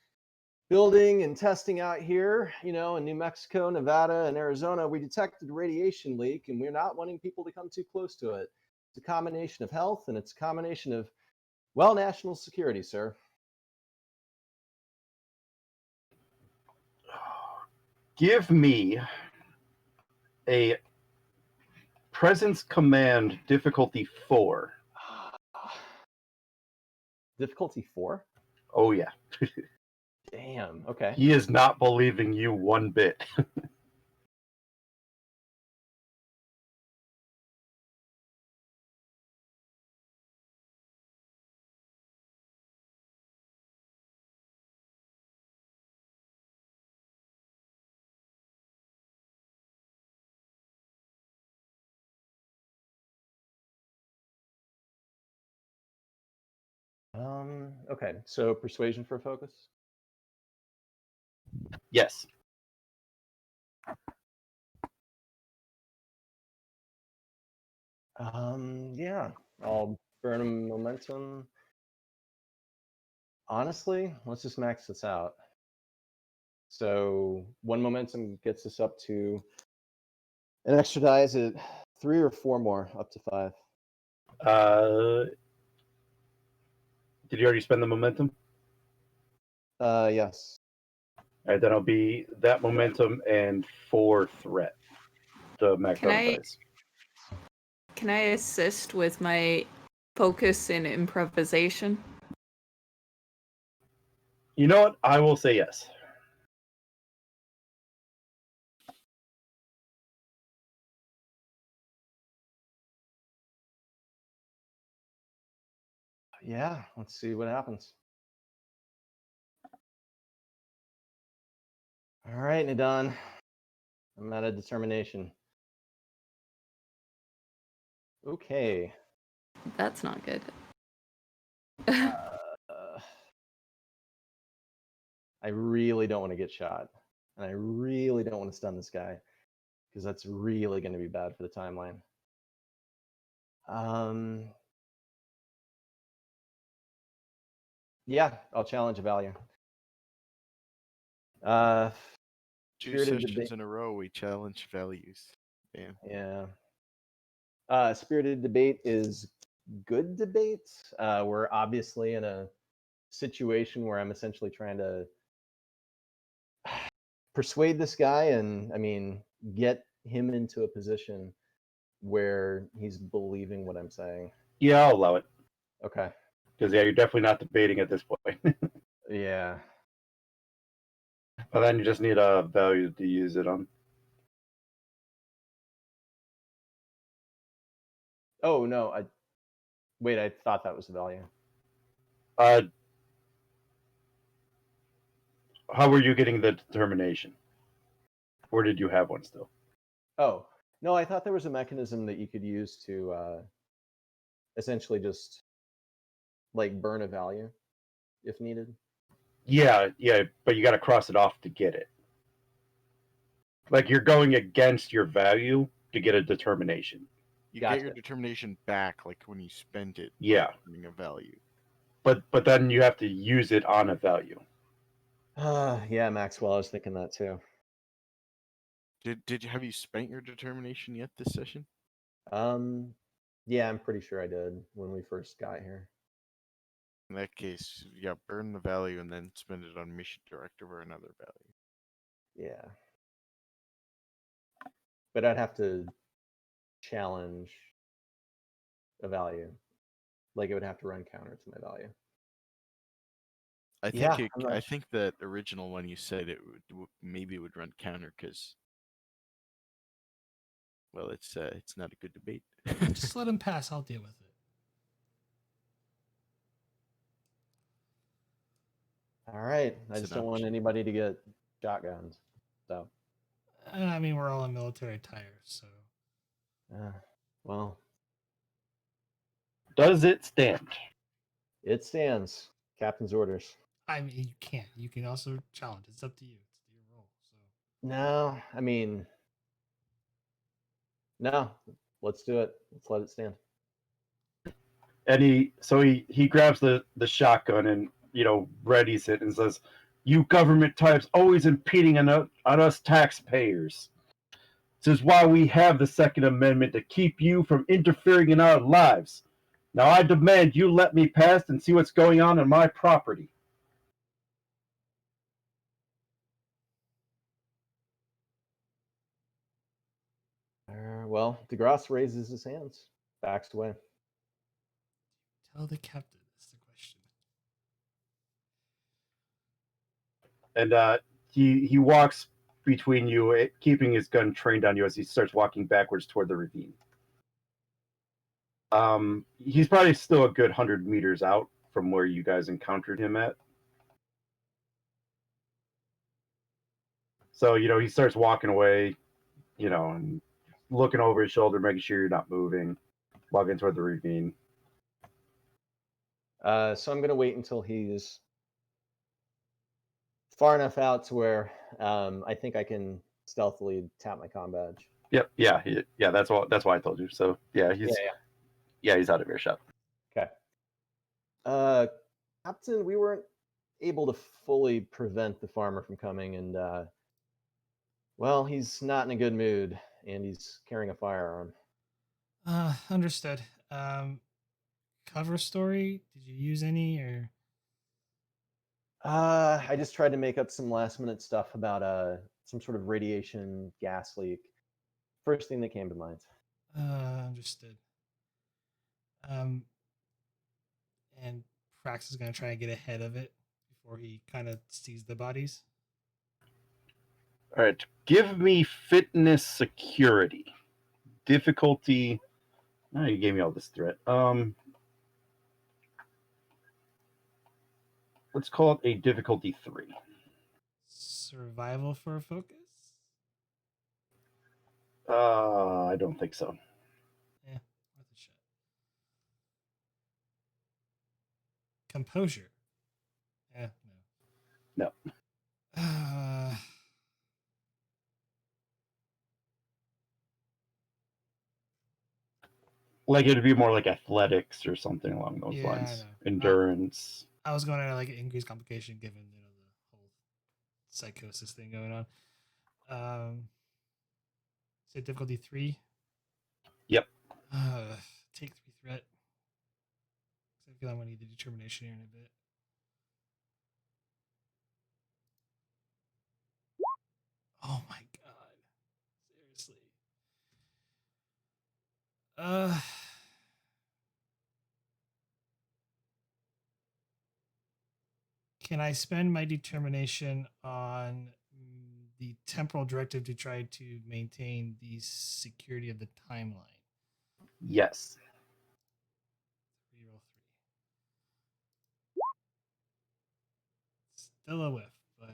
building and testing out here, in New Mexico, Nevada, and Arizona, we detected a radiation leak, and we're not wanting people to come too close to it. It's a combination of health, and it's a combination of, national security, sir. Give me a presence command difficulty 4. Difficulty 4? Oh yeah. Damn. Okay. He is not believing you one bit. Okay. So persuasion for focus. Yes. Yeah. I'll burn a momentum. Honestly, let's just max this out. So 1 momentum gets us up to an extra die. Is it 3 or 4 more? Up to 5. Did you already spend the momentum? Yes. All right, then I'll be that momentum and 4 threat. The max dice. Can I assist with my focus in improvisation? You know what? I will say yes. Yeah. Let's see what happens. All right, Nadon. I'm out of determination. Okay. That's not good. I really don't want to get shot. And I really don't want to stun this guy, because that's really going to be bad for the timeline. Yeah, I'll challenge a value. 2 Spirited sessions debate. in a row, we challenge values. Damn. Yeah. Spirited debate is good debate. We're obviously in a situation where I'm essentially trying to persuade this guy and, get him into a position where he's believing what I'm saying. Yeah, I'll allow it. Okay. Because yeah, you're definitely not debating at this point. Yeah. But then you just need a value to use it on. Oh no, I thought that was the value. How were you getting the determination? Or did you have one still? Oh, no, I thought there was a mechanism that you could use to essentially just like burn a value if needed. Yeah, but you got to cross it off to get it. Like you're going against your value to get a determination. You Gotcha. get your determination back, like when you spend it. Yeah. Burning a value. But then you have to use it on a value. Yeah, Maxwell, I was thinking that too. Have you spent your determination yet this session? Yeah, I'm pretty sure I did when we first got here. In that case, yeah, burn the value and then spend it on mission directive or another value. Yeah. But I'd have to challenge a value. Like it would have to run counter to my value. I think that original one you said it maybe would run counter because, well, it's not a good debate. Just let him pass. I'll deal with it. All right. I It's just an don't want option. anybody to get shotguns. So. I mean, we're all on military tires, so. Well. Does it stand? It stands. Captain's orders. I mean, you can't. You can also challenge. It's up to you. It's your role. So. No, no. Let's do it. Let's let it stand. And he grabs the shotgun and readies it and says, You government types always impeding on us taxpayers. This is why we have the Second Amendment, to keep you from interfering in our lives. Now I demand you let me pass and see what's going on my property. Well, DeGrasse raises his hands, backs away. Tell the captain. That's the question. And he walks between you, keeping his gun trained on you as he starts walking backwards toward the ravine. He's probably still a good 100 meters out from where you guys encountered him at. So, he starts walking away, and looking over his shoulder, making sure you're not moving, walking toward the ravine. So I'm going to wait until he's far enough out to where I think I can stealthily tap my comm badge. Yep, yeah. That's why I told you. So yeah, he's out of earshot. Okay. Captain, we weren't able to fully prevent the farmer from coming, and well, he's not in a good mood, and he's carrying a firearm. Understood. Cover story? Did you use any or? I just tried to make up some last minute stuff about some sort of radiation gas leak. First thing that came to mind. Understood. And Prax is gonna try and get ahead of it before he kind of sees the bodies. All right, give me fitness security. Difficulty. Oh, you gave me all this threat. Let's call it a difficulty 3. Survival for a focus? I don't think so. Yeah, worth a shot. Composure. Yeah, No. Like it'd be more like athletics or something along those lines. Endurance. I was going to like increased complication given the whole psychosis thing going on. Say difficulty 3. Yep. Take 3 threat. I feel I'm gonna need the determination here in a bit. Oh my god! Seriously. Can I spend my determination on the temporal directive to try to maintain the security of the timeline? Yes. Reroll 3. Still a whiff, but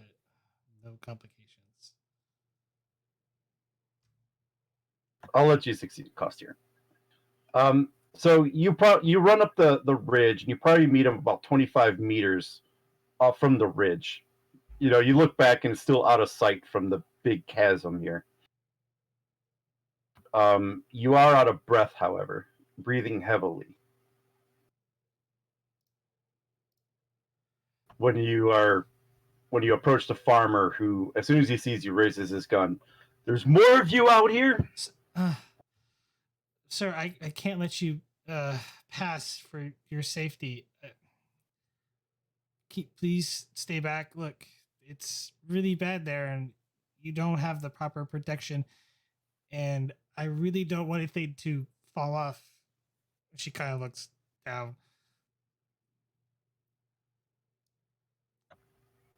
no complications. I'll let you succeed, Costier. So you run up the ridge, and you probably meet him about 25 meters off from the ridge. You look back, and it's still out of sight from the big chasm here. You are out of breath, however, breathing heavily. When you approach the farmer, who, as soon as he sees you, raises his gun. There's more of you out here? Sir, I can't let you pass for your safety. Please stay back. Look, it's really bad there, and you don't have the proper protection. And I really don't want anything to fall off. She kind of looks down.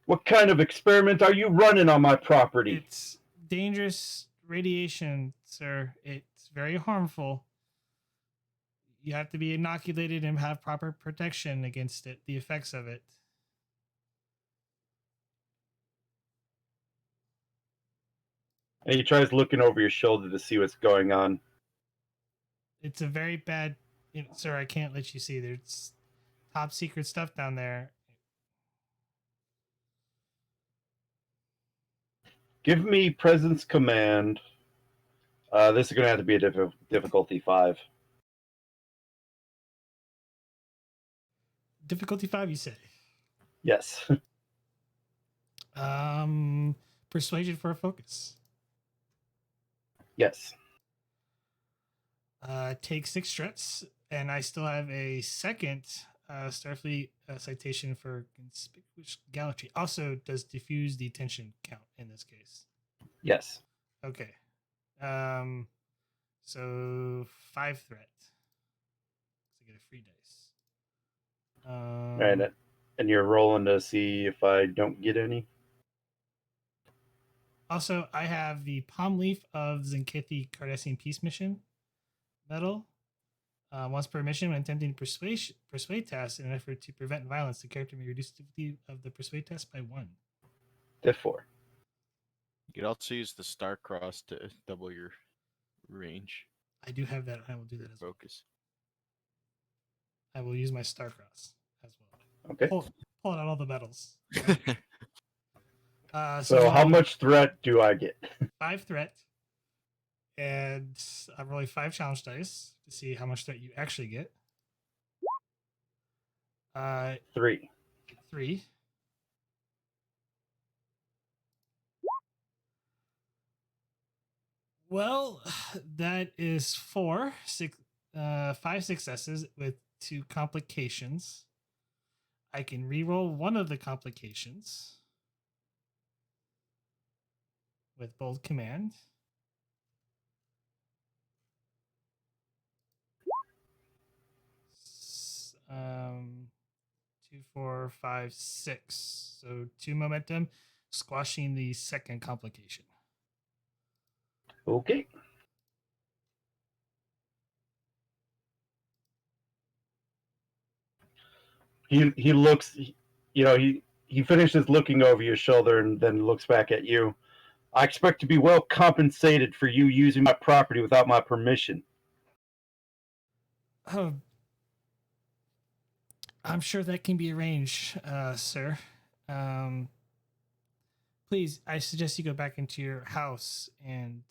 What kind of experiment are you running on my property? It's dangerous radiation, sir. It's very harmful. You have to be inoculated and have proper protection against it, the effects of it. And he tries looking over your shoulder to see what's going on. It's a very bad... sir, I can't let you see. There's top secret stuff down there. Give me presence command. This is going to have to be a difficulty 5. Difficulty 5, you say? Yes. Persuasion for a focus. Yes. Take 6 threats, and I still have a second Starfleet citation for conspicuous gallantry. Also, does diffuse the attention count in this case? Yes. Okay. So 5 threat. So I get a free dice. Right. And you're rolling to see if I don't get any. Also, I have the palm leaf of Zenkithi Cardassian Peace Mission medal. Once per mission, when attempting to persuade tasks in an effort to prevent violence, the character may reduce the difficulty of the persuade test by 1. Diff 4. You could also use the star cross to double your range. I do have that. I will do Your that as well. focus. I will use my Starcross as well. Okay. Pulling out all the medals. So how much threat do I get? 5 threat, and I'm rolling 5 challenge dice to see how much threat you actually get. 3. 3. Well, that is 4, 6, 5 successes with 2 complications. I can reroll one of the complications with bold command. Um, 2, 4, 5, 6. So 2 momentum, squashing the second complication. Okay. He looks, he finishes looking over your shoulder and then looks back at you. I expect to be well compensated for you using my property without my permission. Oh, I'm sure that can be arranged, sir. Please, I suggest you go back into your house and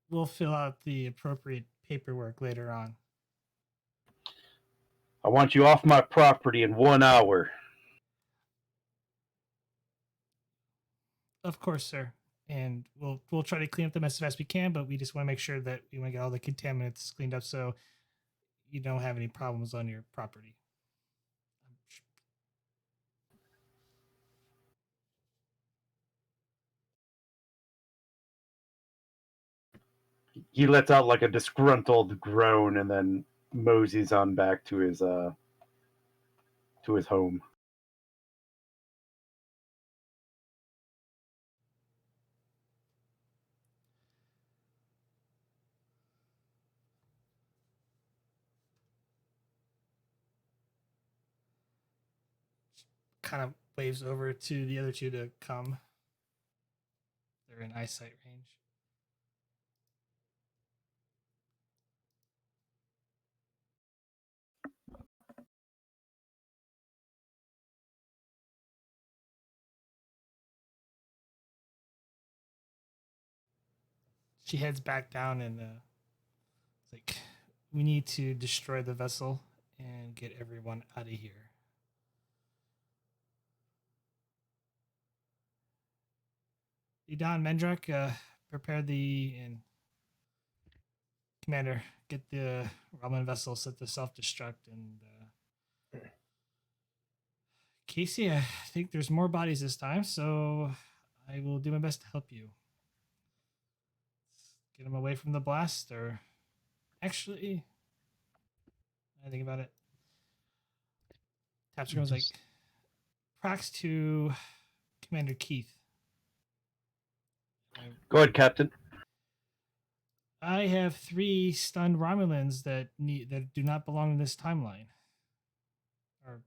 we'll fill out the appropriate paperwork later on. I want you off my property in 1 hour. Of course, sir. And we'll try to clean up the mess as fast as we can, but we just want to make sure that we want to get all the contaminants cleaned up so you don't have any problems on your property. He lets out like a disgruntled groan and then moseys on back to his home. Kind of waves over to the other two to come. They're in eyesight range. She heads back down and it's like, we need to destroy the vessel and get everyone out of here. Edan, Mendrak, prepare and Commander, get the Ramen vessel set to self-destruct and Casey, I think there's more bodies this time, so I will do my best to help you. Get them away from the blast, or actually, I think about it. Tapster goes like, prox to Commander Keith. Go ahead, Captain. I have 3 stunned Romulans that do not belong in this timeline, or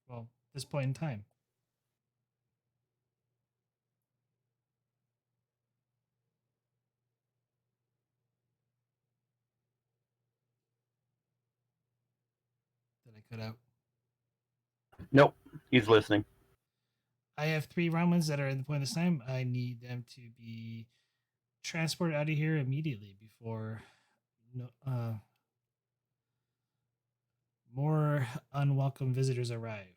well, this point in time. That I cut out. Nope, he's listening. I have 3 Romulans that are at the point of this time. I need them to be transported out of here immediately before more unwelcome visitors arrive.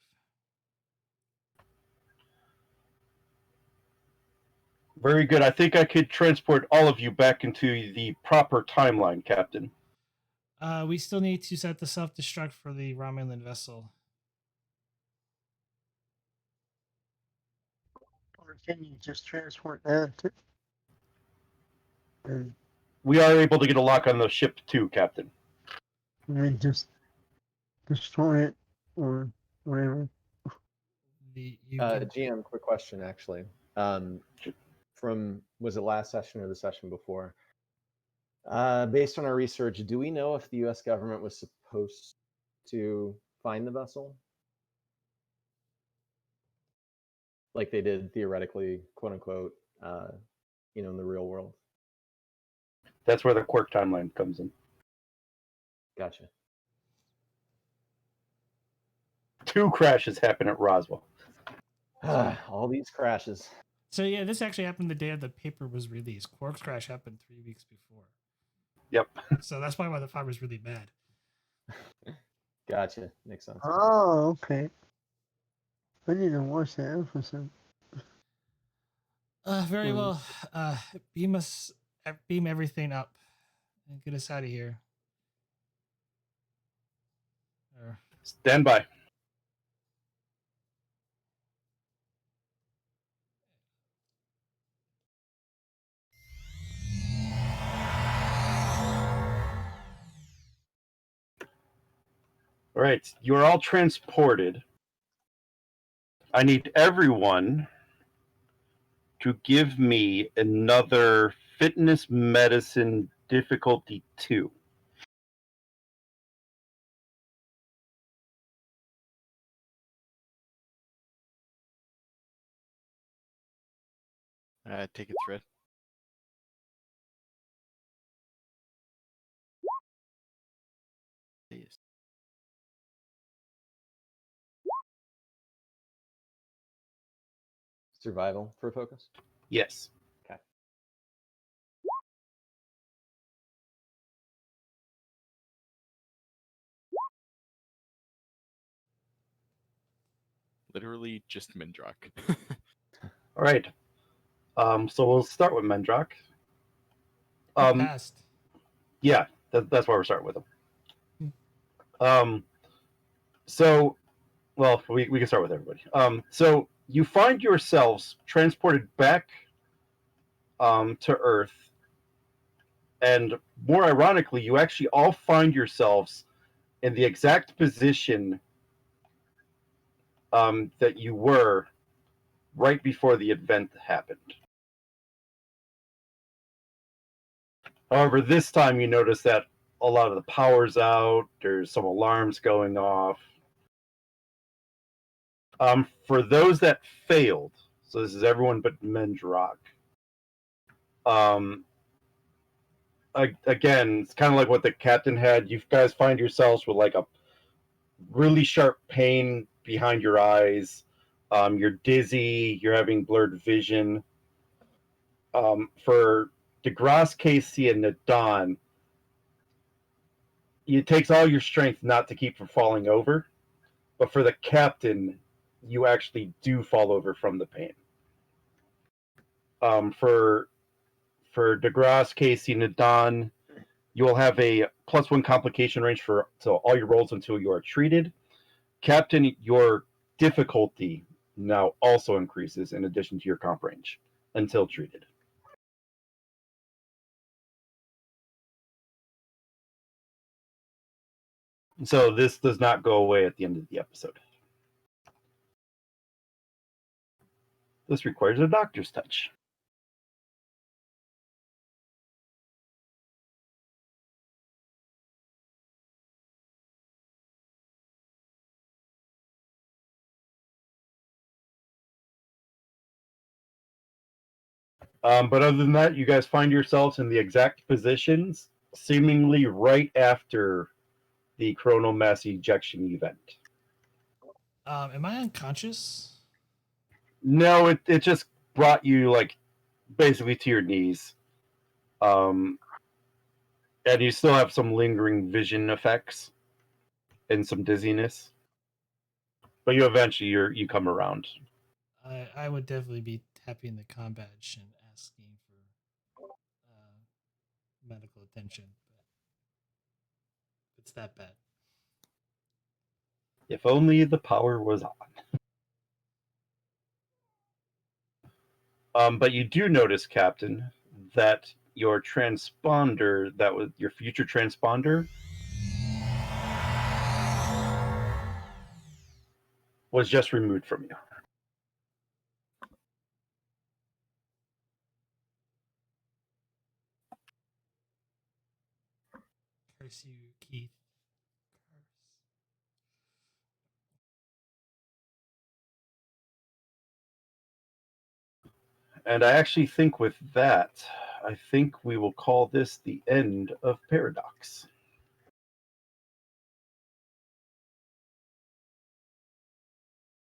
Very good. I think I could transport all of you back into the proper timeline, Captain. We still need to set the self-destruct for the Romulan vessel. Or can you just transport that? And We are able to get a lock on the ship too, Captain. then just destroy it or whatever. GM, quick question actually. From was it last session or the session before? Based on our research, do we know if the U.S. government was supposed to find the vessel, like they did theoretically, quote unquote, in the real world? That's where the quirk timeline comes in. Gotcha. 2 crashes happen at Roswell. All these crashes. So yeah, this actually happened the day of the paper was released. Quark's crash happened 3 weeks before. Yep. So that's probably why the fire was really bad. Gotcha. Makes sense. Oh, okay. I need to watch that episode. Very well. Beam everything up and get us out of here. Stand by. All right, you're all transported. I need everyone to give me another fitness medicine difficulty 2. Take a threat. Yes. Survival for focus? Yes. Okay. Literally just Mindrock. All right. So we'll start with Mendrock. Passed. Yeah, that's why we're starting with him. So, well, we can start with everybody. So you find yourselves transported back to Earth, and more ironically, you actually all find yourselves in the exact position that you were right before the event happened. However, this time you notice that a lot of the power's out, there's some alarms going off. For those that failed, so this is everyone but Mendrock. Again, it's kind of like what the captain had. You guys find yourselves with like a really sharp pain behind your eyes. You're dizzy. You're having blurred vision. For DeGrasse, Casey, and Nadon, it takes all your strength not to keep from falling over. But for the captain, you actually do fall over from the pain. For DeGrasse, Casey, Nadon, you will have a +1 complication range for all your rolls until you are treated. Captain, your difficulty now also increases in addition to your comp range until treated. So this does not go away at the end of the episode. This requires a doctor's touch. But other than that, you guys find yourselves in the exact positions, seemingly right after the coronal mass ejection event. Am I unconscious? No, it just brought you like basically to your knees. And you still have some lingering vision effects and some dizziness. But you eventually you come around. I would definitely be tapping the com badge and asking for medical attention, but it's that bad. If only the power was on. But you do notice, Captain, that your transponder, that was your future transponder, was just removed from you. Curse you, Keith. Curse. And I actually think with that, I think we will call this the end of Paradox.